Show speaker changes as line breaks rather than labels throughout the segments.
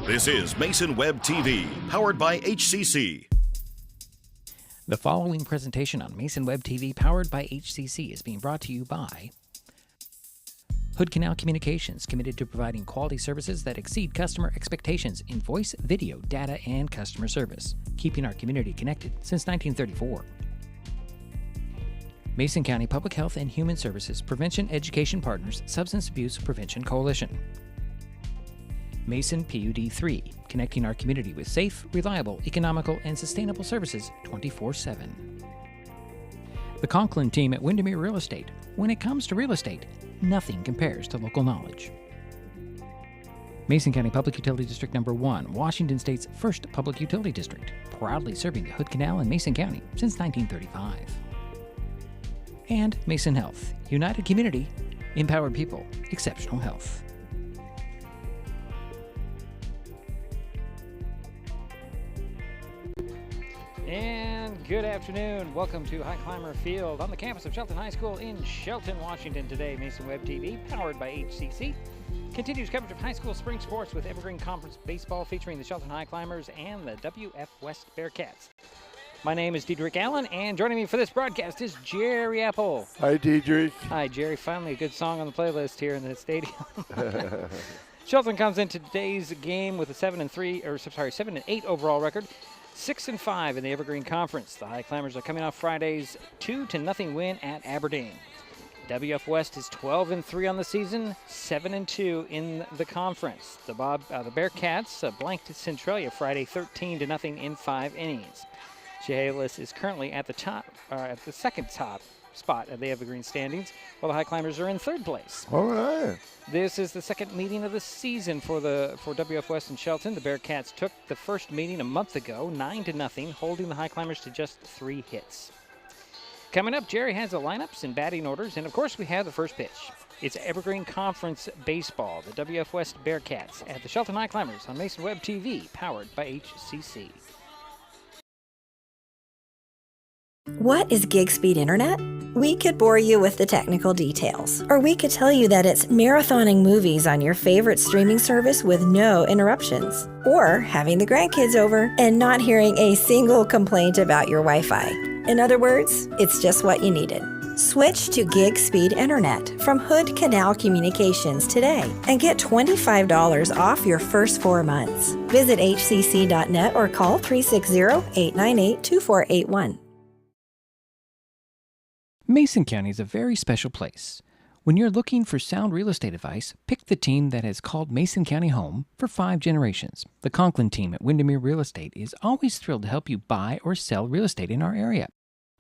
This is Mason Web TV, powered by HCC.
The following presentation on Mason Web TV, powered by HCC, is being brought to you by Hood Canal Communications, committed to providing quality services that exceed customer expectations in voice, video, data, and customer service, keeping our community connected since 1934. Mason County Public Health and Human Services Prevention Education Partners Substance Abuse Prevention Coalition. Mason PUD 3, connecting our community with safe, reliable, economical, and sustainable services 24/7. The Conklin team at Windermere Real Estate. When it comes to real estate, nothing compares to local knowledge. Mason County Public Utility District Number 1, Washington State's first public utility district, proudly serving the Hood Canal and Mason County since 1935. And Mason Health, united community, empowered people, exceptional health. And good afternoon. Welcome to Highclimber Field on the campus of Shelton High School in Shelton, Washington. Today, Mason Web TV, powered by HCC, continues coverage of high school spring sports with Evergreen Conference baseball featuring the Shelton Highclimbers and the WF West Bearcats. My name is Diedrich Allen, and joining me for this broadcast is Jerry Apple.
Hi, Diedrich.
Hi, Jerry. Finally a good song on the playlist here in the stadium. Shelton comes into today's game with a 7-8 overall record. 6-5 in the Evergreen Conference. The Highclimbers are coming off Friday's 2-0 win at Aberdeen. WF West is 12-3 on the season, 7-2 in the conference. The Bearcats blanked Centralia Friday 13-0 in 5 innings. Chehalis is currently at the second top spot of the Evergreen standings, while the Highclimbers are in third place.
All right.
This is the second meeting of the season for WF West and Shelton. The Bearcats took the first meeting a month ago, 9-0, holding the Highclimbers to just 3 hits. Coming up, Jerry has the lineups and batting orders, and of course we have the first pitch. It's Evergreen Conference Baseball, the WF West Bearcats at the Shelton Highclimbers on Mason Web TV, powered by HCC.
What is gig speed internet? We could bore you with the technical details, or we could tell you that it's marathoning movies on your favorite streaming service with no interruptions, or having the grandkids over and not hearing a single complaint about your Wi-Fi. In other words, it's just what you needed. Switch to gig speed internet from Hood Canal Communications today and get $25 off your first 4 months. Visit hcc.net or call 360-898-2481.
Mason County is a very special place. When you're looking for sound real estate advice, pick the team that has called Mason County home for 5 generations. The Conklin team at Windermere Real Estate is always thrilled to help you buy or sell real estate in our area.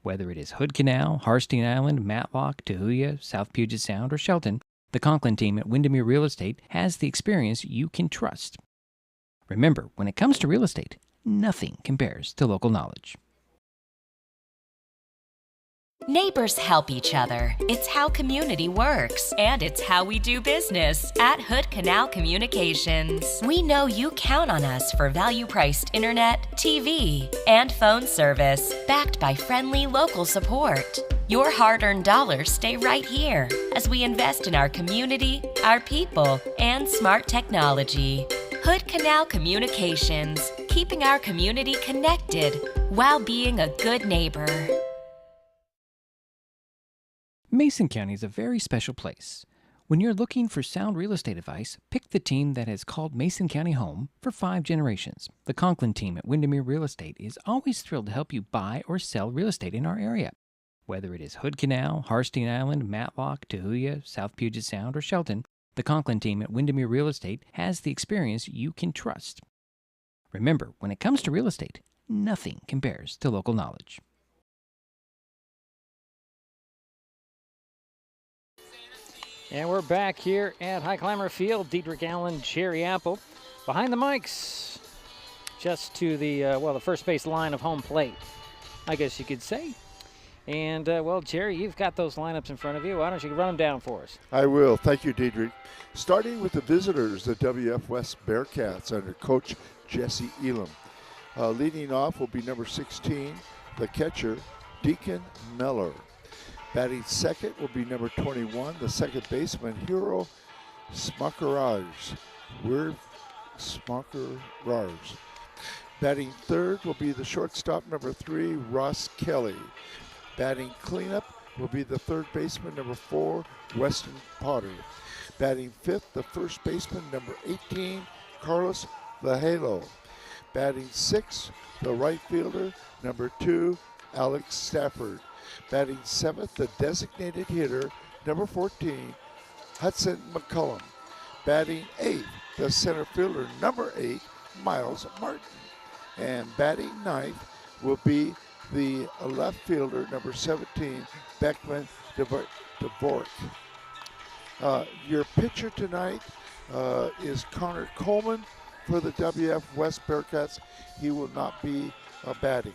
Whether it is Hood Canal, Harstein Island, Matlock, Tahuya, South Puget Sound, or Shelton, the Conklin team at Windermere Real Estate has the experience you can trust. Remember, when it comes to real estate, nothing compares to local knowledge.
Neighbors help each other. It's how community works, and it's how we do business at Hood Canal Communications. We know you count on us for value-priced internet, TV, and phone service, backed by friendly local support. Your hard-earned dollars stay right here as we invest in our community, our people, and smart technology. Hood Canal Communications, keeping our community connected while being a good neighbor.
Mason County is a very special place. When you're looking for sound real estate advice, pick the team that has called Mason County home for 5 generations. The Conklin team at Windermere Real Estate is always thrilled to help you buy or sell real estate in our area. Whether it is Hood Canal, Harstein Island, Matlock, Tahuya, South Puget Sound, or Shelton, the Conklin team at Windermere Real Estate has the experience you can trust. Remember, when it comes to real estate, nothing compares to local knowledge. And we're back here at Highclimber Field. Diedrich Allen, Jerry Apple. Behind the mics, just to the, the first base line of home plate, I guess you could say. And, Jerry, you've got those lineups in front of you. Why don't you run them down for us?
I will. Thank you, Diedrich. Starting with the visitors, the WF West Bearcats under Coach Jesse Elam. Leading off will be number 16, the catcher, Deacon Miller. Batting second will be number 21, the second baseman, Hiro Smokkerage. We're Smokkerage. Batting third will be the shortstop, number 3, Ross Kelly. Batting cleanup will be the third baseman, number 4, Weston Potter. Batting fifth, the first baseman, number 18, Carlos Lajelo. Batting sixth, the right fielder, number 2, Alex Stafford. Batting seventh, the designated hitter, number 14, Hudson McCullum. Batting eighth, the center fielder, number 8, Miles Martin. And batting ninth will be the left fielder, number 17, Beckman Dvorak. Your pitcher tonight is Connor Coleman for the WF West Bearcats. He will not be batting.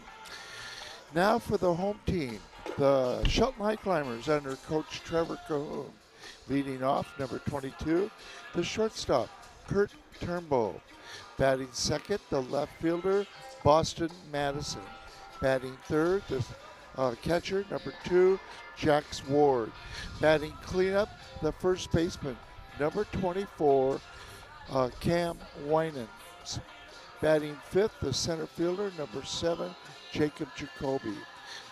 Now for the home team, the Shelton Highclimbers under Coach Trevor Cahoon. Leading off, number 22, the shortstop, Kurt Turnbull. Batting second, the left fielder, Boston Madison. Batting third, the catcher, number 2, Jax Ward. Batting cleanup, the first baseman, number 24, Cam Winans. Batting fifth, the center fielder, number 7, Jacob Jacoby.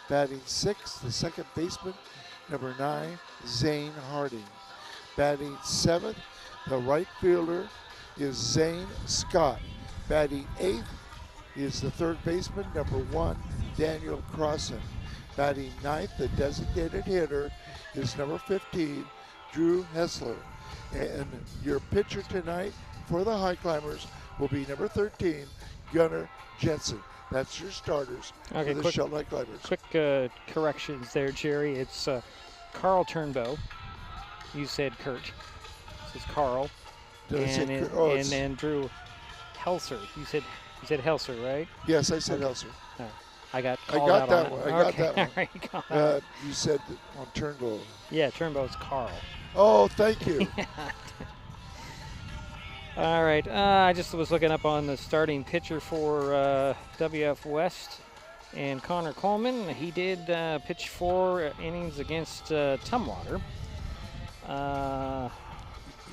Batting sixth, the second baseman, number 9, Zane Harding. Batting seventh, the right fielder is Zane Scott. Batting eighth is the third baseman, number 1, Daniel Crossan. Batting ninth, the designated hitter is number 15, Drew Hessler. And your pitcher tonight for the Highclimbers will be number 13, Gunnar Jensen. That's your starters for the Shelton Highclimbers.
Quick corrections there, Jerry. It's Carl Turnbow. You said Kurt. This is Carl. And then Drew Helser. You said Helser, right?
Yes, I said Helser.
I got called out on that.
I got that one.
All right,
you said on Turnbow.
Yeah, Turnbow's Carl.
Oh, thank you.
All right. I just was looking up on the starting pitcher for WF West, and Connor Coleman. He did pitch 4 innings against Tumwater.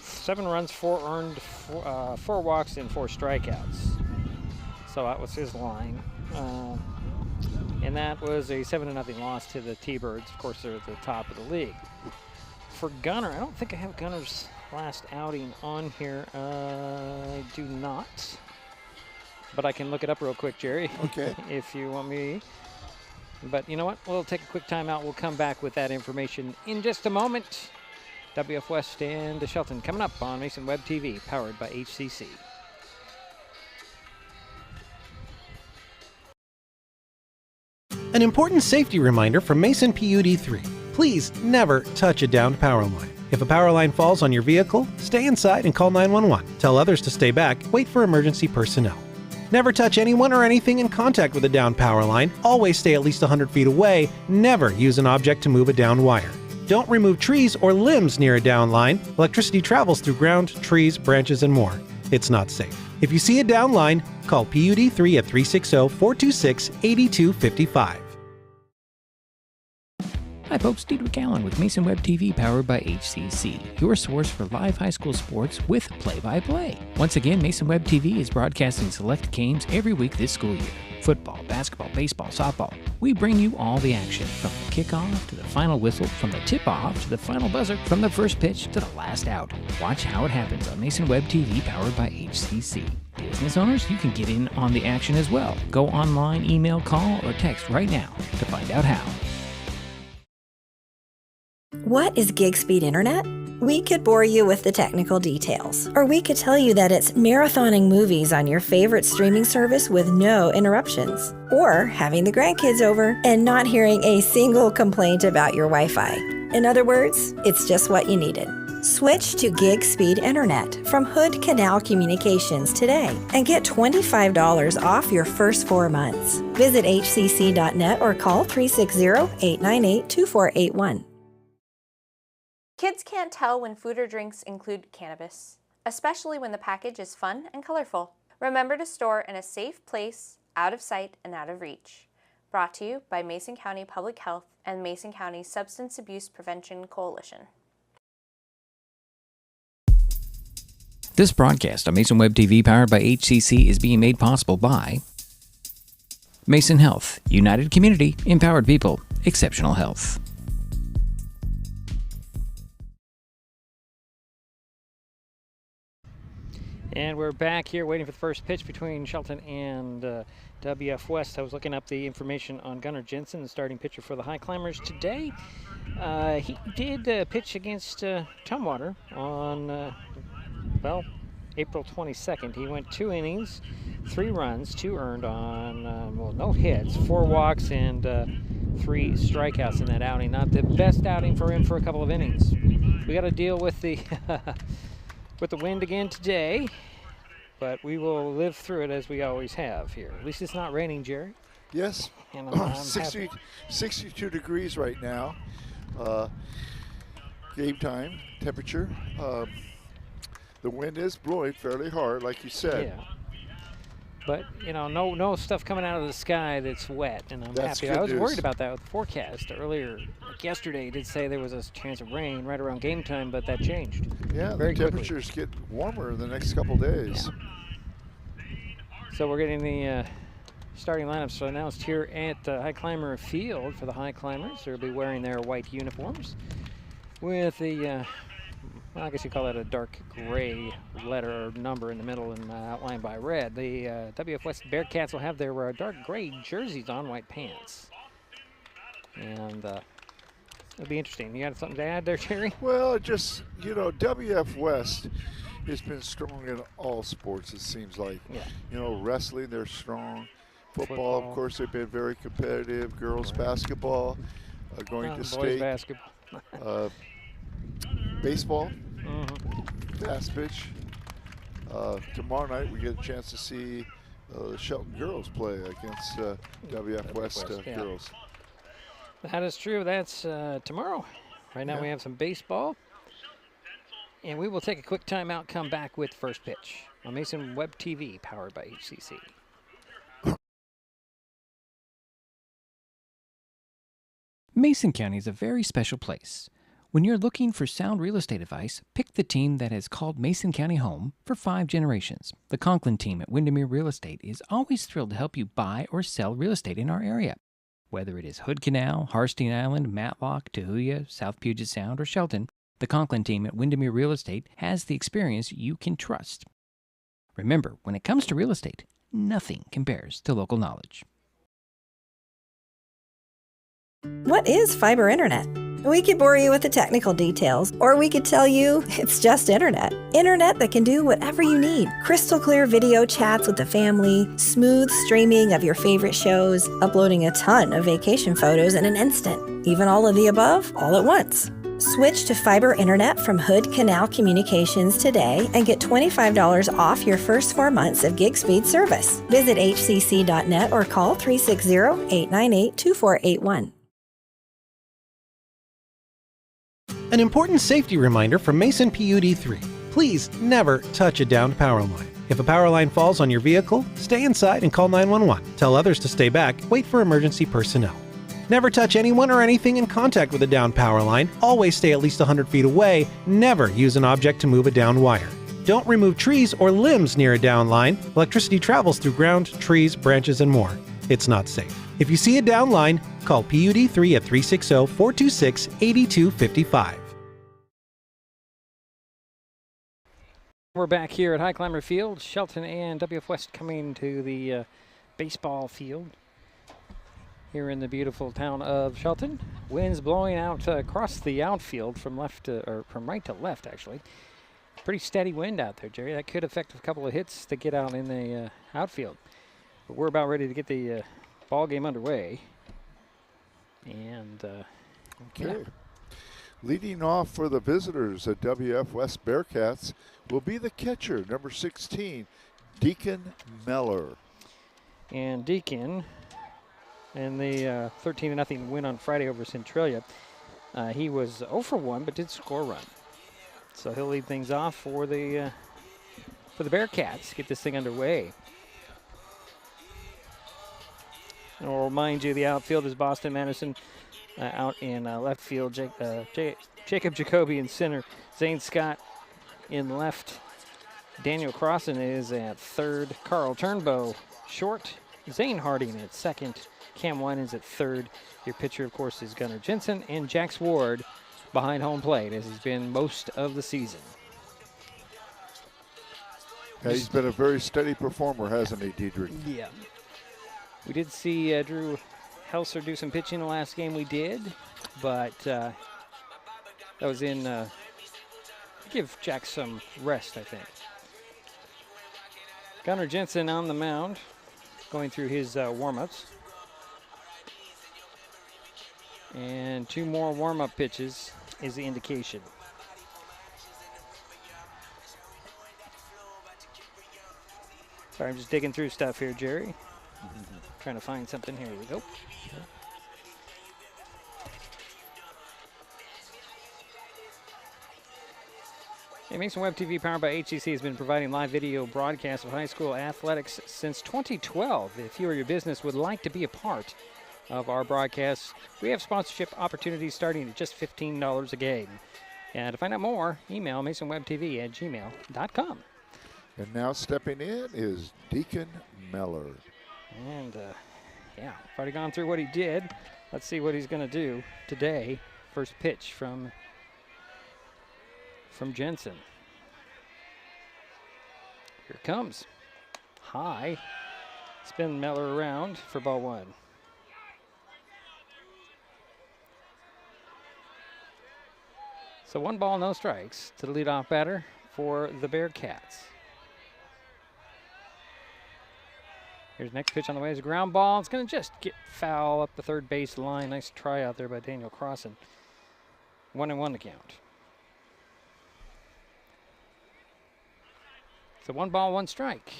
7 runs, 4 earned, 4 walks, and 4 strikeouts. So that was his line. And that was a 7-0 loss to the T-Birds. Of course, they're at the top of the league. For Gunnar, I don't think I have Gunnar's last outing on here. I do not. But I can look it up real quick, Jerry.
Okay.
If you want me. But you know what? We'll take a quick timeout. We'll come back with that information in just a moment. WF West and Shelton coming up on Mason Web TV, powered by HCC.
An important safety reminder from Mason PUD3. Please never touch a downed power line. If a power line falls on your vehicle, stay inside and call 911. Tell others to stay back. Wait for emergency personnel. Never touch anyone or anything in contact with a downed power line. Always stay at least 100 feet away. Never use an object to move a downed wire. Don't remove trees or limbs near a downed line. Electricity travels through ground, trees, branches, and more. It's not safe. If you see a downed line, call PUD3 at 360-426-8255.
Hi folks, Diedrich Allen with Mason Web TV powered by HCC, your source for live high school sports with play-by-play. Once again, Mason Web TV is broadcasting select games every week this school year. Football, basketball, baseball, softball. We bring you all the action, from the kickoff to the final whistle, from the tip-off to the final buzzer, from the first pitch to the last out. Watch how it happens on Mason Web TV powered by HCC. Business owners, you can get in on the action as well. Go online, email, call, or text right now to find out how.
What is gig speed internet? We could bore you with the technical details, or we could tell you that it's marathoning movies on your favorite streaming service with no interruptions, or having the grandkids over and not hearing a single complaint about your Wi-Fi. In other words, it's just what you needed. Switch to gig speed internet from Hood Canal Communications today and get $25 off your first 4 months. Visit hcc.net or call 360-898-2481.
Kids can't tell when food or drinks include cannabis, especially when the package is fun and colorful. Remember to store in a safe place, out of sight and out of reach. Brought to you by Mason County Public Health and Mason County Substance Abuse Prevention Coalition.
This broadcast on Mason Web TV, powered by HCC, is being made possible by Mason Health, United Community, Empowered People, Exceptional Health.
And we're back here waiting for the first pitch between Shelton and WF West. I was looking up the information on Gunnar Jensen, the starting pitcher for the Highclimbers today. He did pitch against Tumwater on, April 22nd. He went 2 innings, 3 runs, 2 earned on, no hits, 4 walks, and 3 strikeouts in that outing. Not the best outing for him for a couple of innings. We got to deal with the with the wind again today, but we will live through it as we always have here. At least it's not raining, Jerry.
Yes,
And I'm
62 degrees right now. Game time temperature. The wind is blowing fairly hard, like you said.
Yeah. But, no stuff coming out of the sky that's wet, and I'm
That's
happy.
good
I was
news.
worried about that with the forecast earlier. Like yesterday, it did say there was a chance of rain right around game time, but that changed.
Yeah,
very
the
quickly.
temperatures get warmer in the next couple days.
So we're getting the starting lineups announced here at Highclimber Field for the Highclimbers. They'll be wearing their white uniforms with the, I guess you call that a dark gray letter or number in the middle and outlined by red. The WF West Bearcats will have their dark gray jerseys on, white pants. And it'll be interesting. You got something to add there, Jerry?
Well, just, WF West has been strong in all sports, it seems like.
Yeah.
Wrestling, they're strong. Football, of course, they've been very competitive. Girls basketball, going to
Boys
state.
basketball.
Baseball, fast pitch. Tomorrow night we get a chance to see the Shelton girls play against WF West
yeah.
girls.
That is true. That's tomorrow. Right now we have some baseball. And we will take a quick timeout, come back with first pitch on Mason Web TV, powered by HCC.
Mason County is a very special place. When you're looking for sound real estate advice, pick the team that has called Mason County home for 5 generations. The Conklin team at Windermere Real Estate is always thrilled to help you buy or sell real estate in our area. Whether it is Hood Canal, Harstein Island, Matlock, Tahuya, South Puget Sound, or Shelton, the Conklin team at Windermere Real Estate has the experience you can trust. Remember, when it comes to real estate, nothing compares to local knowledge.
What is fiber internet? We could bore you with the technical details, or we could tell you it's just internet. Internet that can do whatever you need. Crystal clear video chats with the family, smooth streaming of your favorite shows, uploading a ton of vacation photos in an instant. Even all of the above, all at once. Switch to fiber internet from Hood Canal Communications today and get $25 off your first 4 months of gig speed service. Visit hcc.net or call 360-898-2481.
An important safety reminder from Mason PUD3. Please never touch a downed power line. If a power line falls on your vehicle, stay inside and call 911. Tell others to stay back, wait for emergency personnel. Never touch anyone or anything in contact with a downed power line. Always stay at least 100 feet away. Never use an object to move a downed wire. Don't remove trees or limbs near a downed line. Electricity travels through ground, trees, branches, and more. It's not safe. If you see a downed line, call PUD3 at 360-426-8255.
We're back here at Highclimber Field. Shelton and WF West coming to the baseball field here in the beautiful town of Shelton. Winds blowing out across the outfield from from right to left, actually. Pretty steady wind out there, Jerry. That could affect a couple of hits to get out in the outfield. But we're about ready to get the ball game underway. And
Okay. Leading off for the visitors at WF West Bearcats will be the catcher, number 16, Deacon Meller.
And Deacon, in the 13-0 win on Friday over Centralia, he was 0 for 1, but did score a run. So he'll lead things off for the Bearcats, get this thing underway. And I'll remind you, the outfield is Boston Madison. Out in left field, Jacob Jacoby in center, Zane Scott in left, Daniel Crossan is at third. Carl Turnbow short. Zane Harding at second. Cam Wine is at third. Your pitcher, of course, is Gunnar Jensen. And Jax Ward behind home plate, as he's been most of the season.
Yeah, he's been a very steady performer, hasn't he, Diedrich?
Yeah. We did see Drew Helser do some pitching the last game we did, but that was in give Jack some rest, I think. Gunnar Jensen on the mound, going through his warm-ups. And 2 more warm-up pitches is the indication. Sorry, I'm just digging through stuff here, Jerry. Trying to find something. Here we go. Mason Web TV, powered by HCC, has been providing live video broadcasts of high school athletics since 2012. If you or your business would like to be a part of our broadcasts, we have sponsorship opportunities starting at just $15 a game. And to find out more, email masonwebtv@gmail.com.
And now stepping in is Deacon Meller.
And, yeah, I've already gone through what he did. Let's see what he's going to do today. First pitch from Jensen. Here it comes. High. Spin Meller around for ball 1. So 1 ball, no strikes to the leadoff batter for the Bearcats. Here's the next pitch on the way. It's a ground ball. It's going to just get foul up the third base line. Nice try out there by Daniel Crossan. 1-1 to count. So 1 ball, 1 strike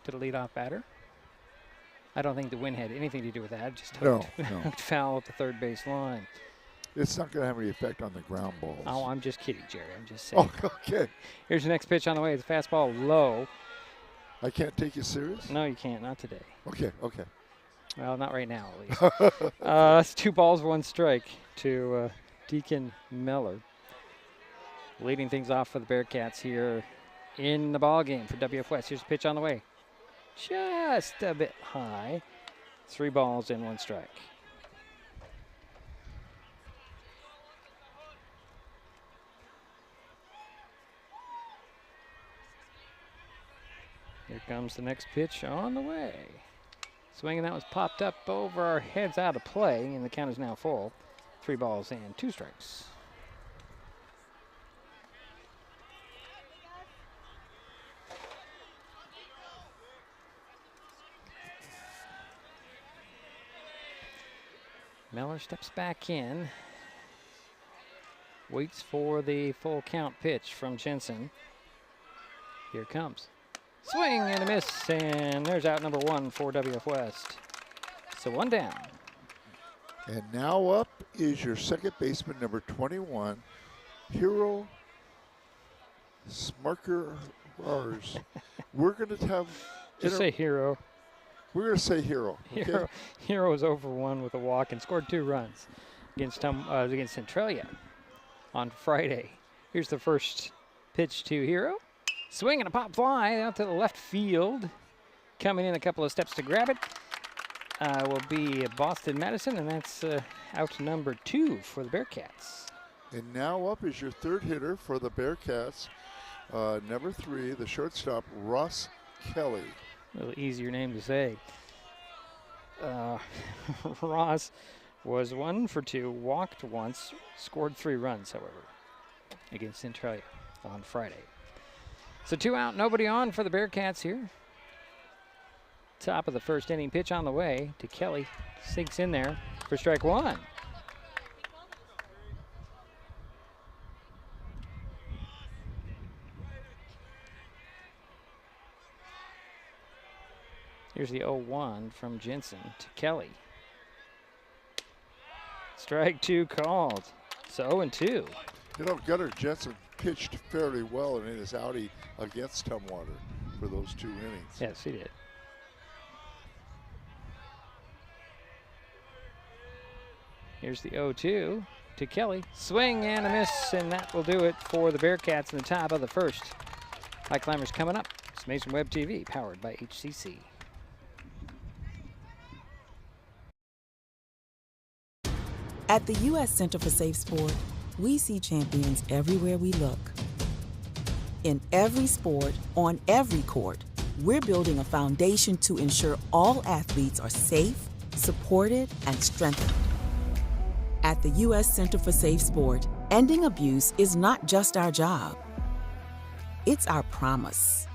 to the leadoff batter. I don't think the wind had anything to do with that. Just hooked foul up the third base line.
It's not going to have any effect on the ground balls.
Oh, I'm just kidding, Jerry. I'm just saying.
Oh, okay.
Here's the next pitch on the way. It's a fastball low.
I can't take you serious?
No, you can't. Not today.
Okay, okay.
Well, not right now, at least. That's 2 balls, 1 strike to Deacon Meller. Leading things off for the Bearcats here in the ball game for WF West. Here's a pitch on the way. Just a bit high. 3 balls and 1 strike. Here comes the next pitch on the way. Swing, and that was popped up over our heads out of play, and the count is now full. 3 balls and 2 strikes. Meller steps back in. Waits for the full count pitch from Jensen. Here it comes. Swing and a miss, and there's out number 1 for WF West. So 1 down.
And now up is your second baseman, number 21, Hero Smarker. We're going to have...
Just say Hero.
We're going to say Hero. Okay?
Hero is over 1 with a walk and scored 2 runs against Centralia on Friday. Here's the first pitch to Hero. Swing and a pop fly out to the left field. Coming in a couple of steps to grab it will be Boston Madison, and that's out number 2 for the Bearcats.
And now up is your third hitter for the Bearcats, number 3, the shortstop, Ross Kelly.
A little easier name to say. Ross was 1 for 2, walked once, scored 3 runs, however, against Centralia on Friday. So 2 out, nobody on for the Bearcats here. Top of the first inning, pitch on the way to Kelly. Sinks in there for strike 1. Here's the 0-1 from Jensen to Kelly. Strike 2 called. So 0-2.
You know, Gunnar Jensen pitched fairly well in his outing against Tumwater for those 2 innings.
Yes, he did. Here's the 0-2 to Kelly. Swing and a miss, and that will do it for the Bearcats in the top of the first. Highclimbers coming up. It's Mason Web TV, powered by HCC.
At the U.S. Center for Safe Sport, we see champions everywhere we look. In every sport, on every court, we're building a foundation to ensure all athletes are safe, supported, and strengthened. At the U.S. Center for Safe Sport, ending abuse is not just our job. It's our promise.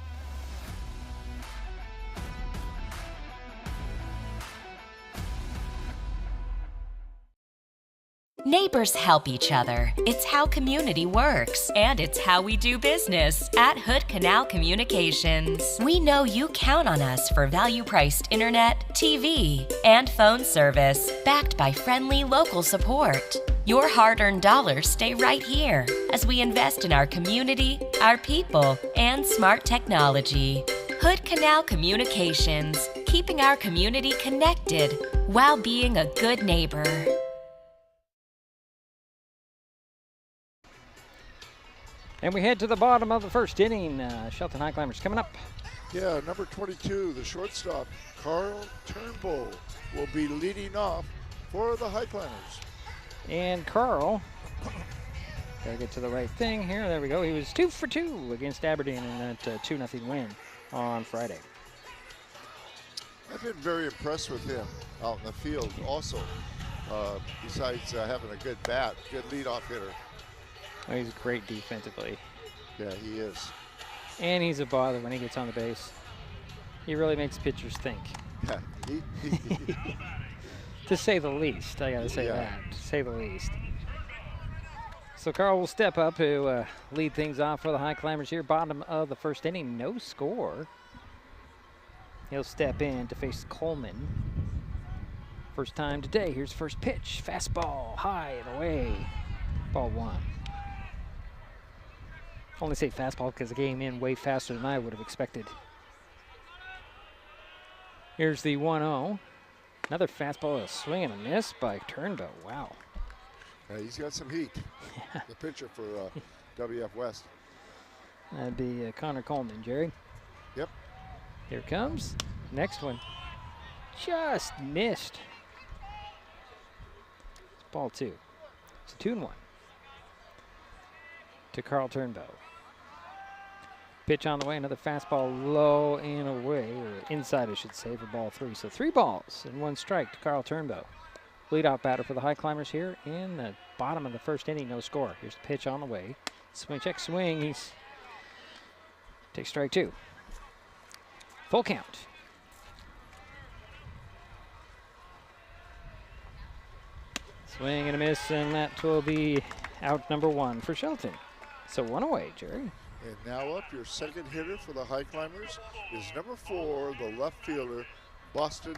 Neighbors help each other. It's how community works, and it's how we do business at Hood Canal Communications. We know you count on us for value-priced internet, TV, and phone service, backed by friendly local support. Your hard-earned dollars stay right here as we invest in our community, our people, and smart technology. Hood Canal Communications, keeping our community connected while being a good neighbor.
And we head to the bottom of the first inning. Shelton Highclimbers coming up.
Yeah, number 22, the shortstop, Carl Turnbull, will be leading off for the Highclimbers.
And Carl, gotta get to the right thing here. There we go. He was 2 for 2 against Aberdeen in that 2-0 win on Friday.
I've been very impressed with him out in the field also, besides having a good bat, good leadoff hitter.
Oh, he's great defensively.
Yeah, he is.
And he's a bother when he gets on the base. He really makes pitchers think.
Yeah,
To say the least, I gotta say that, to say the least. So Carl will step up to lead things off for the Highclimbers here. Bottom of the first inning, no score. He'll step in to face Coleman. First time today, here's first pitch. Fastball, high and away. Ball 1. Only say fastball because it came in way faster than I would have expected. Here's the 1-0. Another fastball, a swing and a miss by Turnbow. Wow.
He's got some heat.
Yeah.
The pitcher for WF West.
That'd be Connor Coleman, Jerry.
Yep.
Here comes. Next one. Just missed. It's ball 2. It's a 2-1 to Carl Turnbow. Pitch on the way, another fastball low and away, or inside I should say, for ball 3. So 3 balls and 1 strike to Carl Turnbow. Leadoff batter for the Highclimbers here in the bottom of the first inning, no score. Here's the pitch on the way. Swing, check, swing. He's takes strike 2. Full count. Swing and a miss, and that will be out number 1 for Shelton. So 1 away, Jerry.
And now up, your second hitter for the Highclimbers is number 4, the left fielder, Boston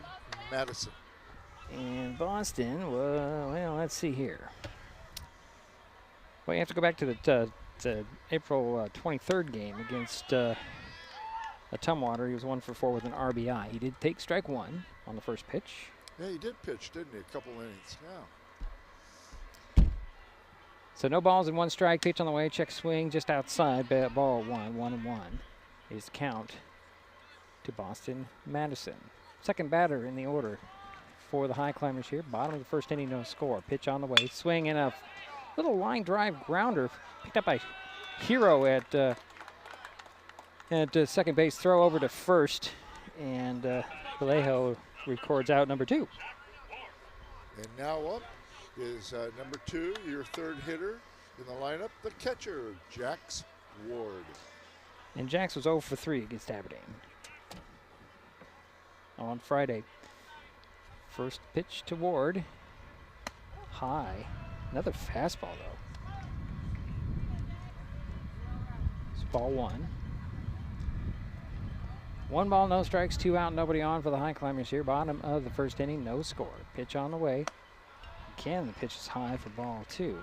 Madison.
And Boston, well, let's see here. Well, you have to go back to the April 23rd game against Tumwater. He was 1 for 4 with an RBI. He did take strike 1 on the first pitch.
Yeah, he did pitch, didn't he? A couple innings. Yeah.
So no balls and 1 strike. Pitch on the way. Check swing just outside. Ball 1, 1-1 is count to Boston Madison. Second batter in the order for the Highclimbers here. Bottom of the first inning, no score. Pitch on the way. Swing and a little line drive grounder picked up by Hero at second base. Throw over to first, and Vallejo records out number 2.
And now up is number 2, your third hitter in the lineup, the catcher, Jax Ward.
And Jax was 0 for 3 against Aberdeen on Friday. First pitch to Ward. High. Another fastball, though. It's ball 1. 1 ball, no strikes, 2 out, nobody on for the Highclimbers here. Bottom of the first inning, no score. Pitch on the way. Again, the pitch is high for ball 2.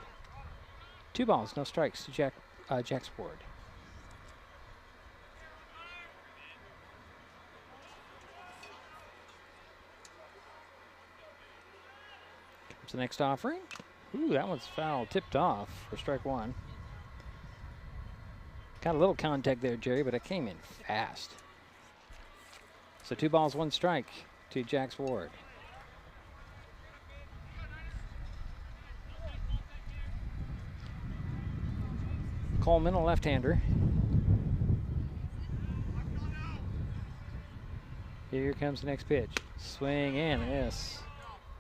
2 balls, no strikes to Jax Ward. Comes the next offering. Ooh, that one's foul, tipped off for strike 1. Got a little contact there, Jerry, but it came in fast. So 2 balls, 1 strike to Jax Ward. Coleman, a left-hander. Here comes the next pitch. Swing and miss.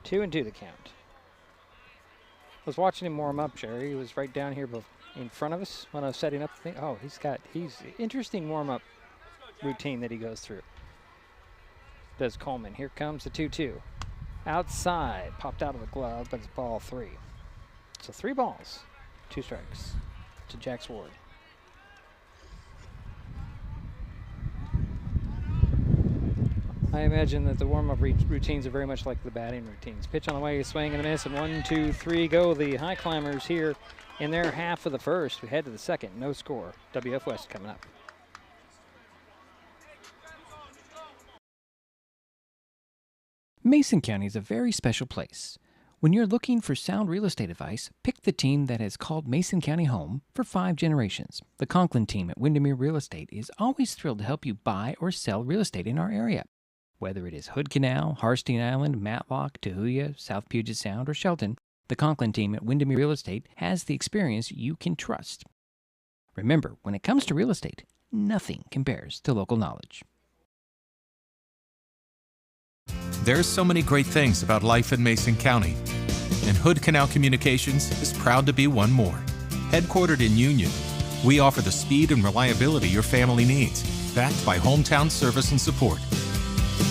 2-2 the count. I was watching him warm up, Jerry. He was right down here in front of us when I was setting up the thing. Oh, he's interesting warm-up routine that he goes through. Does Coleman. Here comes the 2-2. Outside. Popped out of the glove, but it's ball 3. So 3 balls, 2 strikes to Jax Ward. I imagine that the warm-up routines are very much like the batting routines. Pitch on the way, swing and a miss, and 1, 2, 3 go. The Highclimbers here in their half of the first. We head to the second, no score. WF West coming up.
Mason County is a very special place. When you're looking for sound real estate advice, pick the team that has called Mason County home for 5 generations. The Conklin team at Windermere Real Estate is always thrilled to help you buy or sell real estate in our area. Whether it is Hood Canal, Harstein Island, Matlock, Tahuya, South Puget Sound, or Shelton, the Conklin team at Windermere Real Estate has the experience you can trust. Remember, when it comes to real estate, nothing compares to local knowledge.
There's so many great things about life in Mason County, and Hood Canal Communications is proud to be one more. Headquartered in Union, we offer the speed and reliability your family needs, backed by hometown service and support.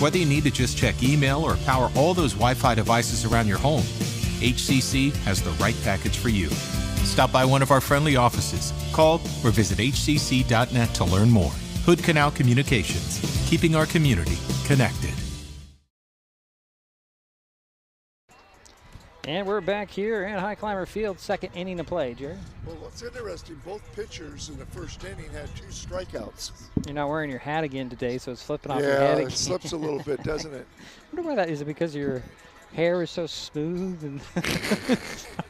Whether you need to just check email or power all those Wi-Fi devices around your home, HCC has the right package for you. Stop by one of our friendly offices, call or visit hcc.net to learn more. Hood Canal Communications, keeping our community connected.
And we're back here at Highclimber Field, second inning of play, Jerry.
Well, what's interesting, both pitchers in the first inning had 2 strikeouts.
You're not wearing your hat again today, so it's flipping off your head again.
Yeah, it slips a little bit, doesn't it?
I wonder why that is. It because your hair is so smooth and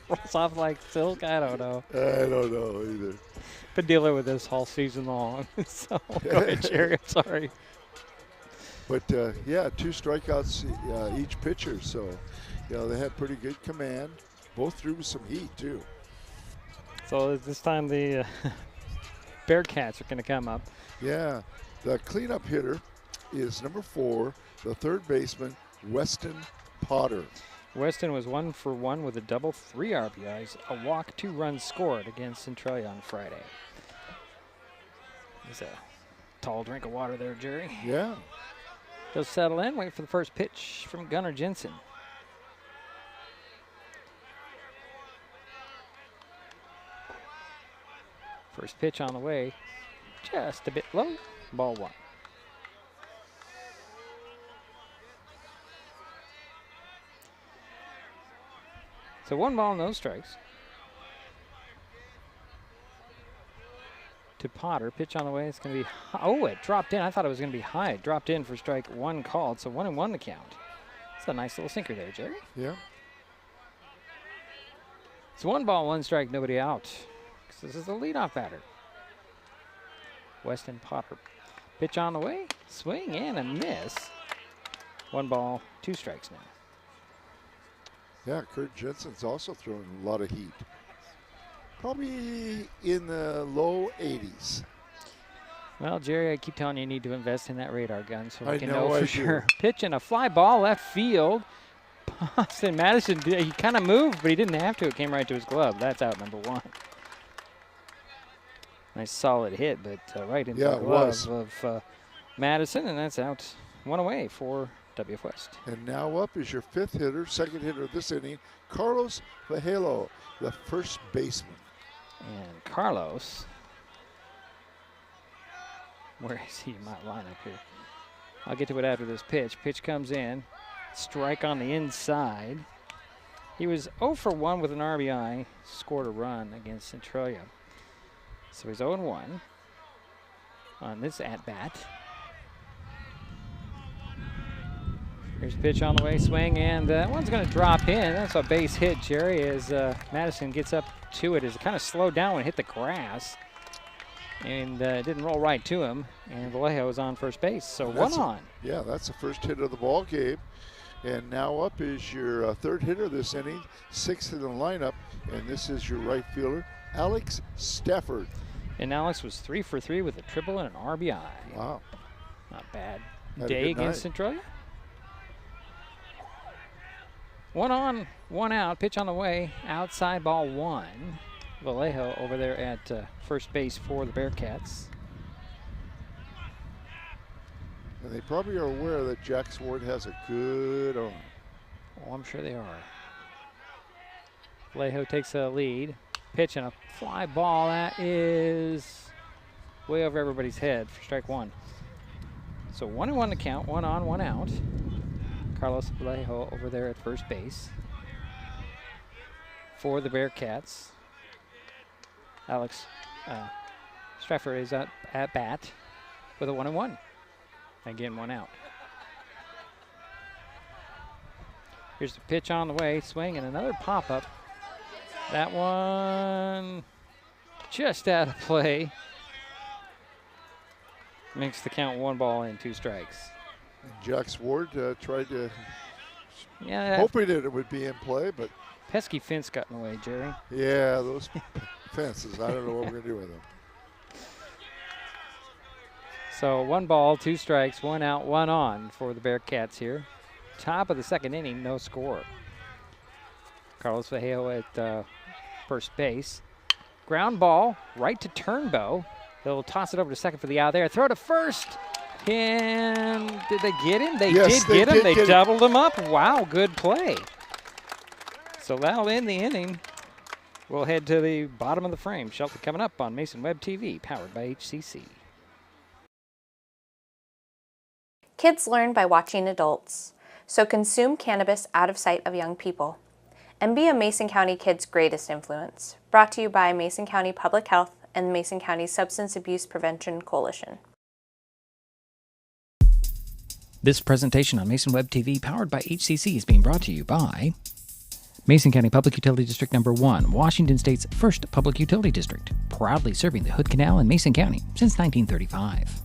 rolls off like silk? I don't know.
I don't know either.
Been dealing with this all season long. So go ahead, Jerry. I'm sorry.
But, yeah, 2 strikeouts each pitcher, so... they had pretty good command. Both threw with some heat, too.
So this time the Bearcats are going to come up.
Yeah. The cleanup hitter is number 4, the third baseman, Weston Potter.
Weston was 1 for 1 with a double, 3 RBIs, a walk, 2 runs scored against Centralia on Friday. There's a tall drink of water there, Jerry.
Yeah.
He'll settle in, wait for the first pitch from Gunnar Jensen. First pitch on the way, just a bit low, ball 1. So 1 ball, no strikes. To Potter, pitch on the way, it's going to be, oh, it dropped in. I thought it was going to be high. It dropped in for strike 1 called, so 1-1 the count. It's a nice little sinker there, Jerry.
Yeah.
It's 1 ball, 1 strike, nobody out. This is the leadoff batter. Weston Potter. Pitch on the way, swing and a miss. 1 ball, 2 strikes now.
Yeah, Kurt Jensen's also throwing a lot of heat. Probably in the low 80s.
Well, Jerry, I keep telling you need to invest in that radar gun so we can
know
know for sure. Pitch and a fly ball left field. Boston Madison, he kind of moved, but he didn't have to. It came right to his glove. That's out number 1. Nice solid hit, but right into the glove of Madison, and that's out 1 away for WF West.
And now up is your 5th hitter, second hitter of this inning, Carlos Vajelo, the first baseman.
And Carlos, where is he in my lineup here? I'll get to it after this pitch. Pitch comes in, strike on the inside. He was 0 for 1 with an RBI, scored a run against Centralia. So he's 0-1 on this at-bat. Here's a pitch on the way, swing, and that one's going to drop in. That's a base hit, Jerry, as Madison gets up to it. As it kind of slowed down and hit the grass. and it didn't roll right to him, and Vallejo was on first base, so one on.
Yeah, that's the first hit of the ball game. And now up is your third hitter this inning, sixth in the lineup, and this is your right fielder, Alex Stafford.
And Alex was 3 for 3 with a triple and an RBI.
Wow.
Not bad
Had a
day
good
against
night.
Centralia. 1 on, 1 out, pitch on the way, outside ball 1. Vallejo over there at first base for the Bearcats.
And they probably are aware that Jack Sword has a good arm.
Oh, I'm sure they are. Vallejo takes a lead. Pitch and a fly ball. That is way over everybody's head for strike 1. So 1-1 to count, 1 on, 1 out. Carlos Vallejo over there at first base for the Bearcats. Alex Stafford is at bat with a 1-1. Again, 1 out. Here's the pitch on the way, swing, and another pop-up. That one just out of play. Makes the count 1 ball and 2 strikes.
And Jack Sword tried to,
Yeah,
hoping that it would be in play, but
pesky fence got in the way, Jerry.
yeah, those fences, I don't know what we're going to do with them.
So 1 ball, 2 strikes, 1 out, 1 on for the Bearcats here. Top of the second inning, no score. Carlos Vallejo at first base. Ground ball right to Turnbow. They'll toss it over to second for the out there. Throw to first. And did they get him? They
Yes,
did get him. They
get him.
doubled him up. Wow, good play. So that'll end the inning. We'll head to the bottom of the frame. Shelton coming up on Mason Web TV, powered by HCC.
Kids learn by watching adults, so consume cannabis out of sight of young people. And be a Mason County kid's greatest influence. Brought to you by Mason County Public Health and Mason County Substance Abuse Prevention Coalition.
This presentation on Mason Web TV, powered by HCC, is being brought to you by Mason County Public Utility District Number 1, Washington State's first public utility district, proudly serving the Hood Canal in Mason County since 1935.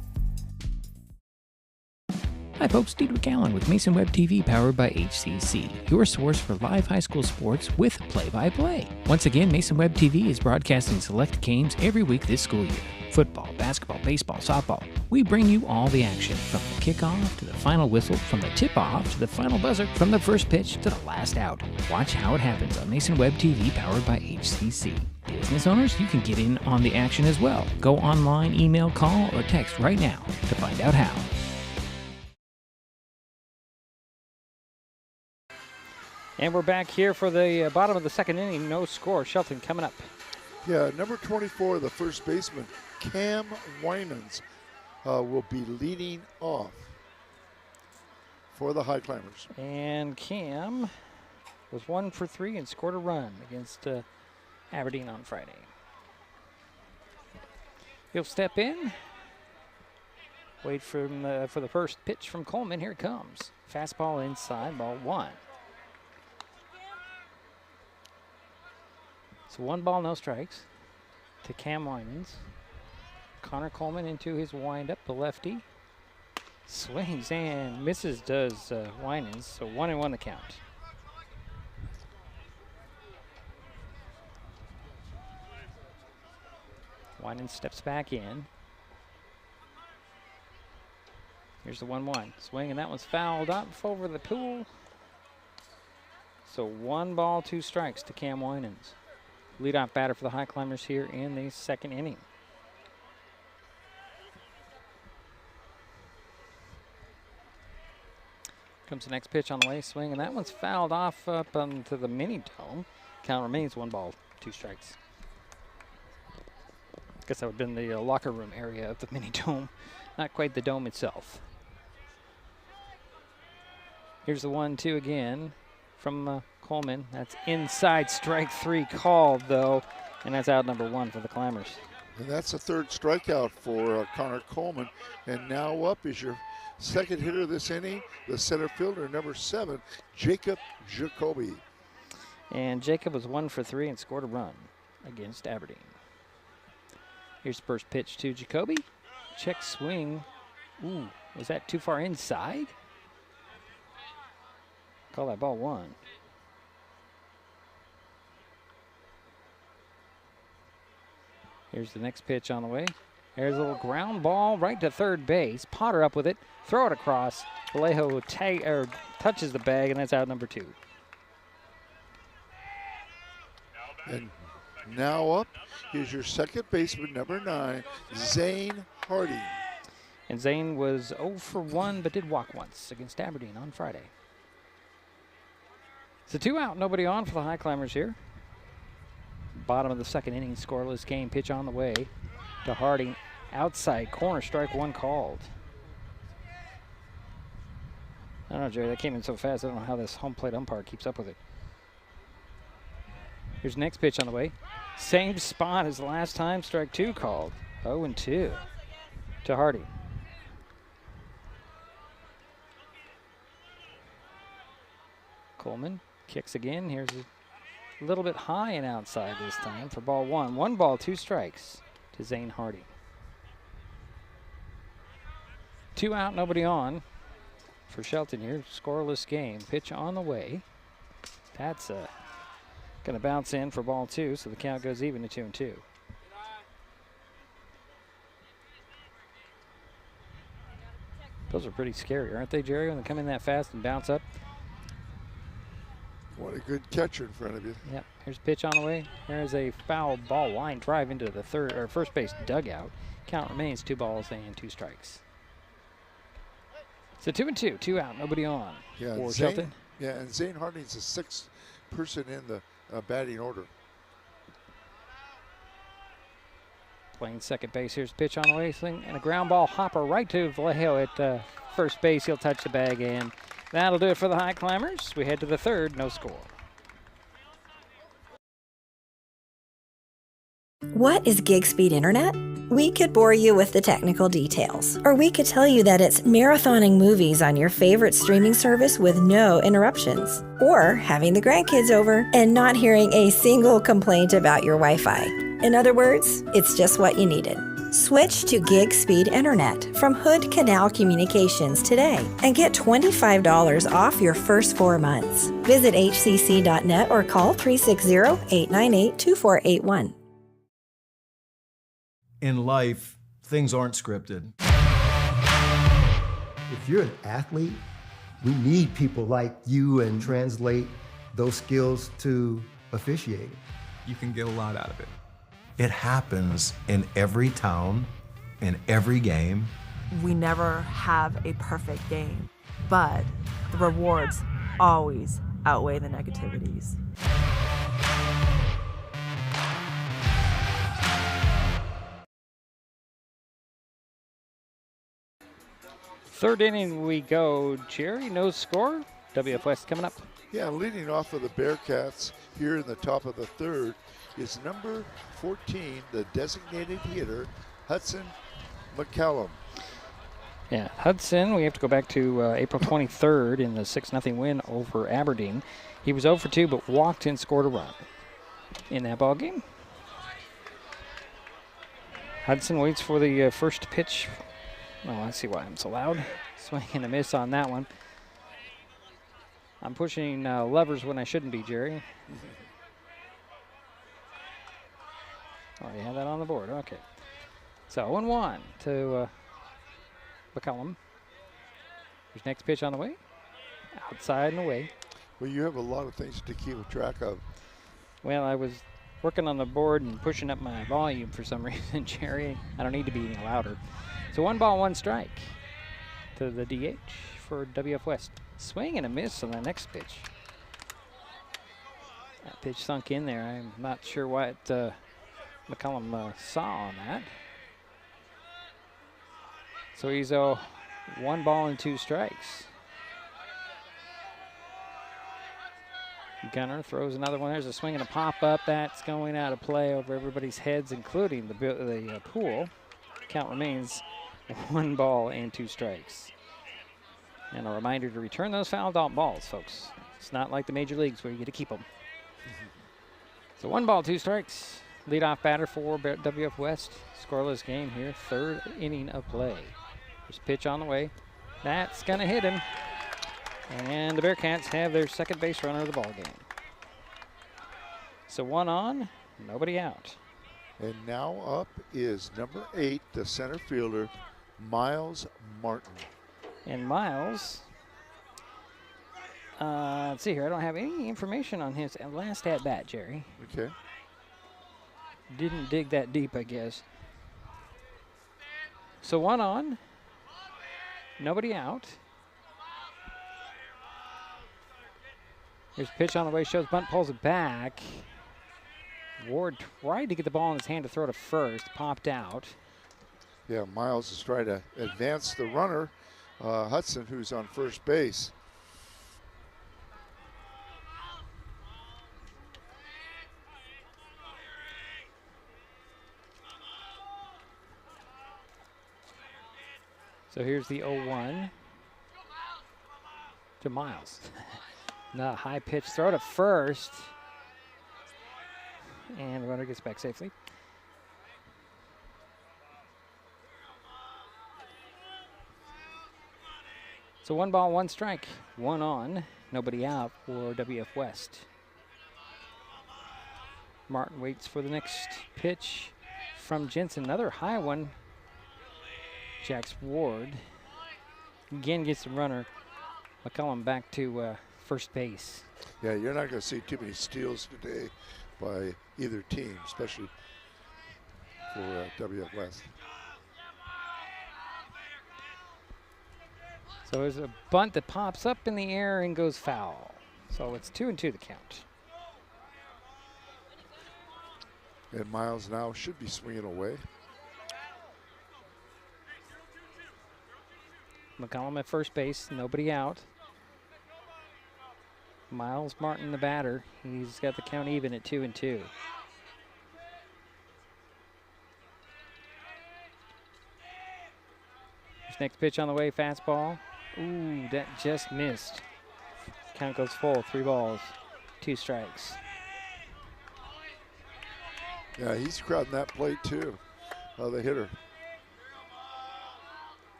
Hi folks, Diedrich Allen with Mason Web TV, powered by HCC, your source for live high school sports with play-by-play. Once again, Mason Web TV is broadcasting select games every week this school year. Football, basketball, baseball, softball. We bring you all the action, from the kickoff to the final whistle, from the tip-off to the final buzzer, from the first pitch to the last out. Watch how it happens on Mason Web TV, powered by HCC. Business owners, you can get in on the action as well. Go online, email, call, or text right now to find out how.
And we're back here for the bottom of the second inning. No score. Shelton coming up.
Yeah, number 24, the first baseman, Cam Winans, will be leading off for the Highclimbers.
And Cam was 1 for 3 and scored a run against Aberdeen on Friday. He'll step in. Wait for the first pitch from Coleman. Here it comes. Fastball inside, ball 1. So 1 ball, no strikes to Cam Winans. Connor Coleman into his windup, the lefty. Swings and misses, does Winans. So 1-1 the count. Winans steps back in. Here's the 1-1. Swing, and that one's fouled up over the pool. So 1 ball, 2 strikes to Cam Winans. Leadoff batter for the Highclimbers here in the second inning. Comes the next pitch on the way, swing, and that one's fouled off up onto the mini dome. Count remains 1 ball, 2 strikes. Guess that would have been the locker room area of the mini dome, not quite the dome itself. Here's the 1-2 again from Coleman. That's inside, strike 3 called though, and that's out number 1 for the Climbers.
And that's the 3rd strikeout for Connor Coleman. And now up is your second hitter this inning, the center fielder, number 7, Jacob Jacoby.
And Jacob was 1 for 3 and scored a run against Aberdeen. Here's the first pitch to Jacoby. Check swing. Ooh, was that too far inside? Call that ball 1. Here's the next pitch on the way. There's a little ground ball right to third base. Potter up with it. Throw it across. Vallejo touches the bag, and that's out number 2.
And now up is your second baseman, number 9, Zane Harding.
And Zane was 0 for 1, but did walk once against Aberdeen on Friday. It's a 2 out, nobody on for the Highclimbers here. Bottom of the second inning, scoreless game. Pitch on the way to Harding. Outside corner, strike 1 called. I don't know, Jerry, that came in so fast. I don't know how this home plate umpire keeps up with it. Here's the next pitch on the way. Same spot as the last time, strike 2 called. 0-2 to Harding. Coleman kicks again. Here's a little bit high and outside this time for ball 1. 1 ball, 2 strikes to Zane Harding. 2 out, nobody on for Shelton here. Scoreless game. Pitch on the way. That's going to bounce in for ball 2, so the count goes even to 2-2. Those are pretty scary, aren't they, Jerry, when they come in that fast and bounce up?
What a good catcher in front of you.
Yep. Here's a pitch on the way. There's a foul ball line drive into the first base dugout. Count remains 2 balls and 2 strikes. So 2-2, 2 out, nobody on for Shelton.
Yeah, and Zane Harding's the 6th person in the batting order.
Playing second base. Here's a pitch on the way. Swing and a ground ball hopper right to Vallejo at first base. He'll touch the bag, and that'll do it for the Highclimbers. We head to the 3rd, no score.
What is gig speed internet? We could bore you with the technical details, or we could tell you that it's marathoning movies on your favorite streaming service with no interruptions, or having the grandkids over and not hearing a single complaint about your Wi-Fi. In other words, it's just what you needed. Switch to gig speed internet from Hood Canal Communications today and get $25 off your first 4 months. Visit hcc.net or call 360-898-2481.
In life, things aren't scripted.
If you're an athlete, we need people like you and translate those skills to officiating.
You can get a lot out of it.
It happens in every town, in every game.
We never have a perfect game, but the rewards always outweigh the negativities.
Third inning we go, Jerry. No score. WF West coming up.
Yeah, leading off of the Bearcats here in the top of the 3rd is number 14, the designated hitter, Hudson McCallum.
Yeah, Hudson, we have to go back to April 23rd in the 6-0 win over Aberdeen. He was 0 for 2, but walked and scored a run in that ball game. Hudson waits for the first pitch. Oh, I see why I'm so loud. Swing and a miss on that one. I'm pushing levers when I shouldn't be, Jerry. Oh, you have that on the board. Okay. So 1-1 to McCollum. There's next pitch on the way. Outside and away.
Well, you have a lot of things to keep track of.
Well, I was working on the board and pushing up my volume for some reason, Jerry. I don't need to be any louder. So 1 ball, 1 strike to the DH for WF West. Swing and a miss on the next pitch. That pitch sunk in there. I'm not sure what McCollum saw on that. So he's 1 ball and 2 strikes. Gunner throws another one. There's a swing and a pop up. That's going out of play over everybody's heads, including the pool. Count remains 1 ball and 2 strikes. And a reminder to return those fouled out balls, folks. It's not like the major leagues where you get to keep them. So 1 ball, 2 strikes. leadoff batter for WF West. Scoreless game here, 3rd inning of play. There's a pitch on the way. That's going to hit him. And the Bearcats have their second base runner of the ball game. So 1 on, nobody out.
And now up is number 8, the center fielder, Miles Martin.
And Miles, let's see here. I don't have any information on his last at-bat, Jerry.
Okay.
Didn't dig that deep, I guess. So 1 on, nobody out. Here's a pitch on the way, shows bunt, pulls it back. Ward tried to get the ball in his hand to throw to first, popped out.
Yeah, Miles is trying to advance the runner, Hudson, who's on first base.
So here's the 0-1 to Miles. The high pitch throw to first. And the runner gets back safely. So 1 ball, 1 strike. 1 on, nobody out for WF West. Martin waits for the next pitch from Jensen. Another high one. Jax Ward again gets the runner. McCullum back to first base.
Yeah, you're not going to see too many steals today by either team, especially for WF West.
So there's a bunt that pops up in the air and goes foul. So it's 2-2 the count.
And Miles now should be swinging away.
McCollum at first base, nobody out. Miles Martin, the batter. He's got the count even at 2-2. This next pitch on the way, fastball. Ooh, that just missed. Count goes full, 3 balls, 2 strikes.
Yeah, he's crowding that plate too, the hitter.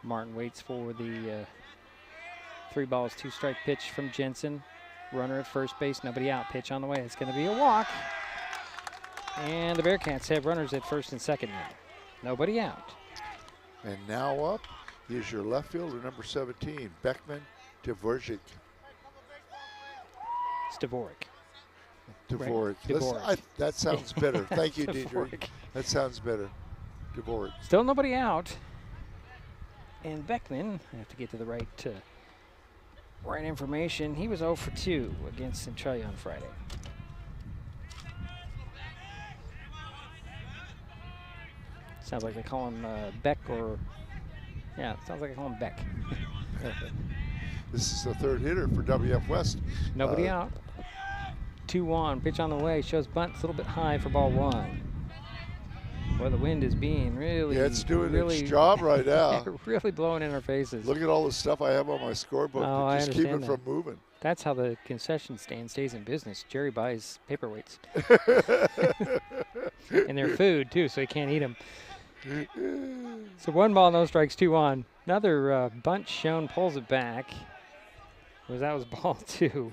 Martin waits for the 3 balls, 2 strike pitch from Jensen. Runner at first base, nobody out. Pitch on the way. It's going to be a walk. And the Bearcats have runners at first and second now. Nobody out.
And now up is your left fielder, number 17, Beckman Dvorak.
It's Dvorak.
Dvorak.
Dvorak.
That sounds better. Thank you, Deidre.
Dvorak.
That sounds better. Dvorak.
Still nobody out. And Beckman, I have to get to the right information. He was 0 for 2 against Centralia on Friday. Sounds like they call him Beck or, yeah, sounds like they call him Beck.
This is the 3rd hitter for WF West.
Nobody out. 2-1, pitch on the way, shows bunt, it's a little bit high for ball 1. Boy, the wind is being really,
yeah, it's doing
really,
its job right now.
Really blowing in our faces.
Look at all the stuff I have on my scorebook to just keep it from moving.
That's how the concession stand stays in business. Jerry buys paperweights. And their food, too, so he can't eat them. So 1 ball, no strikes, 2 on. Another bunt shown, pulls it back. That was ball 2.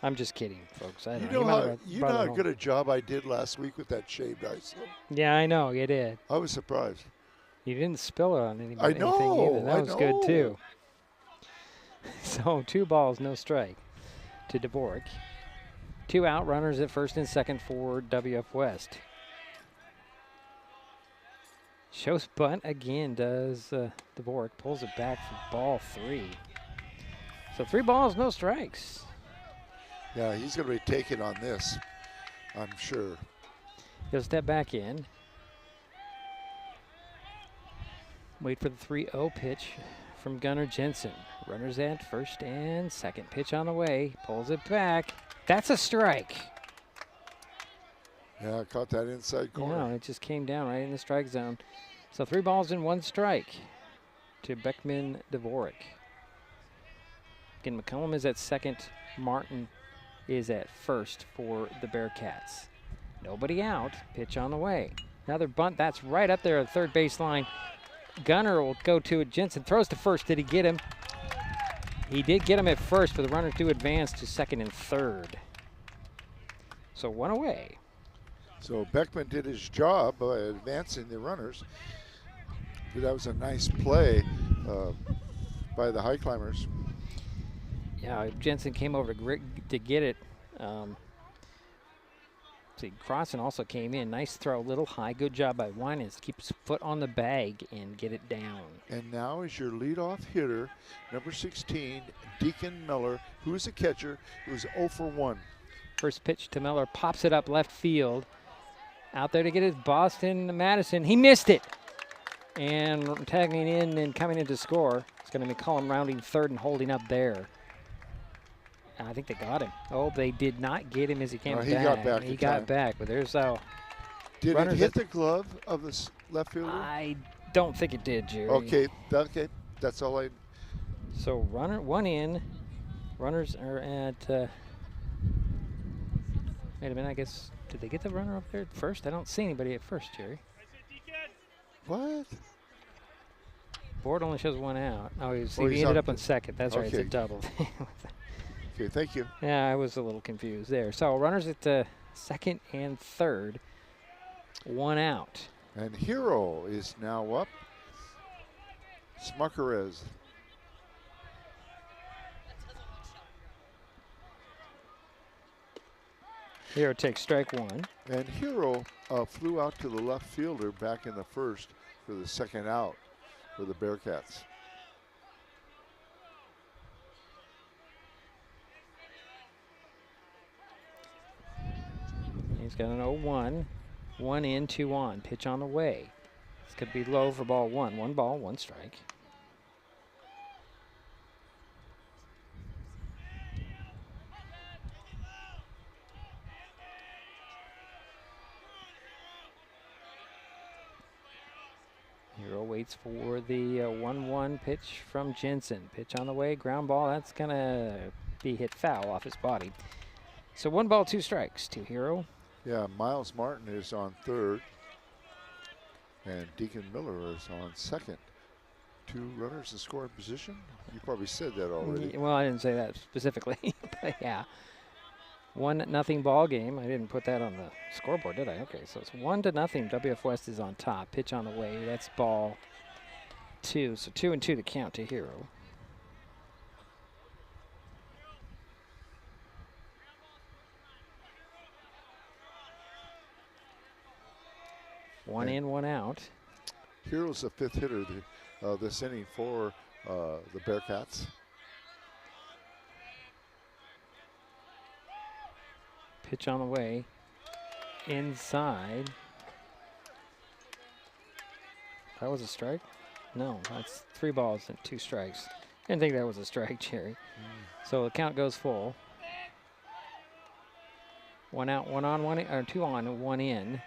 I'm just kidding, folks. I don't know.
You know how good a job I did last week with that shaved ice?
Yeah, I know. You did.
I was surprised.
You didn't spill it on anybody.
I know.
Anything either. That was good, too. So 2 balls, no strike to Dvorak. 2 out, runners at first and second for WF West. Shows bunt again, does Dvorak. Pulls it back for ball 3. So 3 balls, no strikes.
Yeah, he's going to be taking on this, I'm sure.
He'll step back in. Wait for the 3-0 pitch from Gunnar Jensen. Runners at first and second. Pitch on the way. Pulls it back. That's a strike.
Yeah, I caught that inside corner.
Yeah, it just came down right in the strike zone. So 3 balls and 1 strike to Beckman Dvorak. Again, McCollum is at second. Martin is at first for the Bearcats. Nobody out. Pitch on the way. Another bunt. That's right up there at the third baseline. Gunner will go to it. Jensen throws to first. Did he get him? He did get him at first, but the runners do advance to second and third. So one away.
So Beckman did his job by advancing the runners. But that was a nice play by the Highclimbers.
Yeah, Jensen came over to get it. See, Crossan also came in. Nice throw, little high. Good job by Winans to keep his foot on the bag and get it down.
And now is your leadoff hitter, number 16, Deacon Miller, who is a catcher, who's 0 for 1.
First pitch to Miller, pops it up left field. Out there to get his Boston Madison. He missed it. And tagging in and coming in to score. It's going to be McCollum rounding third and holding up there. I think they got him. Oh, they did not get him as he came back.
He got back.
He got back, but there's
Did it hit the glove of the left fielder?
I don't think it did, Jerry.
Okay, that's all I.
So one in. Runners are at. Wait a minute. I guess did they get the runner up there at first? I don't see anybody at first, Jerry.
What?
Board only shows one out. Oh, he ended up on second. That's right. It's a double.
Okay, thank you.
Yeah, I was a little confused there. So runners at second and third. One out.
And Hero is now up. Smuckerez.
Hero takes strike one.
And Hero flew out to the left fielder back in the first for the second out for the Bearcats.
He's got an 0-1. 1 in, 2 on. Pitch on the way. This could be low for ball one. 1 ball, 1 strike. Hero waits for the 1-1 pitch from Jensen. Pitch on the way, ground ball. That's going to be hit foul off his body. So 1 ball, 2 strikes to Hero.
Yeah, Miles Martin is on third. And Deacon Miller is on second. 2 runners in scoring position? You probably said that already.
Well, I didn't say that specifically, but yeah. 1-0 ball game. I didn't put that on the scoreboard, did I? Okay, so it's 1-0. WF West is on top. Pitch on the way. That's ball 2. So 2-2 to count to Hero. One in, 1 out.
Hero's the 5th hitter this inning for the Bearcats.
Pitch on the way. Inside. That was a strike? No, that's 3 balls and 2 strikes. Didn't think that was a strike, Jerry. So the count goes full. 1 out, 1 on, 1 in, or 2 on, 1 in.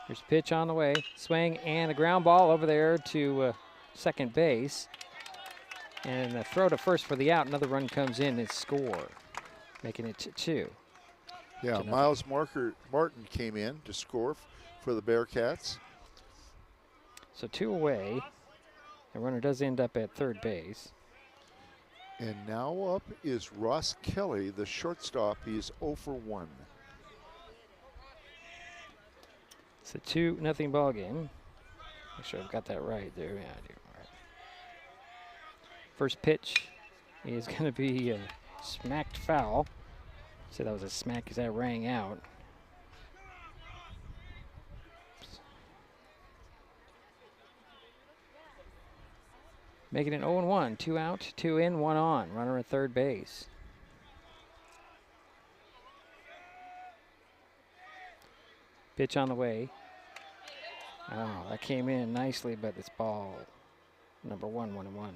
There's a pitch on the way, swing, and a ground ball over there to second base. And a throw to first for the out. Another run comes in and score, making it 2.
Yeah, Miles Martin came in to score for the Bearcats.
So 2 away. The runner does end up at third base.
And now up is Ross Kelly, the shortstop. He's 0 for 1.
It's a 2-0 ball game. Make sure I've got that right there. Yeah, I do. All right. First pitch is going to be smacked foul. So that was a smack because that rang out. Making it 0-1. 2 out, 2 in, 1 on. Runner at third base. Pitch on the way. Oh, that came in nicely, but it's ball number 1, 1-1.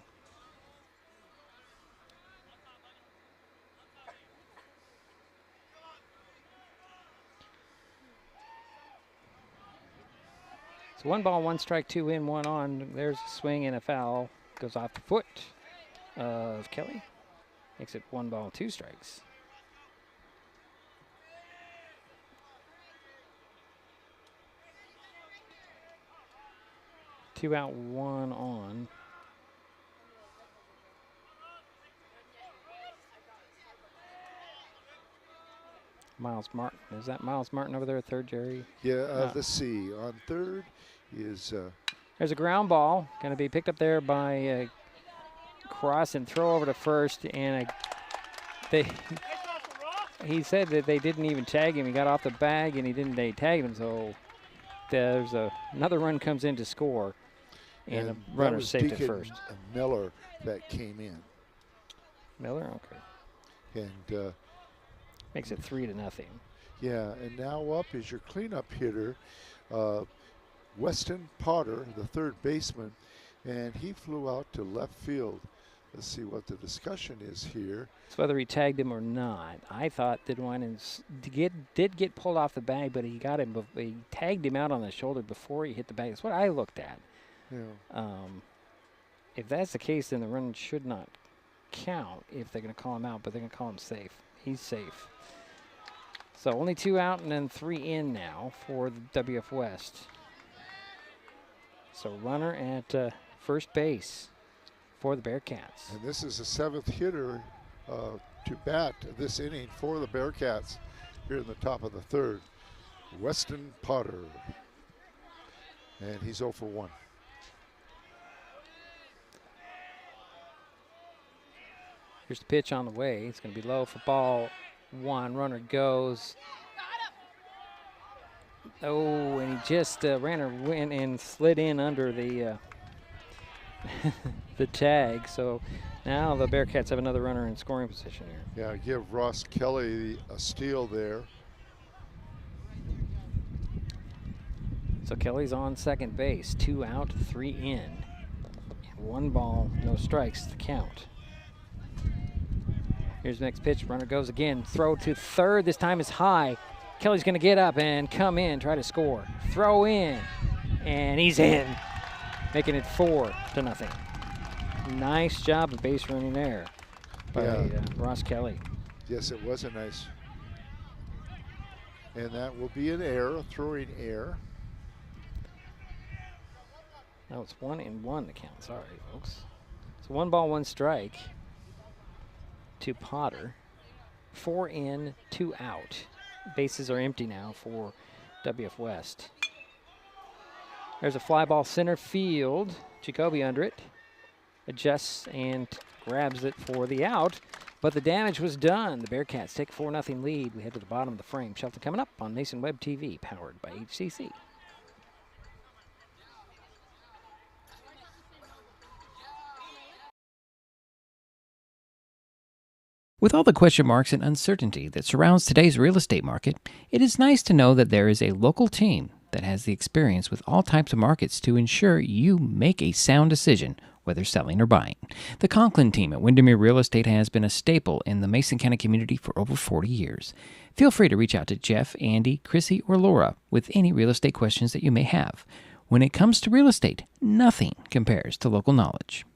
So 1 ball, 1 strike, 2 in, 1 on. There's a swing and a foul. Goes off the foot of Kelly. Makes it 1 ball, 2 strikes. 2 out, 1 on. Miles Martin. Is that Miles Martin over there at third, Jerry?
Yeah, let's see. On third is...
There's a ground ball. Going to be picked up there by Cross and throw over to first. And he said that they didn't even tag him. He got off the bag and they tagged him. So there's another run comes in to score. And a runner saved it first.
Miller that came in.
Miller? Okay.
And
makes it 3-0.
Yeah, and now up is your cleanup hitter, Weston Potter, the third baseman, and he flew out to left field. Let's see what the discussion is here.
It's whether he tagged him or not. I thought that Winans did get pulled off the bag, but he got him. He tagged him out on the shoulder before he hit the bag. That's what I looked at.
Yeah.
If that's the case, then the run should not count if they're going to call him out, but they're going to call him safe. He's safe. So only 2 out and then 3 in now for the WF West. So runner at first base for the Bearcats.
And this is the 7th hitter to bat this inning for the Bearcats here in the top of the third. Weston Potter. And he's 0 for 1.
Here's the pitch on the way. It's going to be low for ball 1. Runner goes. Oh, and he just went and slid in under the the tag. So now the Bearcats have another runner in scoring position here.
Yeah, give Ross Kelly a steal there.
So Kelly's on second base. 2 out, 3 in. And 1 ball, no strikes to count. Here's the next pitch. Runner goes again. Throw to third. This time is high. Kelly's going to get up and come in, try to score. Throw in, and he's in, making it 4-0. Nice job of base running there by Ross Kelly.
Yes, it was a nice. And that will be an error, a throwing error.
Now it's 1-1 to count. Sorry, folks. So 1 ball, 1 strike to Potter. 4 in, 2 out. Bases are empty now for WF West. There's a fly ball center field. Jacoby under it. Adjusts and grabs it for the out. But the damage was done. The Bearcats take a 4-0 lead. We head to the bottom of the frame. Shelton coming up on Mason Web TV, powered by HCC.
With all the question marks and uncertainty that surrounds today's real estate market, it is nice to know that there is a local team that has the experience with all types of markets to ensure you make a sound decision, whether selling or buying. The Conklin team at Windermere Real Estate has been a staple in the Mason County community for over 40 years. Feel free to reach out to Jeff, Andy, Chrissy, or Laura with any real estate questions that you may have. When it comes to real estate, nothing compares to local knowledge.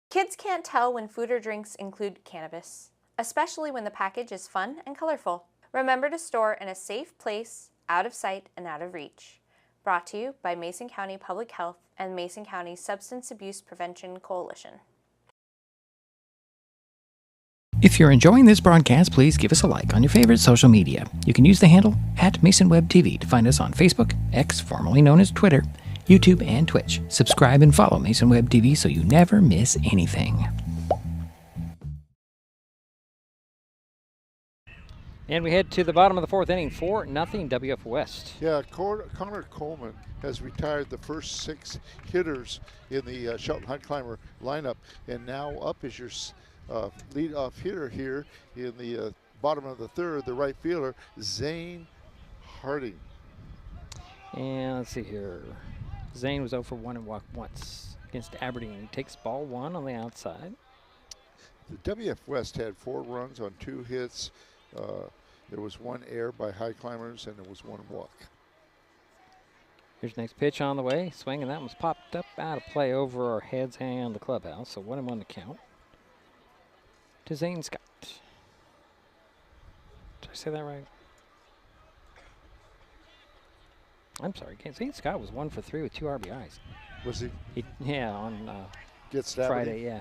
Kids can't tell when food or drinks include cannabis, especially when the package is fun and colorful. Remember to store in a safe place, out of sight and out of reach. Brought to you by Mason County Public Health and Mason County Substance Abuse Prevention Coalition.
If you're enjoying this broadcast, please give us a like on your favorite social media. You can use the handle @MasonWebTV to find us on Facebook, X, formerly known as Twitter, YouTube, and Twitch. Subscribe and follow Mason Web TV so you never miss anything.
And we head to the bottom of the 4th inning, 4-0 WF West.
Yeah, Connor Coleman has retired the first 6 hitters in the Shelton Highclimber lineup, and now up is your leadoff hitter here in the bottom of the 3rd, the right fielder, Zane Harding.
And let's see here. Zane was 0 for 1 and walked once against Aberdeen. He takes ball 1 on the outside.
The WF West had 4 runs on 2 hits. There was 1 error by Highclimbers, and there was 1 walk.
Here's the next pitch on the way. Swing, and that one's popped up out of play over our heads and the clubhouse. So 1-1 to count to Zane Scott. Did I say that right? I'm sorry, St. Scott was 1 for 3 with 2 RBIs.
Was he?
Yeah, on
Against
Friday, yeah,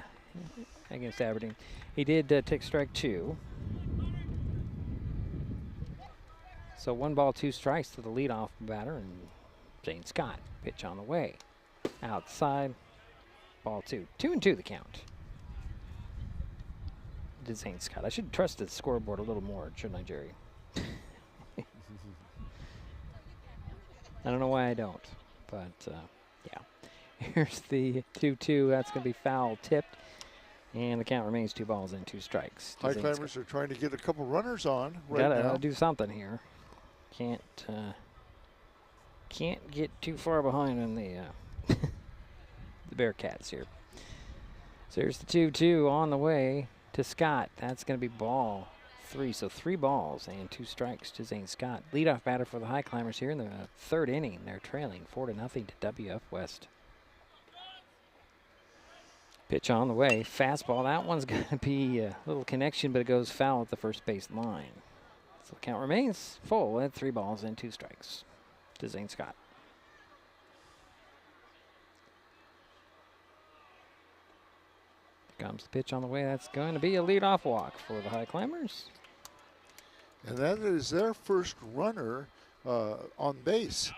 against Aberdeen. He did take strike 2. So 1 ball, 2 strikes to the leadoff batter, and St. Scott. Pitch on the way. Outside, ball 2. 2-2 the count. To St. Scott. I should trust the scoreboard a little more, shouldn't I, Jerry? I don't know why I don't, but yeah. Here's the 2-2. That's going to be foul tipped, and the count remains 2 balls and 2 strikes.
Highclimbers are trying to get a couple runners on right now.
Gotta do something here. Can't get too far behind in the the Bearcats here. So here's the 2-2 on the way to Scott. That's going to be ball 3. So 3 balls and 2 strikes to Zane Scott. Leadoff batter for the Highclimbers here in the 3rd inning. They're trailing 4-0 to WF West. Pitch on the way. Fastball. That one's going to be a little connection, but it goes foul at the first base line. So the count remains full at 3 balls and 2 strikes to Zane Scott. Comes the pitch on the way. That's going to be a leadoff walk for the Highclimbers.
And that is their first runner on base.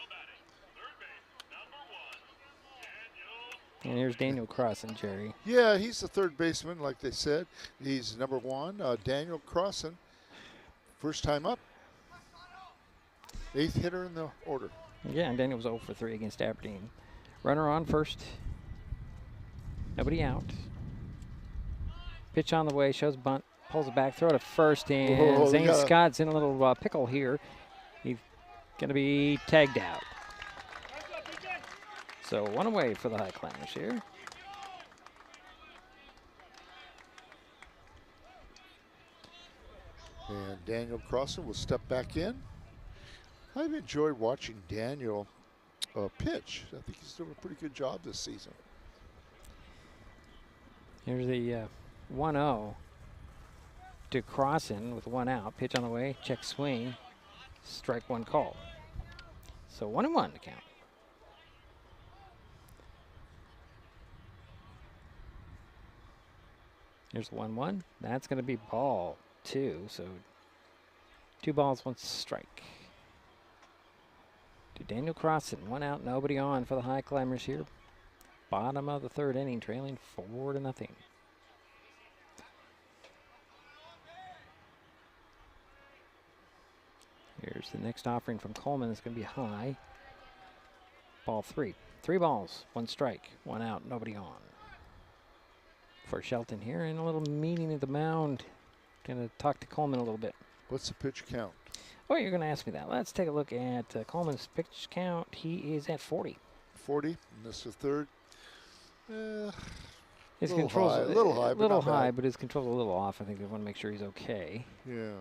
And here's Daniel Crossan, Jerry.
Yeah, he's the 3rd baseman, like they said. He's number 1, Daniel Crossan. First time up. 8th hitter in the order.
Yeah, and Daniel was 0 for 3 against Aberdeen. Runner on first. Nobody out. Pitch on the way, shows bunt, pulls it back, throw to first, and Zane Scott's in a little pickle here. He's going to be tagged out. So 1 away for the Highclimbers here.
And Daniel Crossan will step back in. I've enjoyed watching Daniel pitch. I think he's doing a pretty good job this season.
Here's the 1-0 to Crossan with 1 out. Pitch on the way, check swing, strike 1 call. So 1-1 to count. Here's the 1-1. That's going to be ball 2. So 2 balls, 1 strike. To Daniel Crossan, 1 out, nobody on for the Highclimbers here. Bottom of the 3rd inning, trailing 4-0. Here's the next offering from Coleman. It's going to be high. Ball 3. 3 balls, 1 strike, 1 out, nobody on. For Shelton here, and a little meeting at the mound. Going to talk to Coleman a little bit.
What's the pitch count?
Oh, you're going to ask me that. Let's take a look at Coleman's pitch count. He is at 40.
40, and this is the 3rd.
His
little
control's
high, a little high, but
little
not
high,
bad.
but his control's a little off. I think they want to make sure he's okay.
Yeah.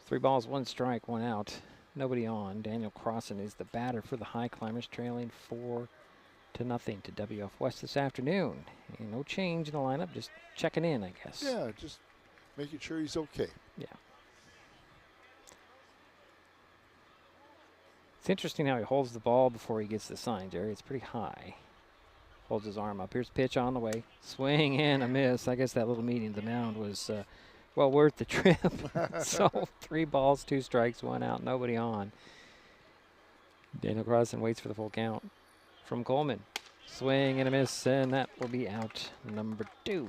3 balls, 1 strike, 1 out. Nobody on. Daniel Crossan is the batter for the Highclimbers, trailing 4-0 to WF West this afternoon. And no change in the lineup, just checking in, I guess.
Yeah, just making sure he's okay.
Yeah. It's interesting how he holds the ball before he gets the sign, Jerry. It's pretty high. Holds his arm up. Here's pitch on the way. Swing and a miss. I guess that little meeting at the mound was well worth the trip. So 3 balls, 2 strikes, 1 out, nobody on. Daniel Crossan waits for the full count from Coleman. Swing and a miss, and that will be out number 2.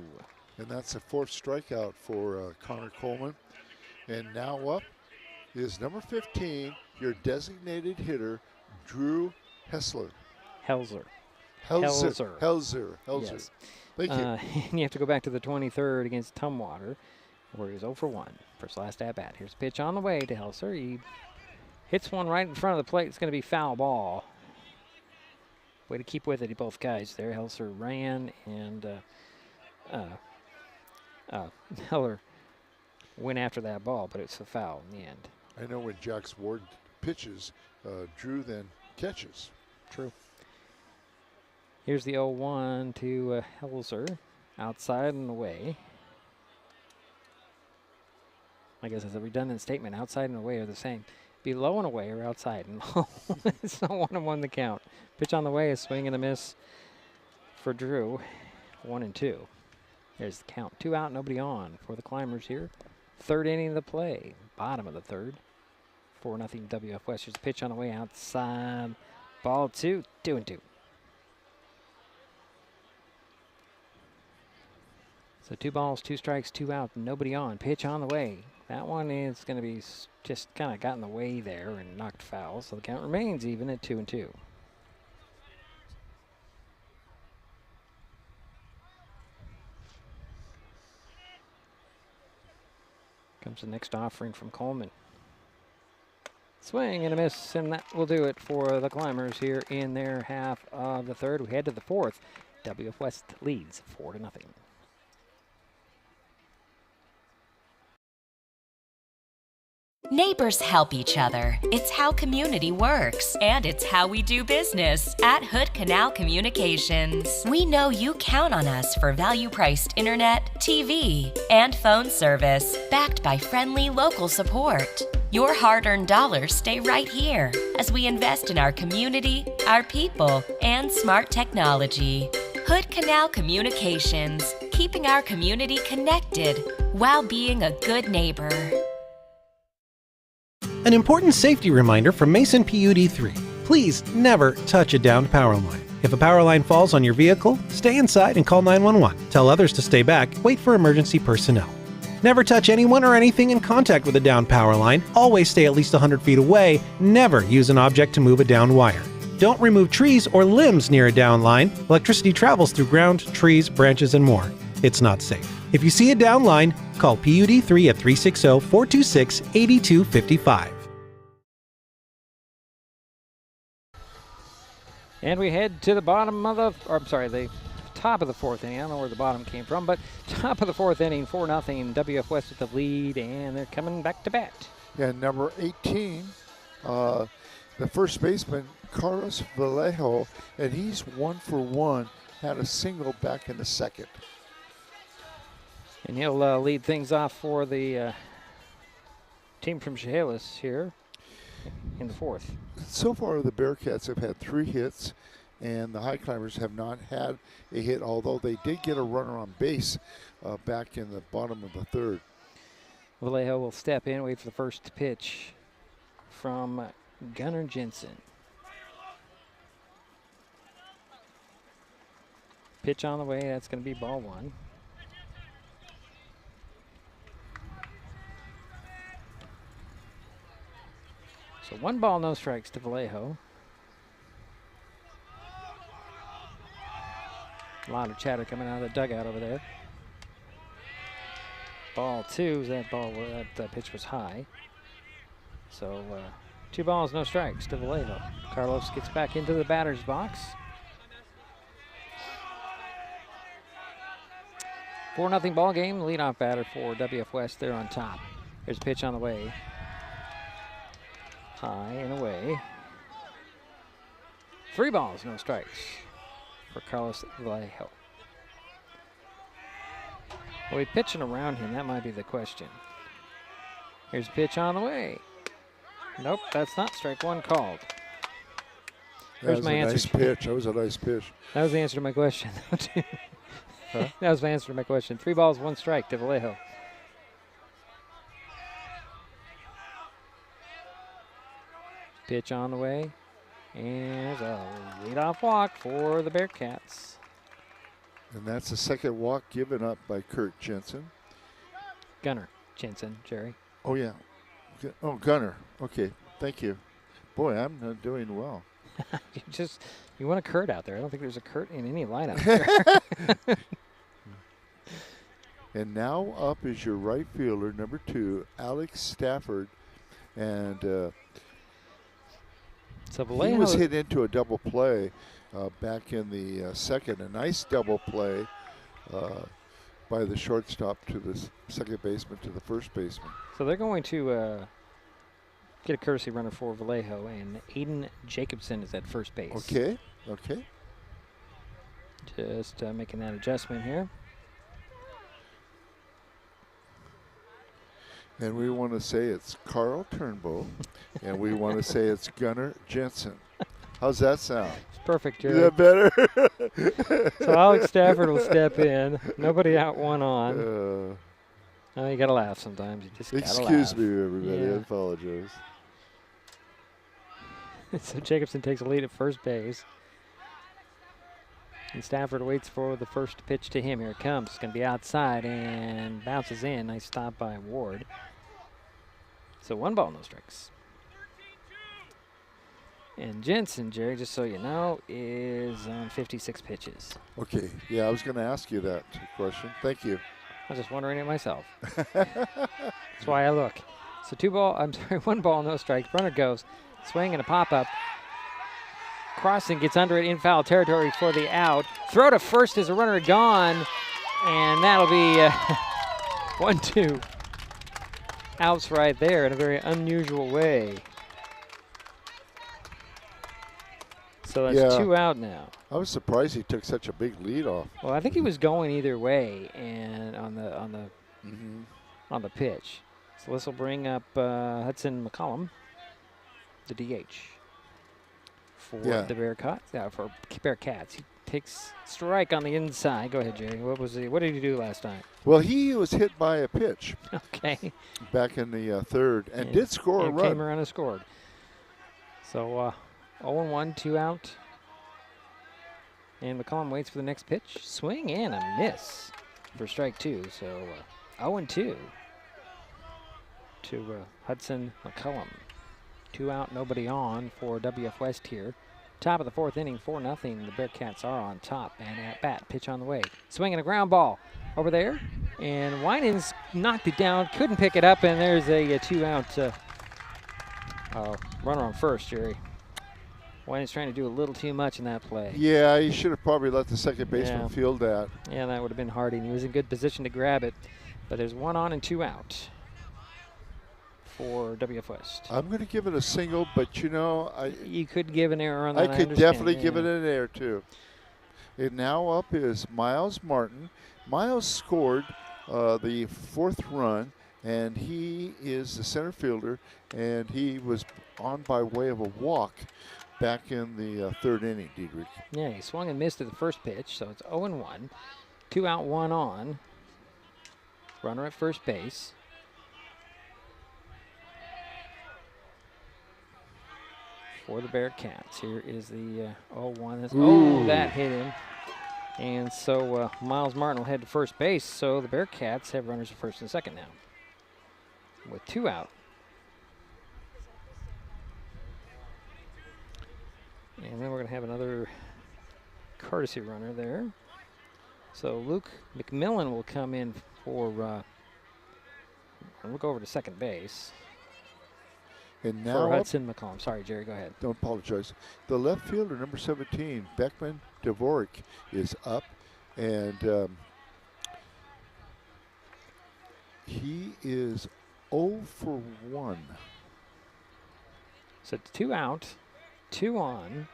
And that's a 4th strikeout for Connor Coleman. And now up is number 15, your designated hitter, Drew Helzer.
Yes.
Thank you.
And you have to go back to the 23rd against Tumwater, where he was 0 for 1. First last at bat. Here's a pitch on the way to Helzer. He hits one right in front of the plate. It's going to be foul ball. Way to keep with it, both guys there. Helzer ran, and Heller went after that ball, but it's a foul in the end.
I know when Jax Ward pitches, Drew then catches.
True. Here's the 0-1 to Helzer, outside and away. I guess it's a redundant statement. Outside and away are the same. Be low and away or outside. And low. It's not 1-1 the count. Pitch on the way, a swing and a miss for Drew. 1-2. There's the count. 2 out, nobody on for the Climbers here. Third inning of the play. Bottom of the third. 4-0 WF West. There's a pitch on the way outside. Ball 2, 2-2. So 2 balls, 2 strikes, 2 out, nobody on. Pitch on the way. That one is going to be just kind of got in the way there and knocked foul. So the count remains even at 2-2. Comes the next offering from Coleman. Swing and a miss, and that will do it for the Climbers here in their half of the third. We head to the fourth. WF West leads 4-0.
Neighbors help each other. It's how community works, and it's how we do business at Hood Canal Communications. We know you count on us for value-priced internet, TV, and phone service, backed by friendly local support. Your hard-earned dollars stay right here as we invest in our community, our people, and smart technology. Hood Canal Communications, keeping our community connected while being a good neighbor.
An important safety reminder from Mason PUD3. Please never touch a downed power line. If a power line falls on your vehicle, stay inside and call 911. Tell others to stay back. Wait for emergency personnel. Never touch anyone or anything in contact with a downed power line. Always stay at least 100 feet away. Never use an object to move a downed wire. Don't remove trees or limbs near a downed line. Electricity travels through ground, trees, branches, and more. It's not safe. If you see a downed line, call PUD3 at 360-426-8255.
And we head to the bottom of the, the top of the fourth inning. I don't know where the bottom came from, but top of the fourth inning, 4-0. WF West with the lead, and they're coming back to bat.
Yeah, number 18, the first baseman, Carlos Vallejo, and he's 1 for 1, had a single back in the second.
And he'll lead things off for the team from Chehalis here in the fourth.
So far, the Bearcats have had 3 hits, and the Highclimbers have not had a hit, although they did get a runner on base back in the bottom of the third.
Vallejo will step in, wait for the first pitch from Gunnar Jensen. Pitch on the way, that's going to be ball 1. So 1 ball, no strikes to Vallejo. A lot of chatter coming out of the dugout over there. Ball 2, that pitch was high. So 2 balls, no strikes to Vallejo. Carlos gets back into the batter's box. 4-0 ball game. Leadoff batter for WF West. They're on top. There's a pitch on the way. High and away. 3 balls, no strikes for Carlos Vallejo. Are we pitching around him? That might be the question. Here's a pitch on the way. Nope, that's not strike 1 called. There's my answer.
Nice pitch. That was a nice pitch.
That was the answer to my question.
Huh?
That was my answer to my question. 3 balls, 1 strike to Vallejo. Pitch on the way. And there's a leadoff walk for the Bearcats.
And that's the second walk given up by Kurt Jensen.
Gunnar Jensen, Jerry.
Oh, yeah. Oh, Gunnar. Okay, thank you. Boy, I'm not doing well.
You want a Kurt out there. I don't think there's a Kurt in any lineup there.
And now up is your right fielder, number 2, Alex Stafford. And
so Vallejo,
he was hit into a double play back in the second. A nice double play by the shortstop to the second baseman to the first baseman.
So they're going to get a courtesy runner for Vallejo, and Aiden Jacobson is at first base.
Okay, okay.
Just making that adjustment here.
And we want to say it's Carl Turnbull, and we want to say it's Gunnar Jensen. How's that sound?
It's perfect, Jerry.
Is that better?
So Alex Stafford will step in. Nobody out, one on. Oh, you got to laugh sometimes. You just got to laugh.
Excuse me, everybody.
Yeah.
I apologize.
So Jacobson takes a lead at first base. And Stafford waits for the first pitch to him. Here it comes. It's going to be outside and bounces in. Nice stop by Ward. So 1 ball, no strikes. And Jensen, Jerry, just so you know, is on 56 pitches.
Okay. Yeah, I was going to ask you that question. Thank you.
I was just wondering it myself. That's why I look. So 1 ball, no strikes. Runner goes. Swing and a pop-up. Crossing gets under it in foul territory for the out. Throw to first as a runner gone. And that'll be 1-2. Outs right there in a very unusual way. So that's 2 out now.
I was surprised he took such a big lead off.
Well, I think he was going either way and on the pitch. So this will bring up Hudson McCollum, the DH, for the Bearcats. Yeah, for Bearcats. He takes strike on the inside. Go ahead, Jerry. What did he do last time?
Well, he was hit by a pitch.
Okay.
Back in the third and did score a run.
Came around and scored. So 0-1, 2 out. And McCollum waits for the next pitch. Swing and a miss for strike 2. So 0-2 to Hudson McCollum. 2 out, nobody on for WF West here. Top of the 4th inning, 4-0. The Bearcats are on top. And at bat, pitch on the way. Swinging a ground ball over there. And Winans knocked it down, couldn't pick it up, and there's a 2 out runner on first, Jerry. Winans trying to do a little too much in that play.
Yeah, he should have probably let the second baseman field that.
Yeah, that would have been Harding. He was in good position to grab it. But there's 1 on and 2 out for WF West.
I'm going to give it a single, but
you could give an error on that.
I could definitely give it an error too. And now up is Miles Martin. Miles scored the 4th run, and he is the center fielder, and he was on by way of a walk back in the 3rd inning, Diedrich.
Yeah, he swung and missed at the first pitch, so it's 0-1. 2 out, 1 on. Runner at first base. For the Bearcats. Here is the 0-1. Oh, that hit him. And so Miles Martin will head to first base. So the Bearcats have runners at first and second now, with 2 out. And then we're going to have another courtesy runner there. So Luke McMillan will come in for, we'll go over to second base.
And now
for Hudson McCollum. Sorry, Jerry, go ahead.
Don't apologize. The left fielder, number 17, Beckman Dvorak, is up, and he is 0 for 1.
So 2 out, 2 on.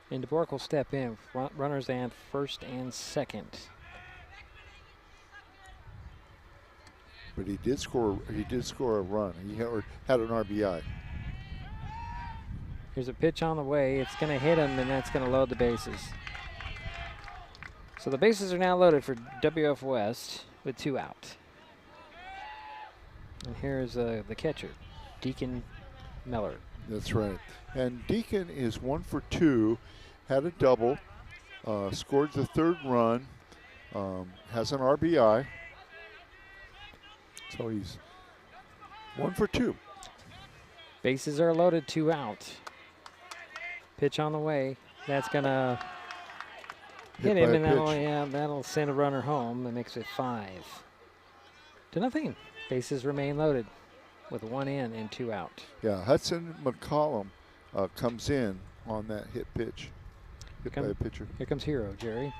And Dvorak will step in. Runners and first and second.
But he did score a run. He had an RBI.
Here's a pitch on the way. It's going to hit him, and that's going to load the bases. So the bases are now loaded for WF West with 2 out. And here's the catcher, Deacon Miller.
That's right. And Deacon is 1 for 2, had a double, scored the 3rd run, has an RBI. So he's 1 for 2.
Bases are loaded, 2 out. Pitch on the way. That's going to hit him, and that'll send a runner home. That makes it 5-0. Bases remain loaded with 1 in and 2 out.
Yeah, Hudson McCollum comes in on that hit pitch. Hit by a pitcher.
Here comes Hero, Jerry.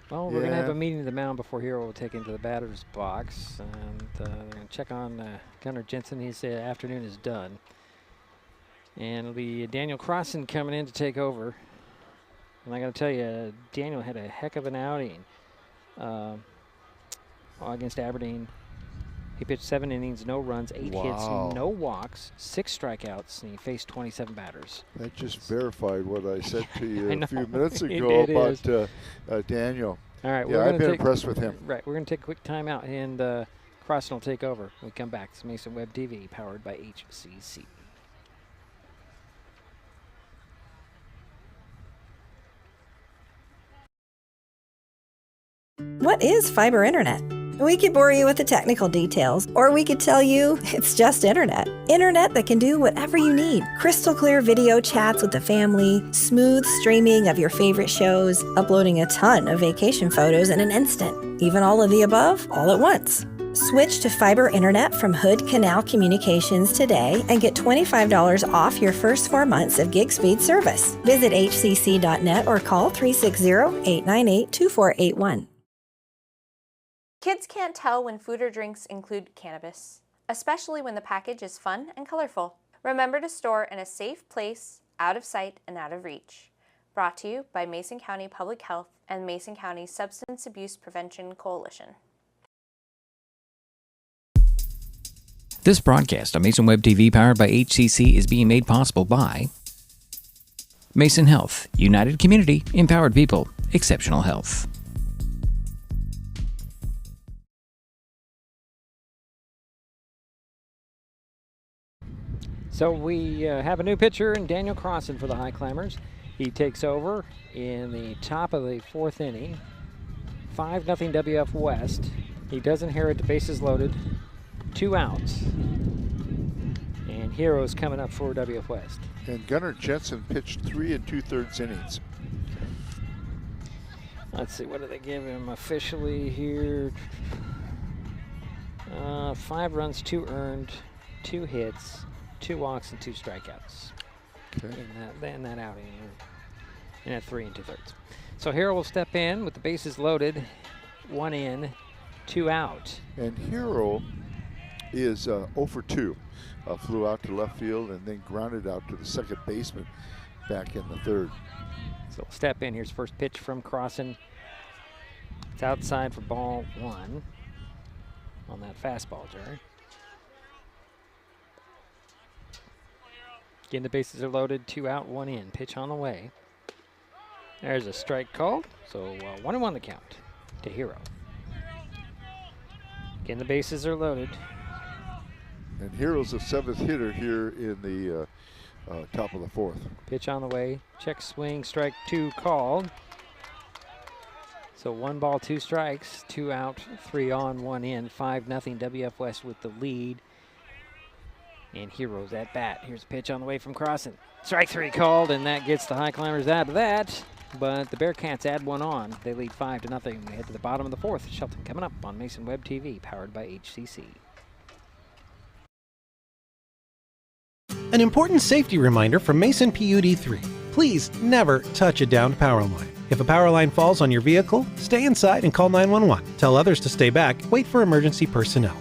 Well, we're going to have a meeting at the mound before Hero will take into the batter's box. And they're going to check on Gunnar Jensen. His afternoon is done. And it'll be Daniel Crossan coming in to take over. And I got to tell you, Daniel had a heck of an outing against Aberdeen He pitched 7 innings, no runs, 8
Wow.
hits, no walks, 6 strikeouts, and he faced 27 batters.
That just verified what I said to you
I know.
a few minutes
It
ago
is.
about Daniel.
All right,
Yeah, I've been impressed with him.
Right, we're going to take a quick timeout, and Crosson will take over. When we come back, it's Mason Web TV, powered by HCC.
What is fiber internet? We could bore you with the technical details, or we could tell you it's just internet. Internet that can do whatever you need. Crystal clear video chats with the family, smooth streaming of your favorite shows, uploading a ton of vacation photos in an instant. Even all of the above, all at once. Switch to fiber internet from Hood Canal Communications today and get $25 off your first 4 months of gig speed service. Visit hcc.net or call 360-898-2481.
Kids can't tell when food or drinks include cannabis, especially when the package is fun and colorful. Remember to store in a safe place, out of sight and out of reach. Brought to you by Mason County Public Health and Mason County Substance Abuse Prevention Coalition.
This broadcast on Mason Web TV, powered by HCC, is being made possible by Mason Health, United Community, Empowered People, Exceptional Health.
So we have a new pitcher in Daniel Crosson for the Highclimbers. He takes over in the top of the 4th inning. 5-0 WF West. He does inherit the bases loaded. 2 outs. And Heroes coming up for WF West.
And Gunnar Jensen pitched 3 2/3 innings.
Let's see, what do they give him officially here? 5 runs, 2 earned, 2 hits, 2 walks, and 2 strikeouts.
Okay.
In that outing. And at 3 2/3. So Hero will step in with the bases loaded. 1 in, 2 out.
And Hero is 0 for 2. Flew out to left field and then grounded out to the second baseman back in the 3rd.
So we'll step in. Here's first pitch from Crosson. It's outside for ball 1 on that fastball, Jerry. Again, the bases are loaded. 2 out, 1 in. Pitch on the way. There's a strike called. So 1-1 the count to Hero. Again, the bases are loaded.
And Hero's the 7th hitter here in the top of the 4th.
Pitch on the way. Check swing. Strike 2 called. So 1 ball, 2 strikes. 2 out, 3 on, 1 in. 5-0 WF West with the lead. And Heroes at bat. Here's a pitch on the way from Crosson. Strike 3 called, and that gets the Highclimbers out of that. But the Bearcats add 1 on. They lead 5-0. They head to the bottom of the 4th. Shelton coming up on Mason Web TV, powered by HCC.
An important safety reminder from Mason PUD3. Please never touch a downed power line. If a power line falls on your vehicle, stay inside and call 911. Tell others to stay back. Wait for emergency personnel.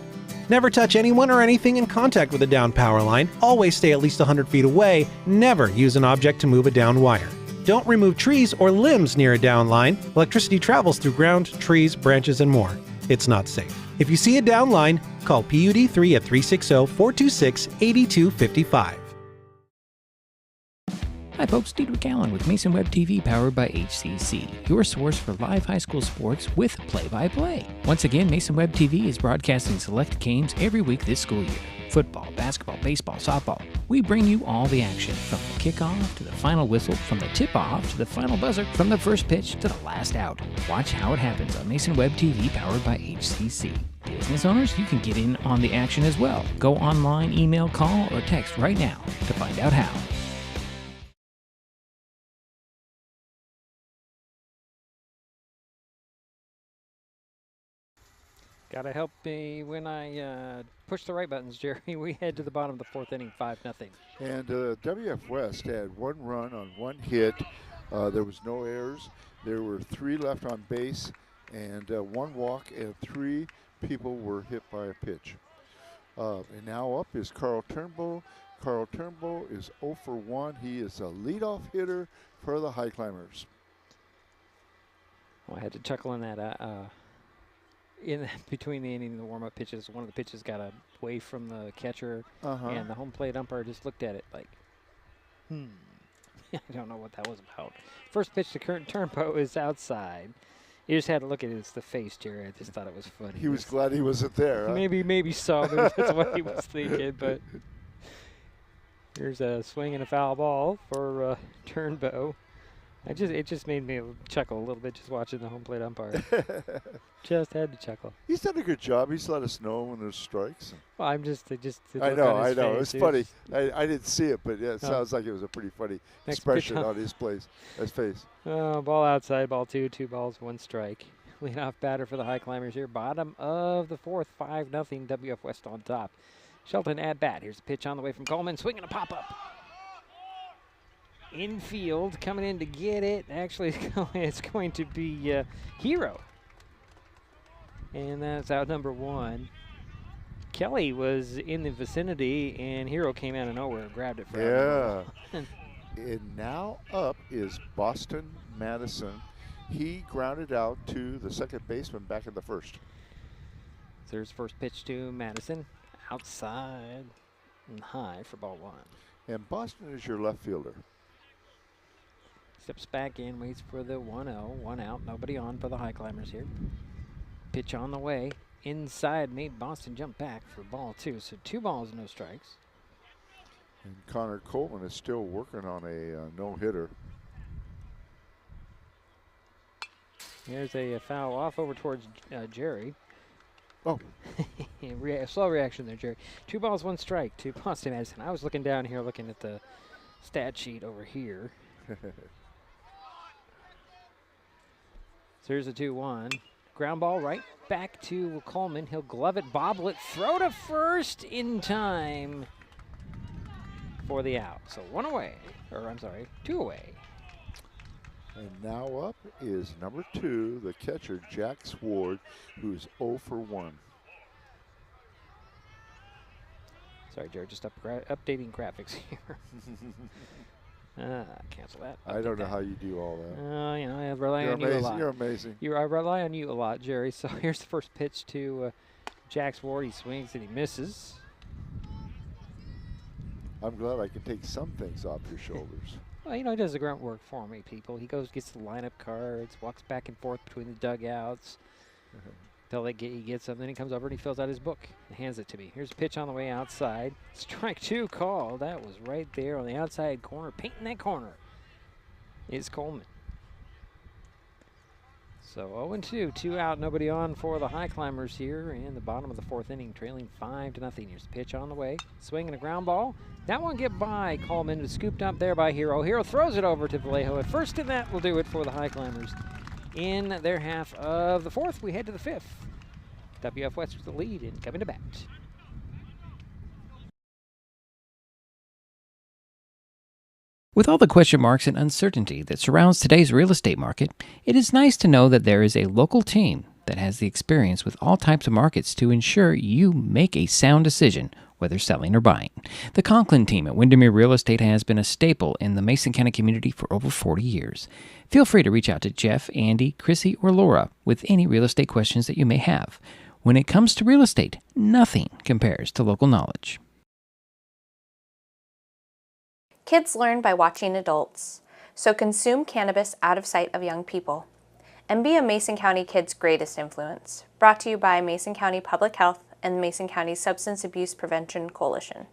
Never touch anyone or anything in contact with a downed power line. Always stay at least 100 feet away. Never use an object to move a downed wire. Don't remove trees or limbs near a downed line. Electricity travels through ground, trees, branches, and more. It's not safe. If you see a downed line, call PUD3 at 360-426-8255.
Hi folks, Diedrich Allen with Mason Web TV, powered by HCC, your source for live high school sports with play-by-play. Once again, Mason Web TV is broadcasting select games every week this school year. Football, basketball, baseball, softball. We bring you all the action, from the kickoff to the final whistle, from the tip-off to the final buzzer, from the first pitch to the last out. Watch how it happens on Mason Web TV, powered by HCC. Business owners, you can get in on the action as well. Go online, email, call, or text right now to find out how.
Got to help me when I push the right buttons, Jerry. We head to the bottom of the 4th inning, 5-0.
And WF West had 1 run on 1 hit. There was no errors. There were 3 left on base and 1 walk, and 3 people were hit by a pitch. And now up is Carl Turnbull. Carl Turnbull is 0 for 1. He is a leadoff hitter for the Highclimbers.
Well, I had to chuckle in that in between the inning and the warm-up pitches, one of the pitches got away from the catcher, and the home plate umpire just looked at it like, I don't know what that was about. First pitch to Turnbow is outside. You just had to look at the face, Jerry. I just thought it was funny.
He was glad he wasn't there. Huh?
Maybe so. Maybe that's what he was thinking. But here's a swing and a foul ball for Turnbow. It just made me chuckle a little bit just watching the home plate umpire. Just had to chuckle.
He's done a good job. He's let us know when there's strikes.
Well, I
know. It's funny. I didn't see it, but yeah, it sounds like it was a pretty funny expression on his face.
Ball outside, ball 2, 2 balls, 1 strike. Leadoff batter for the Highclimbers here. Bottom of the fourth, 5-0. WF West on top. Shelton at bat. Here's a pitch on the way from Coleman. Swinging a pop-up. Infield, coming in to get it. Actually, it's going to be Hero. And that's out number 1. Kelly was in the vicinity, and Hero came out of nowhere and grabbed it for him.
And now up is Boston Madison. He grounded out to the second baseman back in the first.
So there's first pitch to Madison. Outside and high for ball 1.
And Boston is your left fielder.
Steps back in, waits for the 1-0. 1 out, nobody on for the Highclimbers here. Pitch on the way. Inside made Boston jump back for ball 2. So 2 balls, no strikes.
And Connor Coleman is still working on a no-hitter.
Here's a foul off over towards Jerry.
Oh.
Slow reaction there, Jerry. 2 balls, 1 strike to Boston Madison. I was looking down here, looking at the stat sheet over here. So here's a 2-1. Ground ball right back to Coleman. He'll glove it, bobble it, throw to first in time for the out. So 1 away, or I'm sorry, 2 away.
And now up is number 2, the catcher, Jack Sward, who's 0 for 1.
Sorry, Jared, just updating graphics here. Cancel that.
I don't know how you do all that.
I rely on you a lot.
You're amazing.
I rely on you a lot, Jerry. So here's the first pitch to Jack Sward. He swings and he misses.
I'm glad I can take some things off your shoulders.
Well, he does the grunt work for me, people. He gets the lineup cards, walks back and forth between the dugouts until he gets them. Then he comes over and he fills out his book and hands it to me. Here's a pitch on the way outside. Strike 2 call. That was right there on the outside corner. Painting that corner is Coleman. So 0-2, 2 out, nobody on for the Highclimbers here in the bottom of the 4th inning, trailing 5-0. Here's the pitch on the way. Swing and a ground ball. That one get by Coleman. It was scooped up there by Hero. Hero throws it over to Vallejo at first, and that will do it for the Highclimbers. In their half of the 4th, we head to the 5th. WF West with the lead and coming to bat.
With all the question marks and uncertainty that surrounds today's real estate market, it is nice to know that there is a local team that has the experience with all types of markets to ensure you make a sound decision, whether selling or buying. The Conklin team at Windermere Real Estate has been a staple in the Mason County community for over 40 years. Feel free to reach out to Jeff, Andy, Chrissy, or Laura with any real estate questions that you may have. When it comes to real estate, nothing compares to local knowledge.
Kids learn by watching adults, so consume cannabis out of sight of young people. And be a Mason County kid's greatest influence. Brought to you by Mason County Public Health and Mason County Substance Abuse Prevention Coalition.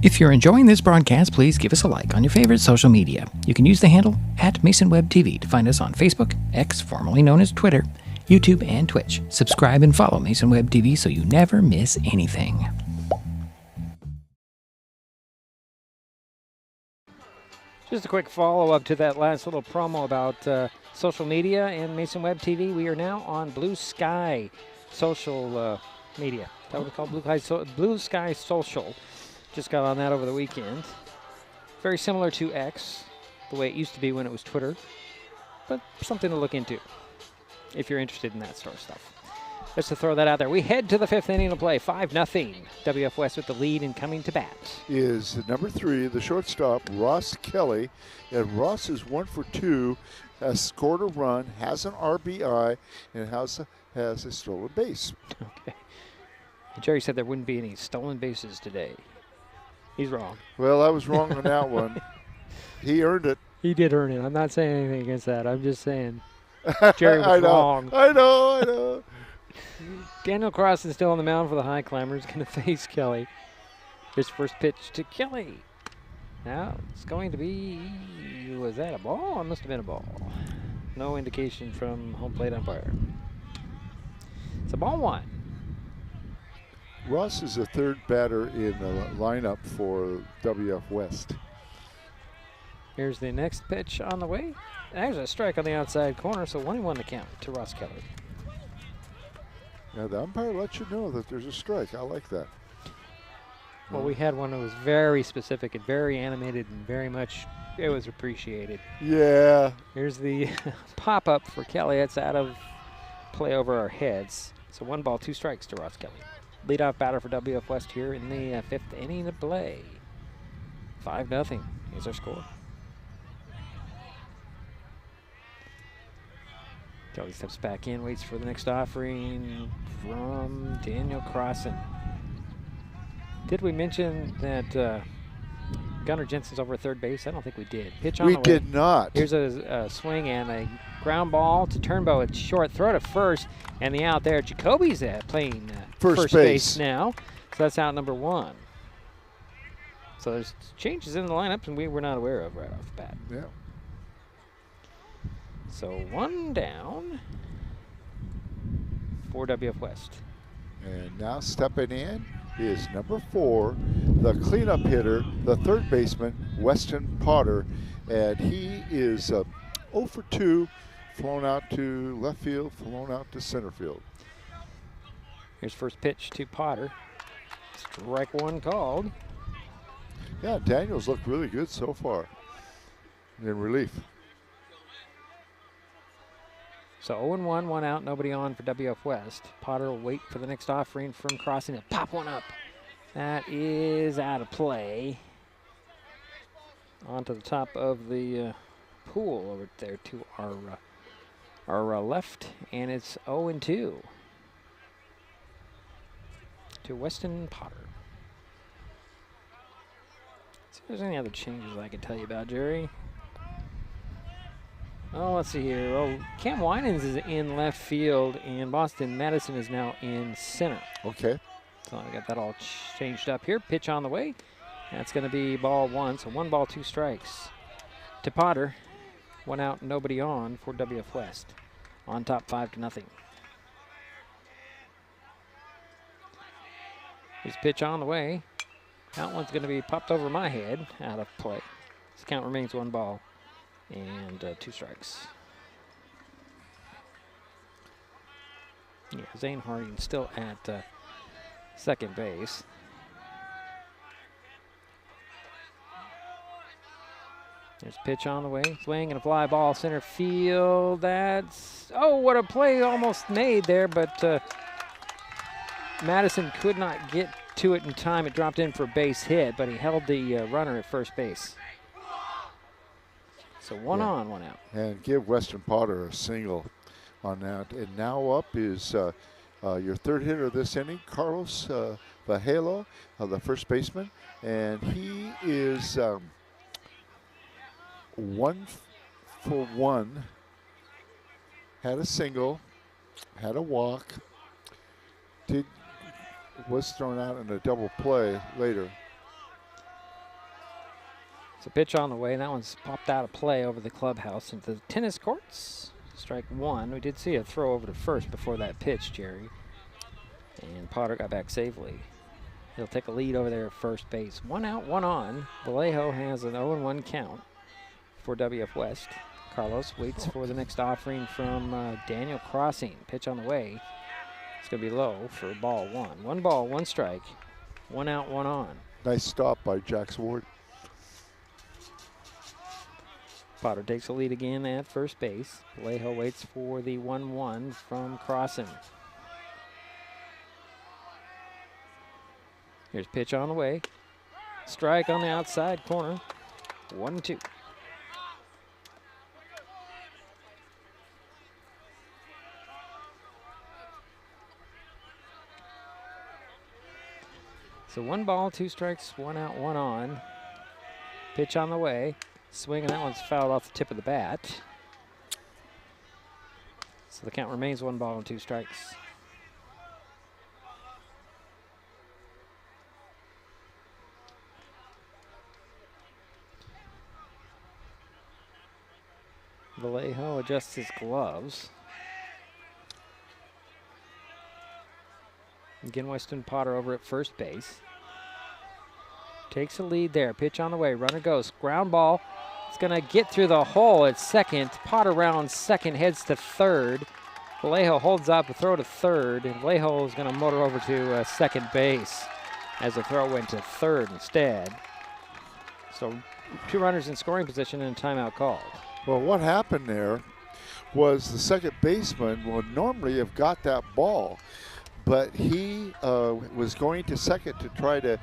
If you're enjoying this broadcast, please give us a like on your favorite social media. You can use the handle @MasonWebTV to find us on Facebook, X, formerly known as Twitter, YouTube, and Twitch. Subscribe and follow Mason Web TV so you never miss anything.
Just a quick follow-up to that last little promo about social media and Mason Web TV. We are now on Blue Sky social media. Is that what it's called? Blue Sky Social. Just got on that over the weekend. Very similar to X, the way it used to be when it was Twitter, but something to look into if you're interested in that sort of stuff. Just to throw that out there, we head to the 5th inning of play. 5-0. WF West with the lead and coming to bat.
Is number 3, the shortstop, Ross Kelly. And Ross is 1 for 2, has scored a run, has an RBI, and has a stolen base.
Okay. Jerry said there wouldn't be any stolen bases today. He's wrong.
Well, I was wrong on that one. He earned it.
He did earn it. I'm not saying anything against that. I'm just saying Jerry was
I know,
wrong.
I know.
Daniel Cross is still on the mound for the Highclimbers, going to face Kelly. His first pitch to Kelly. Now it's going to be, was that a ball? It must have been a ball. No indication from home plate umpire. It's a ball 1.
Ross is the 3rd batter in the lineup for WF West.
Here's the next pitch on the way. There's a strike on the outside corner, so 1-1 to count to Ross Kelly.
Now the umpire lets you know that there's a strike. I like that.
Well, we had one that was very specific and very animated and very much, it was appreciated.
Yeah.
Here's the pop-up for Kelly. It's out of play over our heads. So 1 ball, 2 strikes to Ross Kelly. Leadoff batter for WF West here in the 5th inning of play. 5-0 is our score. Kelly steps back in, waits for the next offering from Daniel Crossan. Did we mention that Gunnar Jensen's over at third base? I don't think we did. Pitch on the way.
We did not.
Here's a swing and a ground ball to Turnbow. It's short. Throw to first, and the out there. Jacoby's playing first base now. So that's out number 1. So there's changes in the lineup, and we were not aware of right off the bat.
Yeah.
So 1 down for WF West.
And now stepping in is number 4, the cleanup hitter, the 3rd baseman, Weston Potter. And he is 0 for 2, flown out to left field, flown out to center field.
Here's first pitch to Potter. Strike 1 called.
Yeah, Daniels looked really good so far in relief.
So 0-1, 1 out, nobody on for WF West. Potter will wait for the next offering from Crossing. He'll pop one up. That is out of play. Onto the top of the pool over there to our left, and it's 0-2 to Weston Potter. See if there's any other changes I can tell you about, Jerry. Oh, let's see here. Oh, Cam Winans is in left field, and Boston Madison is now in center.
Okay.
So I got that all changed up here. Pitch on the way. That's going to be ball 1, so 1 ball, 2 strikes. To Potter, 1 out, nobody on for WF West. On top 5-0. Here's pitch on the way. That one's going to be popped over my head, out of play. This count remains 1 ball and 2 strikes. Yeah, Zane Harding still at second base. There's pitch on the way. Swing and a fly ball center field. That's, oh, what a play almost made there, but Madison could not get to it in time. It dropped in for a base hit, but he held the runner at first base. So 1 on, 1 out. And
give Weston Potter a single on that. And now up is your 3rd hitter this inning, Carlos Vajelo, the first baseman. And he is 1 for 1. Had a single, had a walk, was thrown out in a double play later.
It's a pitch on the way. That one's popped out of play over the clubhouse into the tennis courts. Strike 1. We did see a throw over to first before that pitch, Jerry. And Potter got back safely. He'll take a lead over there at first base. 1 out, 1 on. Vallejo has an 0-1 count for WF West. Carlos waits for the next offering from Daniel Crossing. Pitch on the way. It's going to be low for ball 1. 1 ball, 1 strike. 1 out, 1 on.
Nice stop by Jax Ward.
Potter takes the lead again at first base. Vallejo waits for the 1-1 from Crossan. Here's pitch on the way. Strike on the outside corner. 1-2. So 1 ball, 2 strikes, 1 out, 1 on. Pitch on the way. Swing, and that one's fouled off the tip of the bat. So the count remains 1 ball and 2 strikes. Vallejo adjusts his gloves. Again, Weston Potter over at first base. Takes the lead there. Pitch on the way. Runner goes. Ground ball. It's going to get through the hole at second. Potter rounds second, heads to third. Vallejo holds up a throw to third, and Vallejo is going to motor over to second base as the throw went to third instead. So 2 runners in scoring position and a timeout called.
Well, what happened there was the second baseman would normally have got that ball, but he was going to second to try to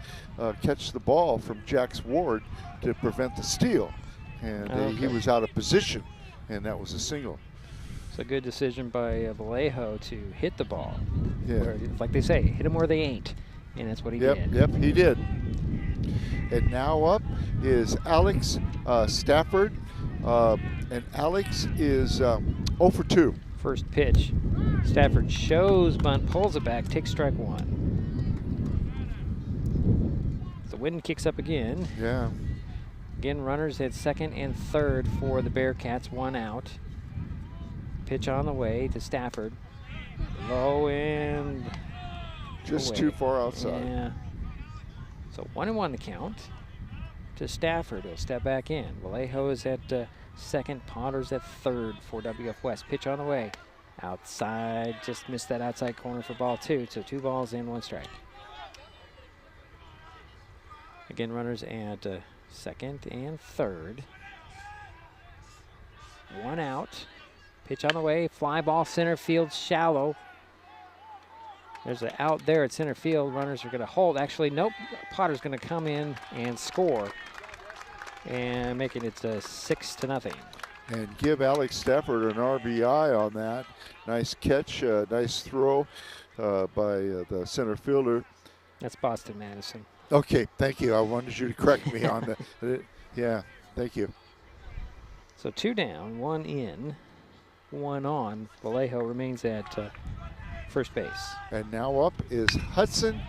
catch the ball from Jax Ward to prevent the steal. And he was out of position, and that was a single.
It's a good decision by Vallejo to hit the ball.
Yeah.
Where, like they say, hit them where they ain't, and that's what he did.
Yep, he did. And now up is Alex Stafford, and Alex is 0 for 2.
First pitch. Stafford shows bunt, pulls it back, takes strike 1. The wind kicks up again.
Yeah.
Again, runners at second and third for the Bearcats, 1 out. Pitch on the way to Stafford. Low and
just
away.
Too far outside.
Yeah. So 1-1 the count to Stafford. He'll step back in. Vallejo is at second. Potter's at third for WF West. Pitch on the way. Outside. Just missed that outside corner for ball 2. So 2 balls and 1 strike. Again, runners at second and third. 1 out. Pitch on the way. Fly ball center field shallow. There's an out there at center field. Runners are going to hold. Actually, nope. Potter's going to come in and score, and making it 6-0.
And give Alex Stafford an RBI on that. Nice catch, nice throw by the center fielder.
That's Boston Madison.
Okay, thank you. I wanted you to correct me on that. Yeah, thank you.
So 2 down, 1 in, 1 on. Vallejo remains at first base.
And now up is Hudson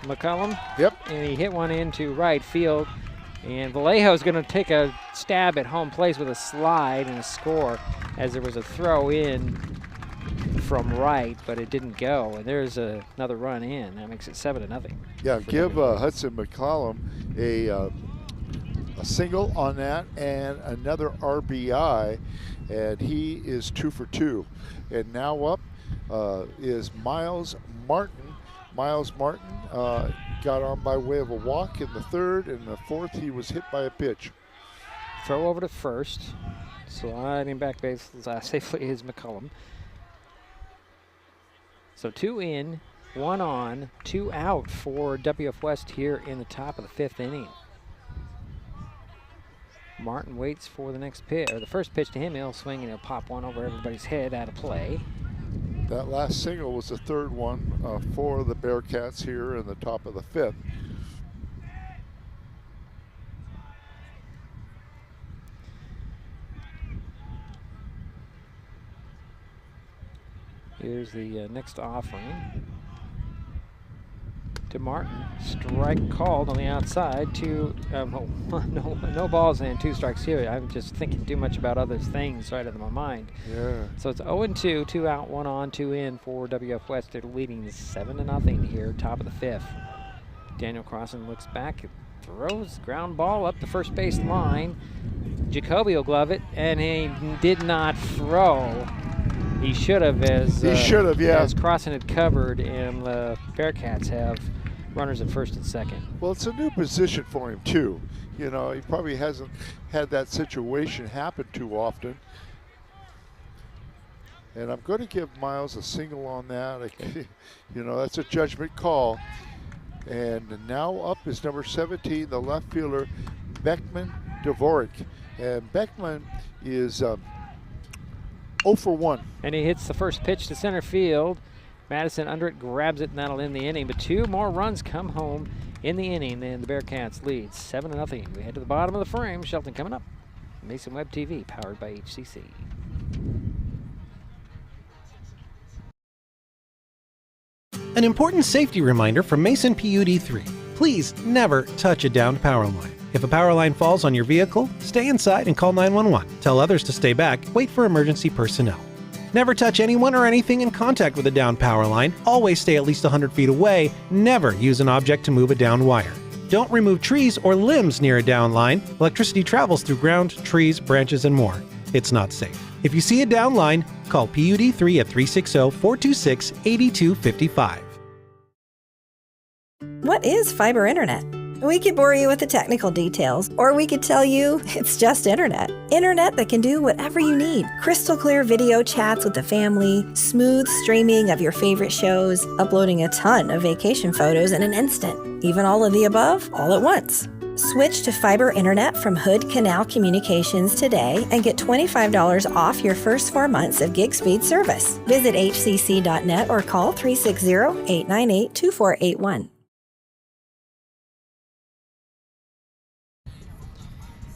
McCullum.
Yep.
And he hit one into right field. And Vallejo is going to take a stab at home plate with a slide and a score, as there was a throw in from right, but it didn't go. And there's another run in. That makes it 7-0.
Yeah, give Hudson McCollum a single on that and another RBI, and he is 2 for 2. And now up is Miles Martin. Miles Martin got on by way of a walk in the third, and the fourth he was hit by a pitch.
Throw over to first. Sliding back base safely is McCullum. So 2 in, 1 on, 2 out for WF West here in the top of the 5th inning. Martin waits for the next pitch, or the first pitch to him. He'll swing and he'll pop one over everybody's head out of play.
That last single was the third one for the Bearcats here in the top of the 5th.
Here's the next offering to Martin. Strike called on the outside. No balls and 2 strikes here. I'm just thinking too much about other things right out of my mind.
Yeah.
So it's 0-2, 2 out, 1 on, 2 in for WF West. They're leading 7-0 here, top of the 5th. Daniel Crossan looks back, throws ground ball up the first base line. Jacoby will glove it, and he did not throw. He should have, as Crossan had covered, and the Bearcats have runners at first and second.
Well, it's a new position for him too. You know, he probably hasn't had that situation happen too often. And I'm going to give Miles a single on that. You know, that's a judgment call. And now up is number 17, the left fielder, Beckman Dvorak. And Beckman is 0 for 1.
And he hits the first pitch to center field. Madison under it, grabs it, and that'll end the inning. But 2 more runs come home in the inning, and the Bearcats lead 7-0. We head to the bottom of the frame. Shelton coming up. Mason Web TV, powered by HCC.
An important safety reminder from Mason PUD3. Please never touch a downed power line. If a power line falls on your vehicle, stay inside and call 911. Tell others to stay back. Wait for emergency personnel. Never touch anyone or anything in contact with a downed power line. Always stay at least 100 feet away. Never use an object to move a downed wire. Don't remove trees or limbs near a downed line. Electricity travels through ground, trees, branches, and more. It's not safe. If you see a downed line, call PUD3 at 360-426-8255.
What is fiber internet? We could bore you with the technical details, or we could tell you it's just internet. Internet that can do whatever you need. Crystal clear video chats with the family, smooth streaming of your favorite shows, uploading a ton of vacation photos in an instant. Even all of the above, all at once. Switch to fiber internet from Hood Canal Communications today and get $25 off your first 4 months of gig speed service. Visit hcc.net or call 360-898-2481.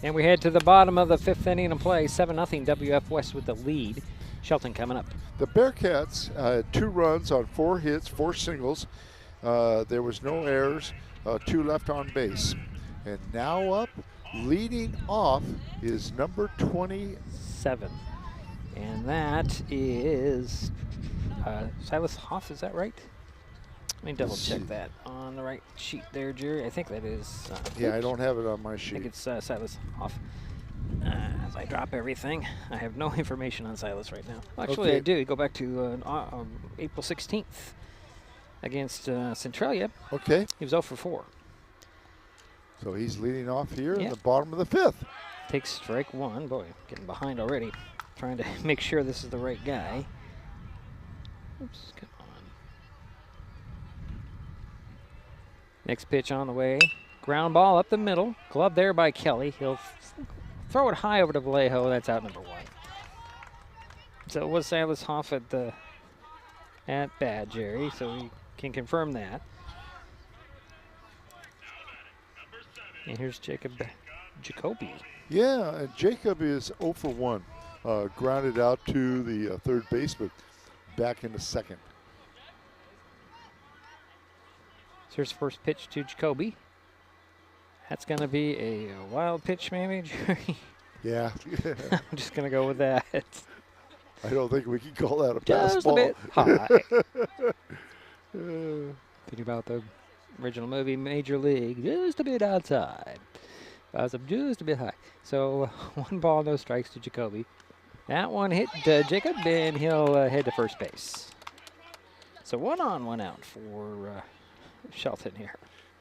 And we head to the bottom of the 5th inning of play. 7-0 WF West with the lead. Shelton coming up.
The Bearcats had 2 runs on 4 hits, 4 singles. There was no errors, 2 left on base. And now up, leading off, is number 27.
And that is Silas Hoff, is that right? Let me double check that on the right sheet there, Jerry. I think that is.
Yeah, I don't have it on my sheet.
I think it's Silas Hoff. As I drop everything, I have no information on Silas right now. Actually,
Okay.
I do. Go back to April 16th against Centralia.
Okay.
He was 0 for 4.
So he's leading off here in the bottom of the 5th.
Takes strike 1. Boy, getting behind already. Trying to make sure this is the right guy. Oops, come on. Next pitch on the way. Ground ball up the middle. Glove there by Kelly. He'll throw it high over to Vallejo. That's out number 1. So it was Silas Hoff at bat, Jerry, so we can confirm that. And here's Jacoby.
Yeah, and Jacob is 0 for 1. Grounded out to the third baseman, back in the second.
So here's the first pitch to Jacoby. That's going to be a wild pitch, maybe, Jerry?
Yeah.
I'm just going to go with that.
I don't think we can call that a
Just
fastball.
a bit high. Thinking about the original movie, Major League, just a bit outside. Just a bit high. So 1 ball, no strikes to Jacoby. That one hit Jacob, and he'll head to first base. So 1 on, 1 out for Shelton here.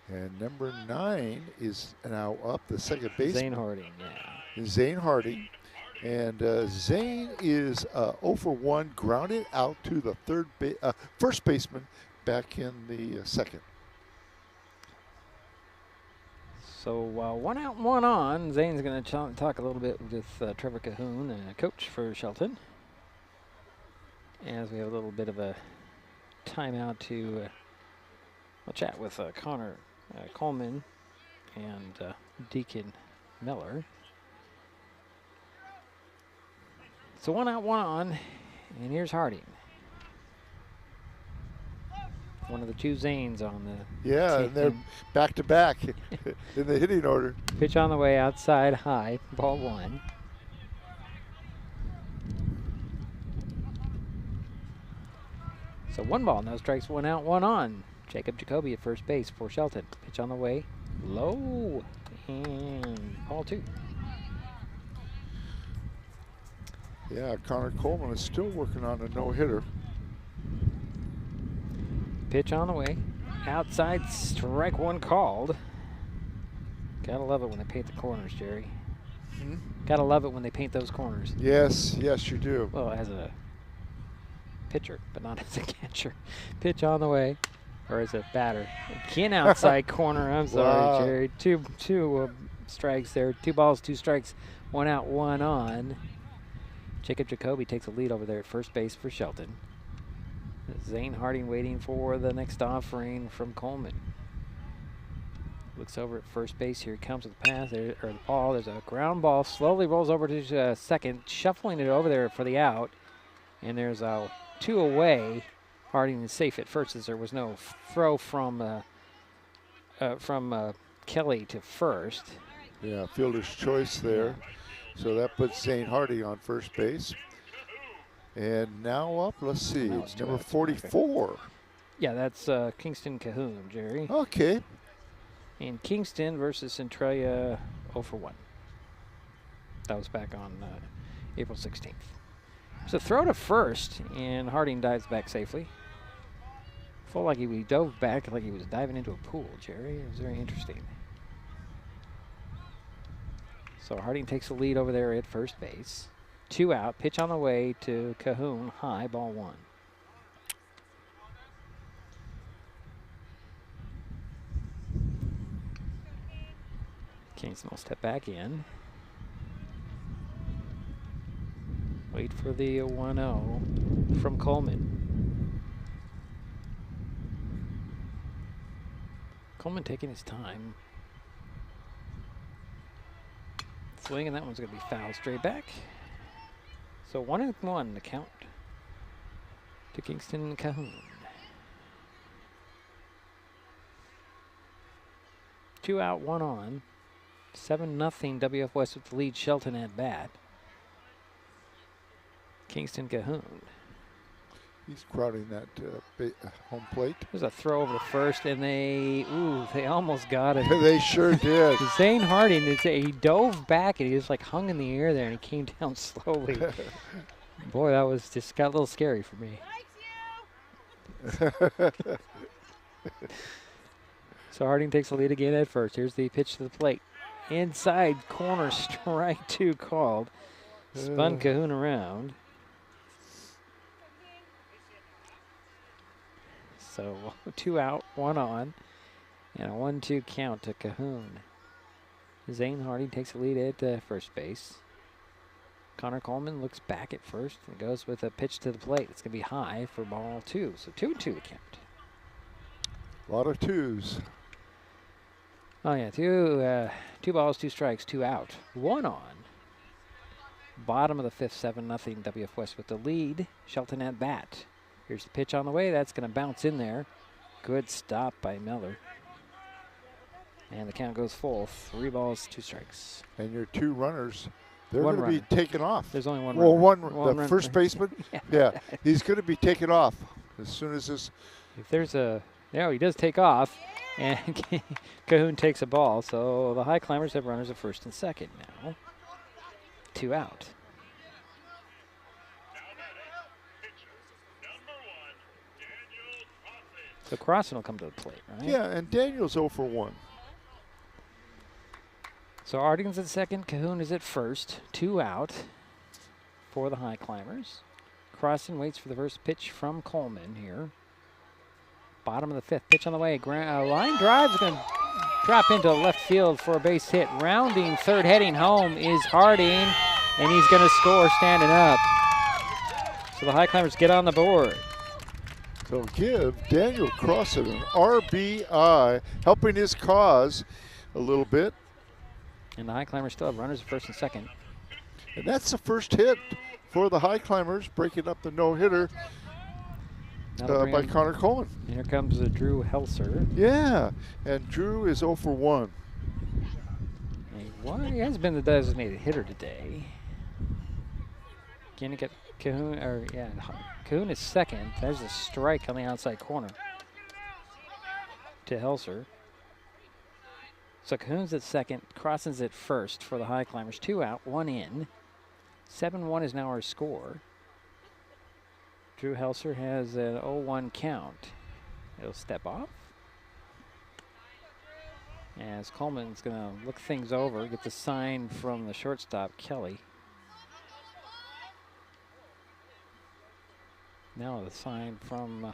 And number 9 is now up, the second baseman.
Zane Harding, yeah.
Zane Harding. And Zane is 0 for 1, grounded out to the first baseman, back in the second.
So 1 out, 1 on. Zane's going to talk a little bit with Trevor Cahoon, coach for Shelton, as we have a little bit of a timeout to chat with Connor Coleman and Deacon Miller. So 1 out, 1 on, and here's Harding. One of the 2 Zanes on the
Yeah,
team.
and they're back to back in the hitting order.
Pitch on the way, outside, high, ball 1. So 1 ball, no strikes, 1 out, 1 on. Jacob Jacoby at first base for Shelton. Pitch on the way, low, and ball 2.
Yeah, Connor Coleman is still working on a no-hitter.
Pitch on the way, outside, strike 1 called. Gotta love it when they paint the corners, Jerry. Gotta love it when they paint those corners.
Yes, yes, you do.
Well, as a pitcher, but not as a catcher. Pitch on the way. Or is it batter? Again, outside corner. I'm sorry,
Wow.
Jerry. Two strikes there. 2 balls, 2 strikes. 1 out, 1 on. Jacob Jacoby takes a lead over there at first base for Shelton. Zane Harding waiting for the next offering from Coleman. Looks over at first base. Here he comes with the pass, or the ball. There's a ground ball. Slowly rolls over to second, shuffling it over there for the out. And there's a 2 away. Harding is safe at first as there was no throw from Kelly to first.
Yeah, fielder's choice there. So that puts Zane Harding on first base. And now up, let's see, it's number 44.
Yeah, that's Kingston Cahoon, Jerry.
Okay.
And Kingston versus Centralia 0 for 1. That was back on April 16th. So throw to first, and Harding dives back safely. Felt like he dove back like he was diving into a pool, Jerry. It was very interesting. So Harding takes the lead over there at first base. 2 out, pitch on the way to Cahoon, high, ball 1. Kingston will step back in. Wait for the 1-0 from Coleman. Coleman taking his time. Swing, and that one's going to be fouled straight back. So 1-1 the count to Kingston Cahoon. 2 out, 1 on. 7-0 WF West with the lead. Shelton at bat. Kingston Cahoon.
He's crowding that home plate.
There's a throw over to first, and they almost got it.
They sure did.
Zane Harding, he dove back, and he just like hung in the air there, and he came down slowly. Boy, that was just got a little scary for me. So Harding takes the lead again at first. Here's the pitch to the plate. Inside corner, strike 2 called. Spun Cahoon around. So 2 out, 1 on, and a 1-2 count to Cahoon. Zane Harding takes the lead at first base. Connor Coleman looks back at first and goes with a pitch to the plate. It's going to be high for ball 2. So 2-2 the count.
A lot of 2s.
Oh yeah, 2 balls, 2 strikes, 2 out, 1 on. Bottom of the 5th, 7-0 WF West with the lead. Shelton at bat. Here's the pitch on the way. That's going to bounce in there. Good stop by Miller. And the count goes full. 3 balls, 2 strikes.
And your 2 runners, they're
One
going to be taken off.
There's only one
well,
runner.
The first baseman, yeah, he's going to be taken off as soon as this.
If there's he does take off, and Cahoon takes a ball. So the Highclimbers have runners at first and second now. 2 out. So Crossan will come to the plate, right?
Yeah, and Daniel's 0 for 1.
So Harding's at second, Cahoon is at first. 2 out for the Highclimbers. Crossan waits for the first pitch from Coleman here. Bottom of the 5th, pitch on the way. Line drive's going to drop into left field for a base hit. Rounding third, heading home is Harding, and he's going to score standing up. So the Highclimbers get on the board.
So give Daniel Crossan an RBI, helping his cause a little bit.
And the Highclimbers still have runners at first and second.
And that's the first hit for the Highclimbers, breaking up the no-hitter by Connor Coleman.
And here comes Drew Helser.
Yeah, and Drew is 0 for 1.
He has been the designated hitter today. Can you get Cahoon, Cahoon is second. There's a strike on the outside corner to Helser. So Cahoon's at second, Crossan's at first for the Highclimbers. 2 out, 1 in. 7-1 is now our score. Drew Helser has an 0-1 count. He'll step off. As Coleman's going to look things over, get the sign from the shortstop, Kelly. Now the sign from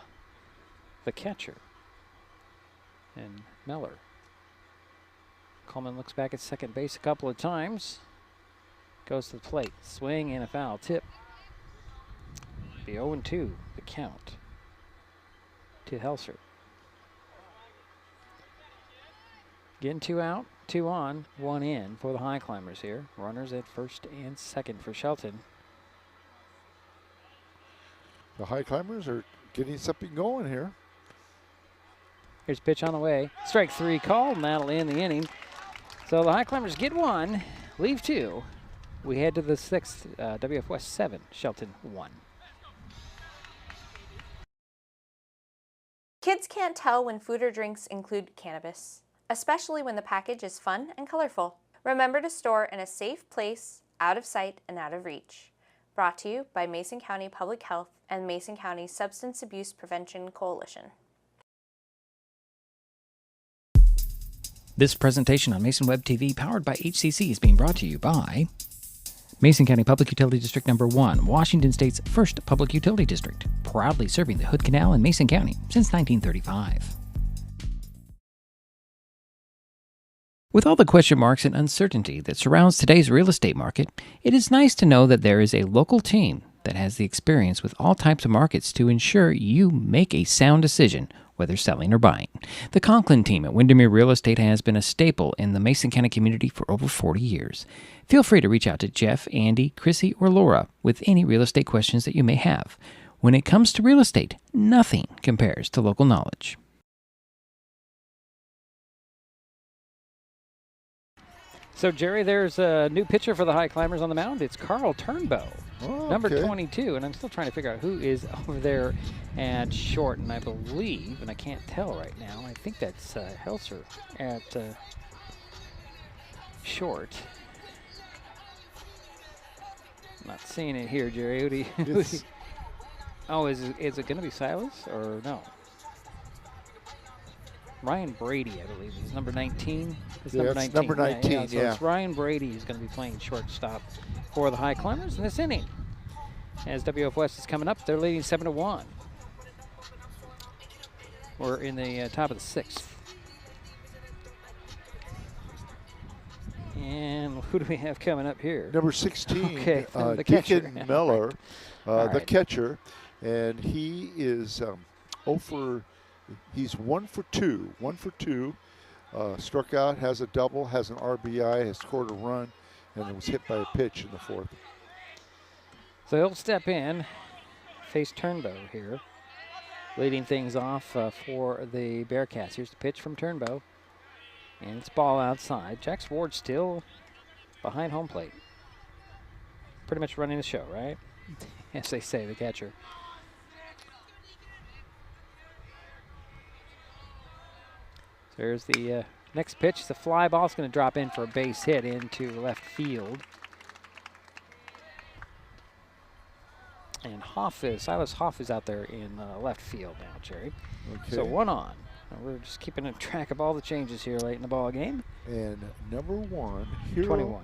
the catcher. and Miller. Coleman looks back at second base a couple of times. Goes to the plate. Swing and a foul tip. The 0-2, the count to Helser. Getting 2 out, 2 on, 1 in for the Highclimbers here. Runners at first and second for Shelton.
The Highclimbers are getting something going here.
Here's a pitch on the way. Strike 3 called, and that'll end the inning. So the Highclimbers get 1, leave 2. We head to the 6th, WF West 7, Shelton 1.
Kids can't tell when food or drinks include cannabis, especially when the package is fun and colorful. Remember to store in a safe place, out of sight and out of reach. Brought to you by Mason County Public Health and Mason County Substance Abuse Prevention Coalition.
This presentation on Mason Web TV, powered by HCC, is being brought to you by Mason County Public Utility District Number 1, Washington State's first public utility district, proudly serving the Hood Canal in Mason County since 1935. With all the question marks and uncertainty that surrounds today's real estate market, it is nice to know that there is a local team that has the experience with all types of markets to ensure you make a sound decision, whether selling or buying. The Conklin team at Windermere Real Estate has been a staple in the Mason County community for over 40 years. Feel free to reach out to Jeff, Andy, Chrissy, or Laura with any real estate questions that you may have. When it comes to real estate, nothing compares to local knowledge.
So, Jerry, there's a new pitcher for the Highclimbers on the mound. It's Carl Turnbow, number 22, and I'm still trying to figure out who is over there at short, and I believe, and I can't tell right now, I think that's Helser at short. I'm not seeing it here, Jerry. Oh, is it going to be Silas or no? Ryan Brady, I believe, is number 19. It's
number 19,
So it's Ryan Brady who's going to be playing shortstop for the Highclimbers in this inning. As WF West is coming up, they're leading 7-1. We're in the top of the 6th. And who do we have coming up here?
Number 16,
okay, the catcher.
Deacon Miller,
right.
the catcher, and he is he's 1 for 2. 1 for 2. Struck out, has a double, has an RBI, has scored a run, and was hit by a pitch in the 4th.
So he'll step in, face Turnbow here, leading things off for the Bearcats. Here's the pitch from Turnbow, and it's ball outside. Jack Ward still behind home plate. Pretty much running the show, right? As they say, the catcher. There's the next pitch. The fly ball is going to drop in for a base hit into left field. And Silas Hoff is out there in left field now, Jerry.
Okay.
So 1 on. And we're just keeping a track of all the changes here late in the ball game.
And number 1, Hero.
21.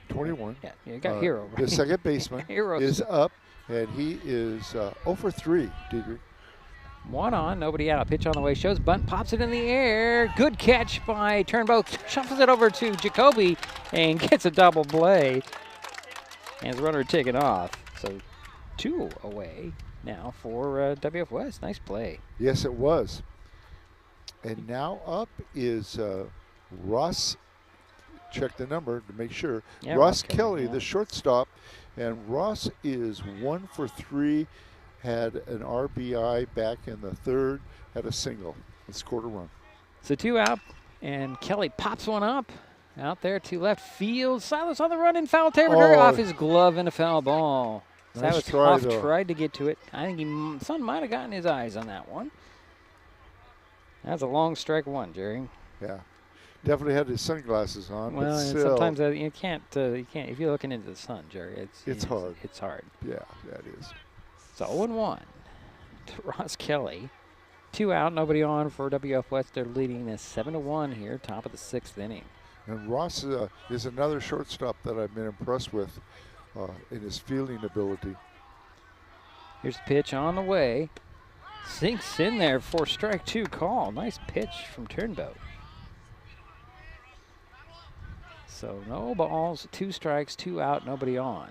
21.
Yeah, you got Hero. Right?
The second baseman is up, and he is 0 for 3, Diedrich.
1 on, nobody out. Pitch on the way, shows bunt, pops it in the air. Good catch by Turnbow. Shuffles it over to Jacoby and gets a double play. And the runner taken off. So 2 away now for WF West. Nice play.
Yes, it was. And now up is Ross. Check the number to make sure.
Yeah,
Ross Kelly, the shortstop. And Ross is 1 for 3. Had an RBI back in the 3rd, had a single, and scored a run.
So 2 out, and Kelly pops one up out there to left field. Silas on the run in foul territory, off his glove and a foul ball.
Nice
Silas
try,
tried to get to it. I think Son might have gotten his eyes on that one. That's a long strike 1, Jerry.
Yeah, definitely had his sunglasses on.
Well,
but
and
still,
sometimes you can't. If you're looking into the sun, Jerry,
it's hard.
It's hard.
Yeah, that is.
So 0-1 to Ross Kelly. 2 out, nobody on for WF West. They're leading this 7-1 here, top of the 6th inning.
And Ross is another shortstop that I've been impressed with in his fielding ability.
Here's the pitch on the way. Sinks in there for strike 2 call. Nice pitch from Turnbow. So no balls, 2 strikes, 2 out, nobody on.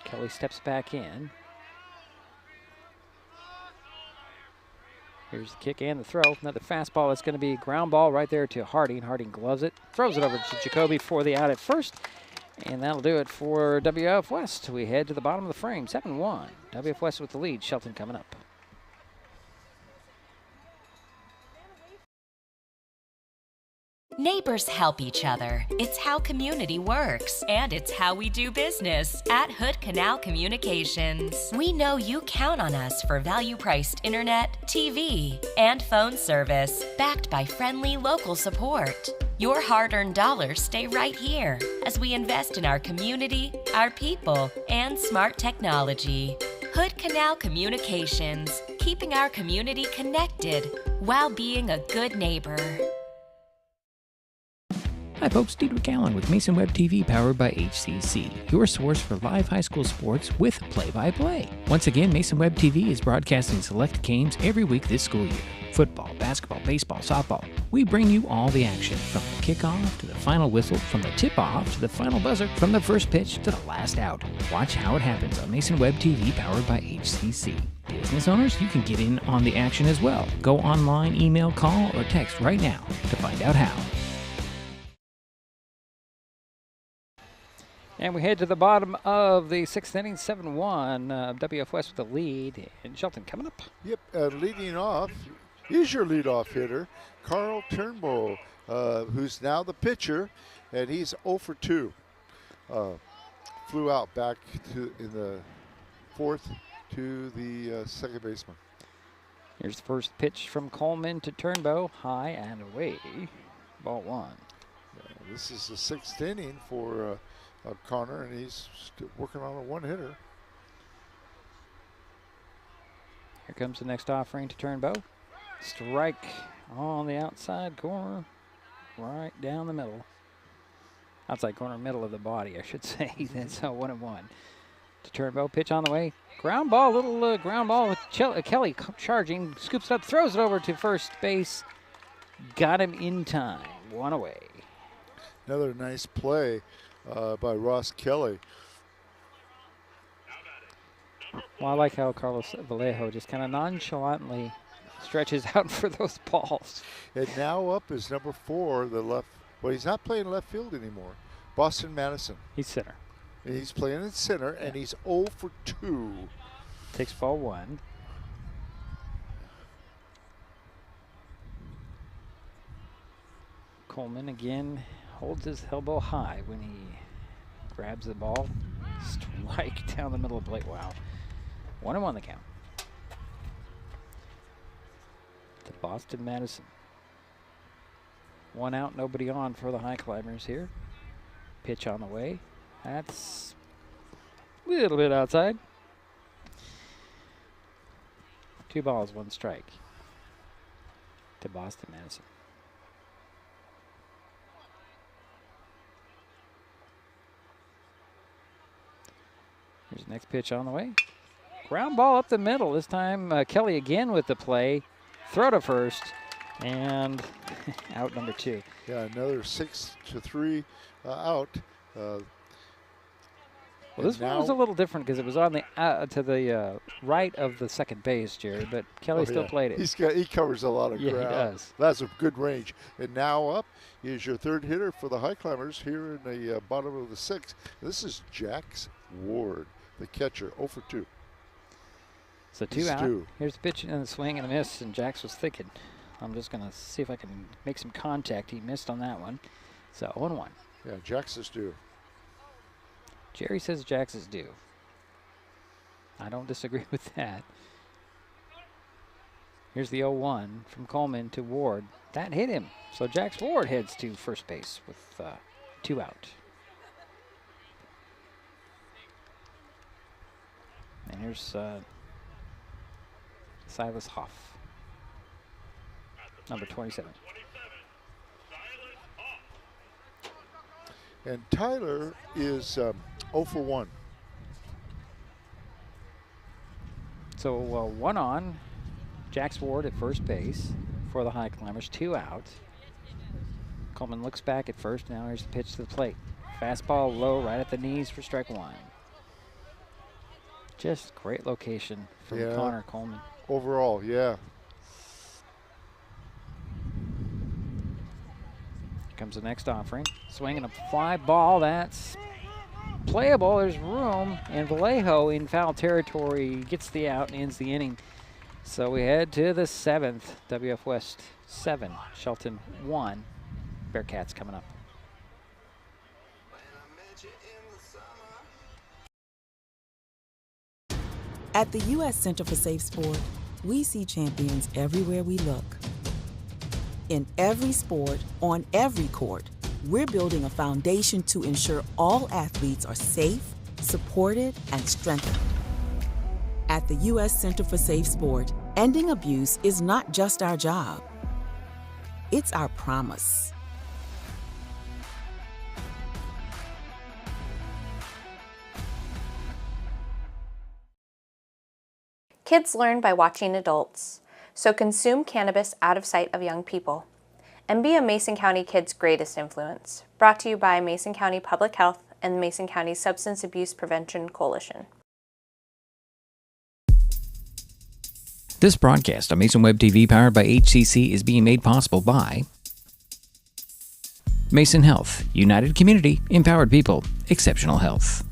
Kelly steps back in. Here's the kick and the throw. Another fastball. It's going to be a ground ball right there to Harding. Harding gloves it, throws it over to Jacoby for the out at first. And that'll do it for WF West. We head to the bottom of the frame, 7-1. WF West with the lead. Shelton coming up.
Neighbors help each other. It's how community works, and it's how we do business at Hood Canal Communications. We know you count on us for value-priced internet, TV, and phone service, backed by friendly local support. Your hard-earned dollars stay right here as we invest in our community, our people, and smart technology. Hood Canal Communications, keeping our community connected while being a good neighbor.
Hi folks, Diedrich Allen with Mason Web TV powered by HCC, your source for live high school sports with play-by-play. Once again, Mason Web TV is broadcasting select games every week this school year. Football, basketball, baseball, softball. We bring you all the action, from the kickoff to the final whistle, from the tip-off to the final buzzer, from the first pitch to the last out. Watch how it happens on Mason Web TV powered by HCC. Business owners, you can get in on the action as well. Go online, email, call, or text right now to find out how.
And we head to the bottom of the 6th inning, 7-1. WF West with the lead, and Shelton coming up.
Yep, leading off is your leadoff hitter, Carl Turnbull, who's now the pitcher, and he's 0 for 2. Flew out back in the 4th to the second baseman.
Here's the first pitch from Coleman to Turnbow, high and away. Ball 1.
This is the 6th inning for Connor, and he's still working on a one-hitter.
Here comes the next offering to Turnbow. Strike on the outside corner, right down the middle. Outside corner, middle of the body, I should say. That's 1-1. To Turnbow, pitch on the way. Ground ball, little ground ball with Kelly charging, scoops it up, throws it over to first base. Got him in time, 1 away.
Another nice play by Ross Kelly.
Well, I like how Carlos Vallejo just kind of nonchalantly stretches out for those balls.
And now up is number 4, the left. Well, he's not playing left field anymore. Boston Madison.
He's center.
And he's playing in center, and he's 0 for 2.
Takes ball 1. Coleman again holds his elbow high when he grabs the ball. Strike down the middle of the plate. Wow. 1-1 the count. To Boston Madison. 1 out, nobody on for the Highclimbers here. Pitch on the way. That's a little bit outside. 2 balls, 1 strike. To Boston Madison. Here's the next pitch on the way. Ground ball up the middle. This time Kelly again with the play. Throw to first. And out number 2.
Yeah, another 6-3 out.
Well, this one was a little different because it was on the to the right of the second base, Jerry, but Kelly still played it.
He covers a lot of ground.
Yeah, he does.
That's a good range. And now up is your 3rd hitter for the Highclimbers here in the bottom of the 6th. This is Jax Ward, the catcher, 0 for 2.
So 2 out. Here's the pitch and the swing and a miss, and Jax was thinking, I'm just going to see if I can make some contact. He missed on that one. So 0-1.
Yeah, Jax is due.
Jerry says Jax is due. I don't disagree with that. Here's the 0-1 from Coleman to Ward. That hit him. So Jax Ward heads to first base with 2 out. And here's Silas Hoff, number 27.
And Tyler is 0 for 1.
So 1 on. Jax Ward at first base for the Highclimbers, 2 out. Coleman looks back at first. Now here's the pitch to the plate. Fastball low, right at the knees for strike 1. Just great location from Connor Coleman.
Overall, yeah.
Here comes the next offering. Swinging a fly ball. That's playable. There's room. And Vallejo in foul territory gets the out and ends the inning. So we head to the 7th. WF West 7, Shelton 1. Bearcats coming up.
At the U.S. Center for Safe Sport, we see champions everywhere we look. In every sport, on every court, we're building a foundation to ensure all athletes are safe, supported, and strengthened. At the U.S. Center for Safe Sport, ending abuse is not just our job. It's our promise.
Kids learn by watching adults, so consume cannabis out of sight of young people. And be a Mason County kid's greatest influence. Brought to you by Mason County Public Health and the Mason County Substance Abuse Prevention Coalition.
This broadcast on Mason Web TV powered by HCC is being made possible by Mason Health, United Community, Empowered People, Exceptional Health.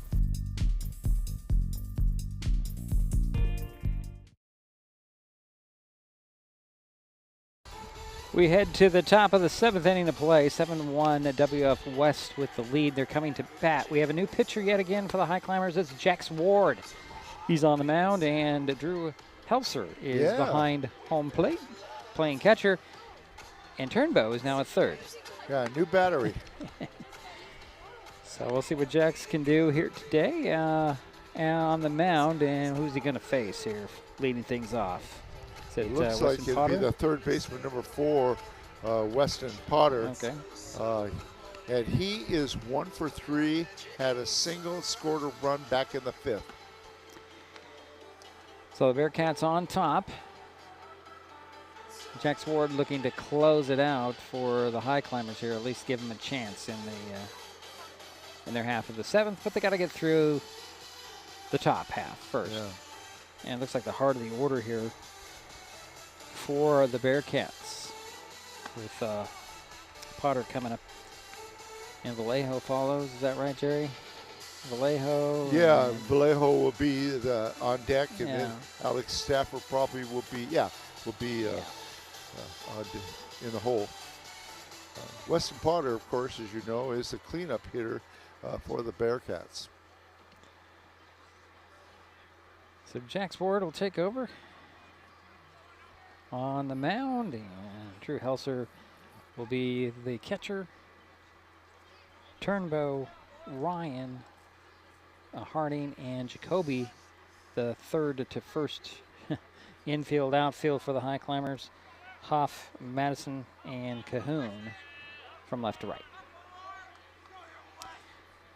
We head to the top of the 7th inning of play. 7-1 WF West with the lead. They're coming to bat. We have a new pitcher yet again for the Highclimbers. It's Jax Ward. He's on the mound, and Drew Helser is behind home plate, playing catcher. And Turnbow is now at third.
Yeah, new battery.
So we'll see what Jax can do here today on the mound. And who's he going to face here, leading things off?
It looks like it'll be the third baseman, number 4, Weston Potter.
Okay.
And he is 1 for 3, had a single, scored a run back in the 5th.
So the Bearcats on top. Jax Ward looking to close it out for the Highclimbers here, at least give them a chance in their half of the 7th, but they got to get through the top half first.
Yeah.
And it looks like the heart of the order here for the Bearcats, with Potter coming up, and Vallejo follows. Is that right, Jerry? Vallejo.
Yeah, Vallejo will be on deck, and then Alex Stafford probably will be in the hole. Weston Potter, of course, as you know, is the cleanup hitter for the Bearcats.
So Jax Ward will take over on the mound, and Drew Helser will be the catcher. Turnbow, Ryan, Harding, and Jacoby, the third to first infield, outfield for the Highclimbers. Hoff, Madison, and Cahoon from left to right.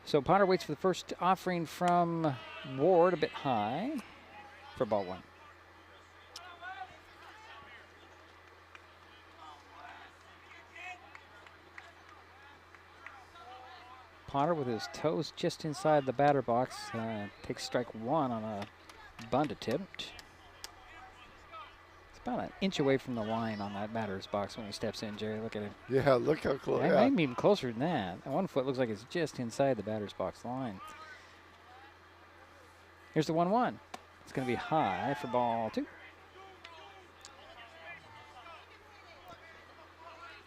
So Potter waits for the first offering from Ward, a bit high for ball 1. Potter with his toes just inside the batter box takes strike 1 on a bunt attempt. It's about an inch away from the line on that batter's box when he steps in, Jerry. Look at it.
Yeah, look how close.
Maybe even closer than that. 1 foot looks like it's just inside the batter's box line. Here's the 1-1. It's going to be high for ball 2.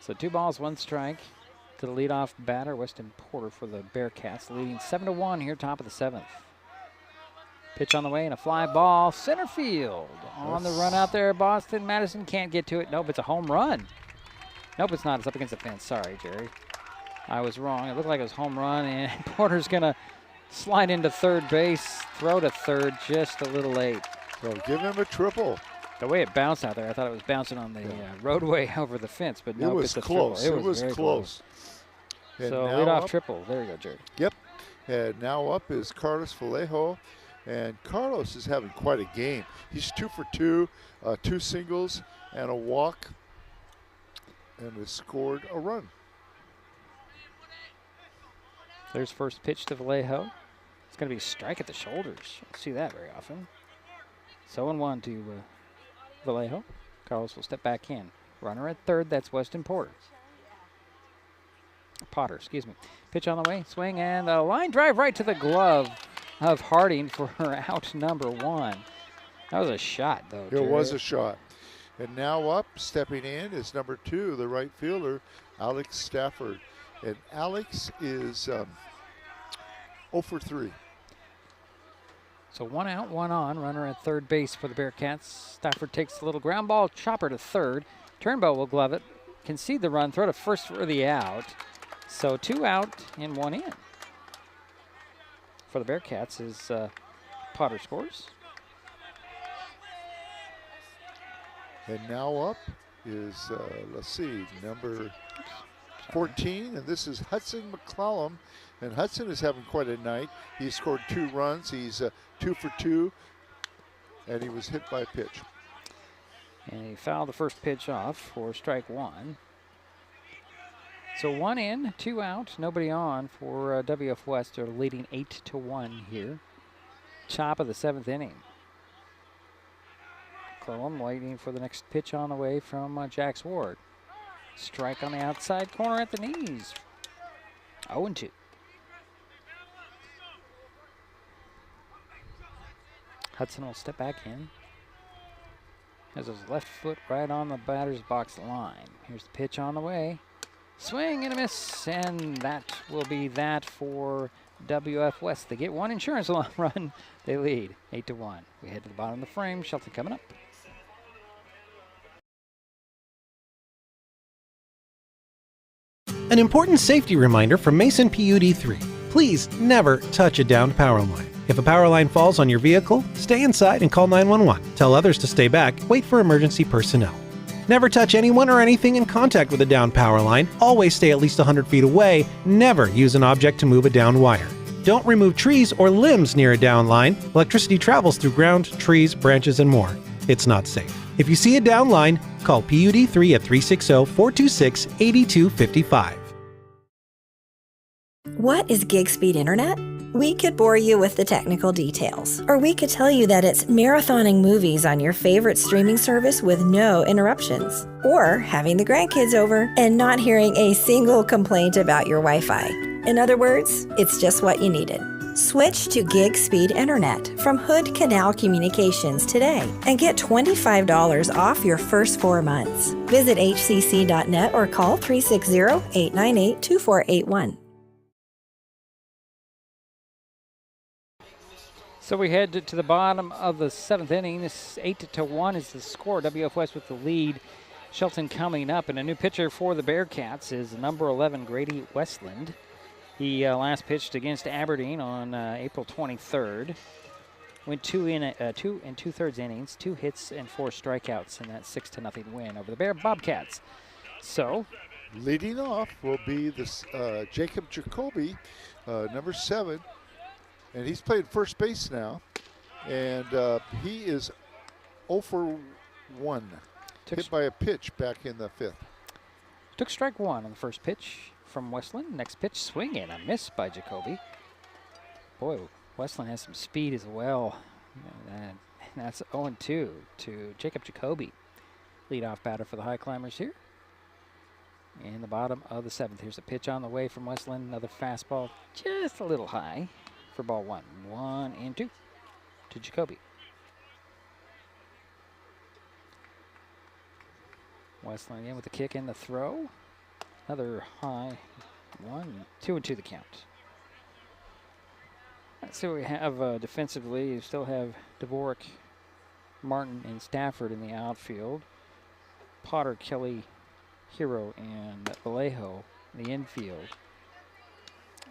So 2 balls, 1 strike to the leadoff batter, Weston Porter for the Bearcats, leading 7-1 here, top of the 7th. Pitch on the way and a fly ball, center field. On the run out there, Boston. Madison can't get to it. Nope, it's a home run. Nope, it's not. It's up against the fence. Sorry, Jerry. I was wrong. It looked like it was home run, and Porter's going to slide into third base, throw to third just a little late.
Well, give him a triple.
The way it bounced out there, I thought it was bouncing on the roadway over the fence, but no,
it was close. It was close.
So leadoff triple. There you go, Jerry.
Yep. And now up is Carlos Vallejo, And Carlos is having quite a game. He's 2 for 2, 2 singles and a walk, and has scored a run.
There's first pitch to Vallejo. It's going to be a strike at the shoulders. Don't see that very often. So 1-1 to Vallejo. Carlos will step back in. Runner at third, that's Weston Potter, excuse me. Pitch on the way, swing, and a line drive right to the glove of Harding for out number 1. That was a shot, though.
It was a shot. And now up, stepping in, is number 2, the right fielder, Alex Stafford. And Alex is 0 for 3.
So 1 out, 1 on. Runner at third base for the Bearcats. Stafford takes the little ground ball chopper to third. Turnbow will glove it, concede the run, throw to first for the out. So 2 out and 1 in. For the Bearcats as Potter scores.
And now up is, let's see, number 14, and this is Hudson McClellan. And Hudson is having quite a night. He scored 2 runs. He's 2 for 2, and he was hit by a pitch.
And he fouled the first pitch off for strike 1. So 1 in, 2 out, nobody on for WF West. They're leading 8-1 here. Top of the 7th inning. McClellan waiting for the next pitch on the way from Jax Ward. Strike on the outside corner at the knees. 0-2. Hudson will step back in. Has his left foot right on the batter's box line. Here's the pitch on the way. Swing and a miss, and that will be that for WF West. They get 1 insurance run. They lead 8-1. We head to the bottom of the frame. Shelton coming up.
An important safety reminder from Mason PUD3. Please never touch a downed power line. If a power line falls on your vehicle, stay inside and call 911. Tell others to stay back. Wait for emergency personnel. Never touch anyone or anything in contact with a downed power line. Always stay at least 100 feet away. Never use an object to move a downed wire. Don't remove trees or limbs near a downed line. Electricity travels through ground, trees, branches, and more. It's not safe. If you see a downed line, call PUD3 at 360-426-8255.
What is gig speed internet? We could bore you with the technical details, or we could tell you that it's marathoning movies on your favorite streaming service with no interruptions, or having the grandkids over and not hearing a single complaint about your Wi-Fi. In other words, it's just what you needed. Switch to gig speed internet from Hood Canal Communications today and get $25 off your first 4 months. Visit hcc.net or call 360-898-2481.
So we head to the bottom of the 7th inning. This 8-1 is the score. WF West with the lead. Shelton coming up, and a new pitcher for the Bearcats is number 11, Grady Westland. He last pitched against Aberdeen on April 23rd. Went 2 2/3 innings, 2 hits and 4 strikeouts in that 6-0 win over the Bobcats. So,
leading off will be this Jacob Jacoby, number 7. And he's playing first base now, and he is 0 for 1. Hit by a pitch back in the 5th.
Took strike 1 on the first pitch from Westland. Next pitch, swing and a miss by Jacoby. Boy, Westland has some speed as well. And that's 0-2 to Jacob Jacoby. Leadoff batter for the Highclimbers here. In the bottom of the 7th. Here's a pitch on the way from Westland. Another fastball just a little high. For ball 1. 1-2 to Jacoby. Westland again with the kick and the throw. Another high 1, 2-2 the count. Let's see what we have defensively. You still have Dvorak, Martin, and Stafford in the outfield. Potter, Kelly, Hero, and Vallejo in the infield.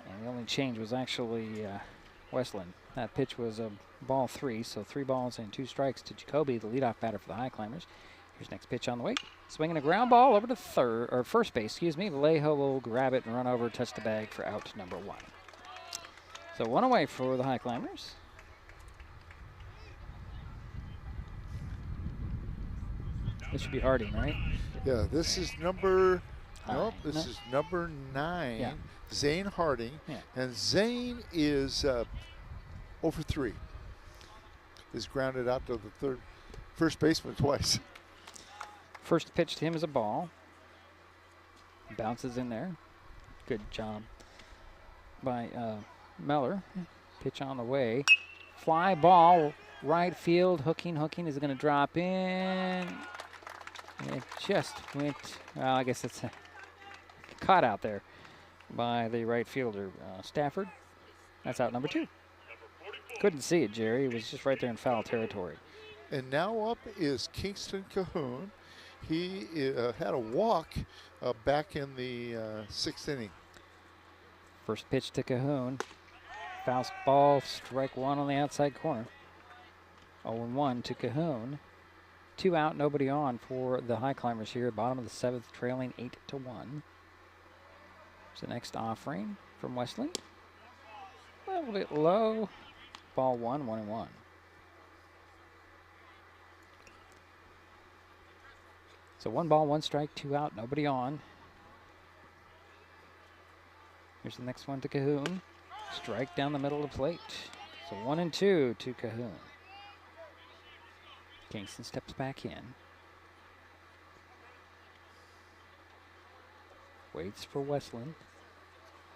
And the only change was actually Westland. That pitch was a ball 3, so 3 balls and 2 strikes to Jacoby, the leadoff batter for the Highclimbers. Here's next pitch on the way. Swinging a ground ball over to first base, Vallejo will grab it and run over, touch the bag for out number 1. So 1 away for the Highclimbers. This should be Harding, right?
Yeah, this is number,
No.
is number 9,
Yeah.
Zane Harding.
Yeah.
And Zane is over 3. Is grounded out to the first baseman twice.
First pitch to him is a ball. Bounces in there. Good job by Meller. Pitch on the way. Fly ball, right field, hooking. Is it going to drop in? It just went, well, I guess it's caught out there by the right fielder, Stafford. That's out number 2. Couldn't see it, Jerry. It was just right there in foul territory.
And now up is Kingston Cahoon. He had a walk back in the 6th inning.
First pitch to Cahoon. Foul ball, strike 1 on the outside corner. 0-1 to Cahoon. 2 out, nobody on for the Highclimbers here. Bottom of the 7th, trailing 8-1. Here's the next offering from Wesley. A little bit low. Ball 1-1-1. So 1 ball, 1 strike, 2 out, nobody on. Here's the next one to Cahoon. Strike down the middle of the plate. So 1-2 to Cahoon. Kingston steps back in. Waits for Westland.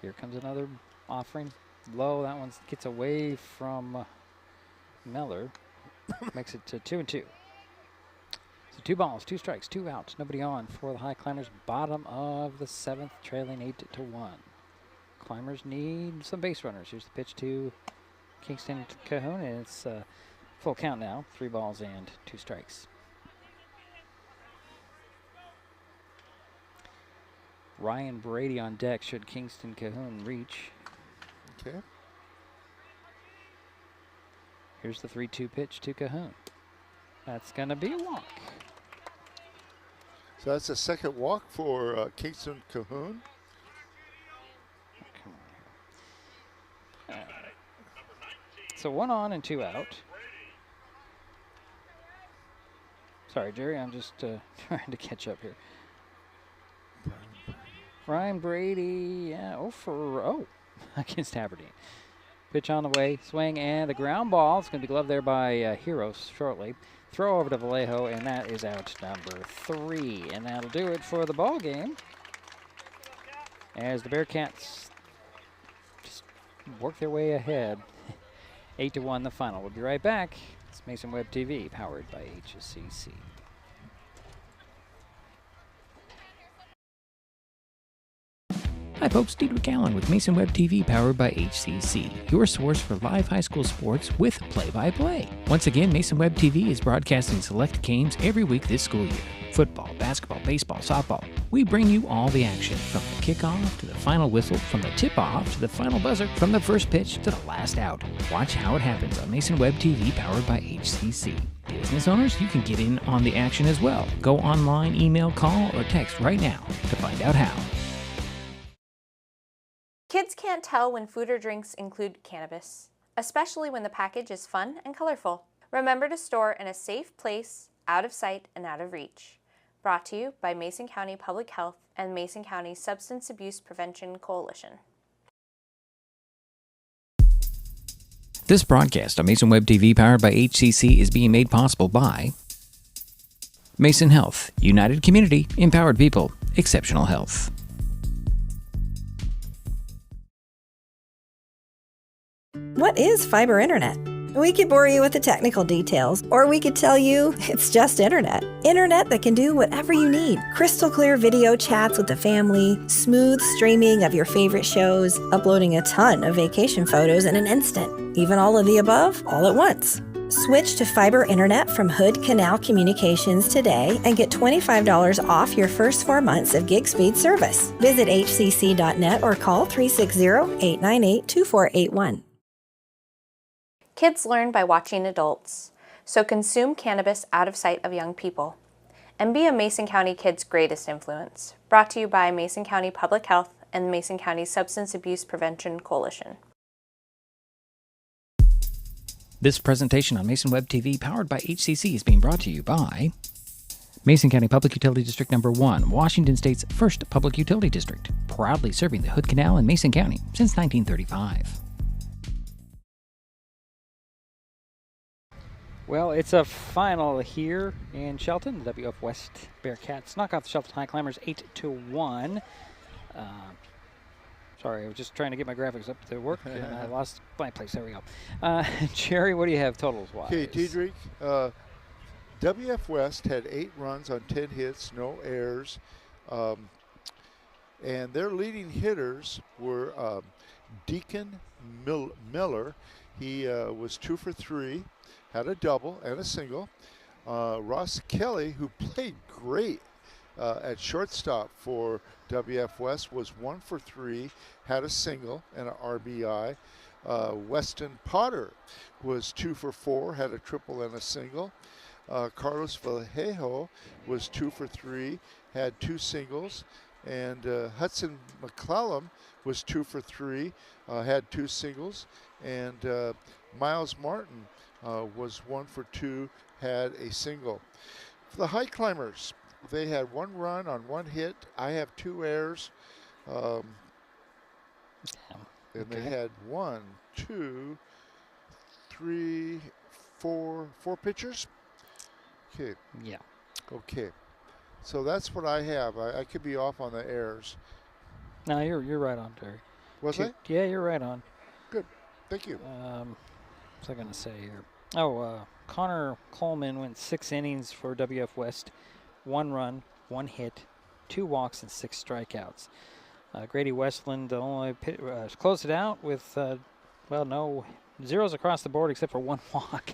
Here comes another offering. Low, that one gets away from Meller. Makes it to 2-2. So 2 balls, 2 strikes, 2 outs, nobody on for the Highclimbers. Bottom of the 7th, trailing 8-1. Climbers need some base runners. Here's the pitch to Kingston Cahoon, and it's full count now. 3 balls and 2 strikes. Ryan Brady on deck should Kingston Cahoon reach.
Okay.
Here's the 3-2 pitch to Cahoon. That's going to be a walk.
So that's a second walk for Kingston Cahoon.
So 1 on and 2 out. Sorry, Jerry, I'm just trying to catch up here. Ryan Brady, yeah, 0 against Aberdeen. Pitch on the way, swing, and the ground ball. It's going to be gloved there by Heroes shortly. Throw over to Vallejo, and that is out number 3. And that'll do it for the ball game. As the Bearcats just work their way ahead. 8-1 the final. We'll be right back. It's Mason Web TV, powered by HCC.
Hi folks, Diedrich Allen with Mason Web TV powered by HCC, your source for live high school sports with play-by-play. Once again, Mason Web TV is broadcasting select games every week this school year. Football, basketball, baseball, softball. We bring you all the action, from the kickoff to the final whistle, from the tip-off to the final buzzer, from the first pitch to the last out. Watch how it happens on Mason Web TV powered by HCC. Business owners, you can get in on the action as well. Go online, email, call, or text right now to find out how.
Kids can't tell when food or drinks include cannabis, especially when the package is fun and colorful. Remember to store in a safe place, out of sight and out of reach. Brought to you by Mason County Public Health and Mason County Substance Abuse Prevention Coalition.
This broadcast on Mason Web TV powered by HCC is being made possible by Mason Health, United Community, Empowered People, Exceptional Health.
What is fiber internet? We could bore you with the technical details, or we could tell you it's just internet. Internet that can do whatever you need. Crystal clear video chats with the family, smooth streaming of your favorite shows, uploading a ton of vacation photos in an instant. Even all of the above, all at once. Switch to fiber internet from Hood Canal Communications today and get $25 off your first 4 months of gig speed service. Visit hcc.net or call 360-898-2481.
Kids learn by watching adults, so consume cannabis out of sight of young people. And be a Mason County kid's greatest influence. Brought to you by Mason County Public Health and the Mason County Substance Abuse Prevention Coalition.
This presentation on Mason Web TV powered by HCC is being brought to you by Mason County Public Utility District Number 1, Washington State's first public utility district, proudly serving the Hood Canal in Mason County since 1935.
Well, it's a final here in Shelton. The WF West Bearcats knock off the Shelton Highclimbers 8-1. Sorry, I was just trying to get my graphics up to work, and I lost my place. There we go. Jerry, what do you have totals-wise?
Okay, Diedrich, WF West had 8 runs on 10 hits, no errors. And their leading hitters were Deacon Miller. He was 2 for 3, had a double and a single. Ross Kelly, who played great at shortstop for WF West, was 1 for 3, had a single and an RBI. Weston Potter was 2 for 4, had a triple and a single. Carlos Vallejo was 2 for 3, had 2 singles. And Hudson McClellan was 2 for 3, had 2 singles. And Miles Martin was 1 for 2, had a single. For the Highclimbers, they had 1 run on 1 hit. I have 2 errors. And they had 1, 2, 3, 4 pitchers. Okay.
Yeah.
Okay. So that's what I have. I could be off on the errors.
No, you're right on, Terry.
Was I?
Yeah, you're right on.
Good. Thank you.
What's I going to say here? Oh, Connor Coleman went 6 innings for WF West. 1 run, 1 hit, 2 walks, and 6 strikeouts. Grady Westland only closed it out with, no zeros across the board except for 1 walk.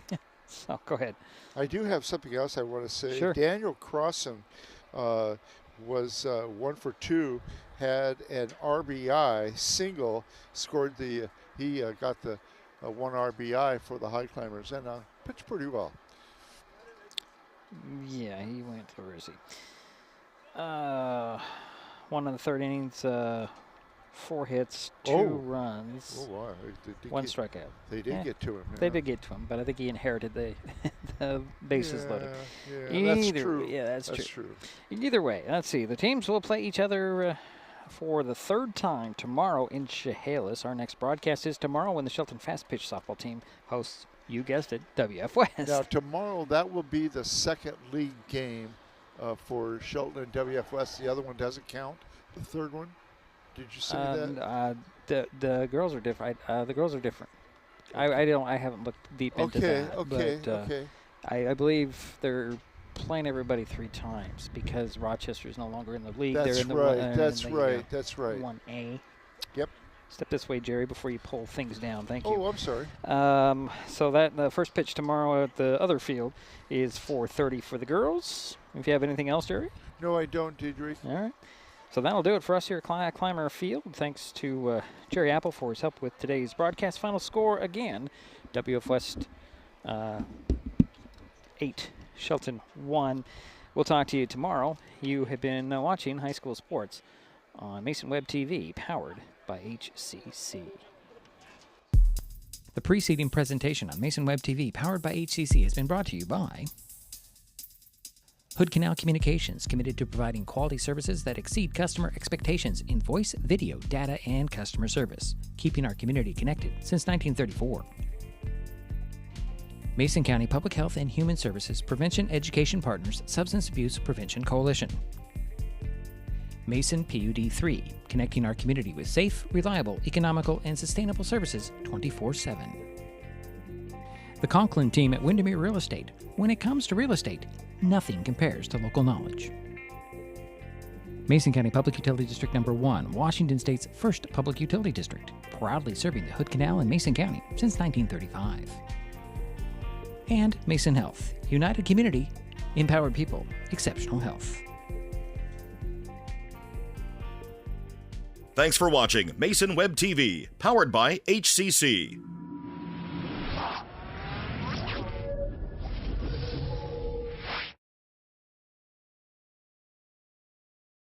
So go ahead.
I do have something else I want to say.
Sure.
Daniel Crossan was 1 for 2, had an RBI single, scored he got the 1 RBI for the Highclimbers and pitched pretty well.
Yeah, he went, where is he? 1 in the 3rd innings, 4 hits, 2 runs, 1 strikeout.
They did get to him.
They did get to him, but I think he inherited the bases loaded.
Yeah, that's true.
Yeah, that's
true.
true. Either way, let's see. The teams will play each other for the 3rd time tomorrow in Chehalis. Our next broadcast is tomorrow when the Shelton Fast Pitch softball team hosts, you guessed it, WF West.
Now, tomorrow, that will be the 2nd league game for Shelton and WF West. The other one doesn't count. The 3rd one? Did you see that?
The girls are different. The girls are different. Okay. I haven't looked deep into that.
Okay.
I believe they're playing everybody 3 times because Rochester is no longer in the league.
That's
They're in the
right. That's right.
1A.
Yep.
Step this way, Jerry, before you pull things down. Thank you.
Oh, I'm sorry.
So that the first pitch tomorrow at the other field is 4:30 for the girls. If you have anything else, Jerry?
No, I don't, Diedrich.
All right. So that'll do it for us here at Climber Field. Thanks to Jerry Apple for his help with today's broadcast. Final score again, WF West 8, Shelton 1. We'll talk to you tomorrow. You have been watching High School Sports on Mason Web TV, powered by HCC.
The preceding presentation on Mason Web TV, powered by HCC, has been brought to you by Hood Canal Communications, committed to providing quality services that exceed customer expectations in voice, video, data, and customer service, keeping our community connected since 1934. Mason County Public Health and Human Services Prevention Education Partners Substance Abuse Prevention Coalition. Mason PUD 3, connecting our community with safe, reliable, economical, and sustainable services 24/7. The Conklin team at Windermere Real Estate. When it comes to real estate, nothing compares to local knowledge. Mason County Public Utility District Number 1, Washington State's first public utility district, proudly serving the Hood Canal in Mason County since 1935. And Mason Health, united community, empowered people, exceptional health.
Thanks for watching Mason Web TV, powered by HCC.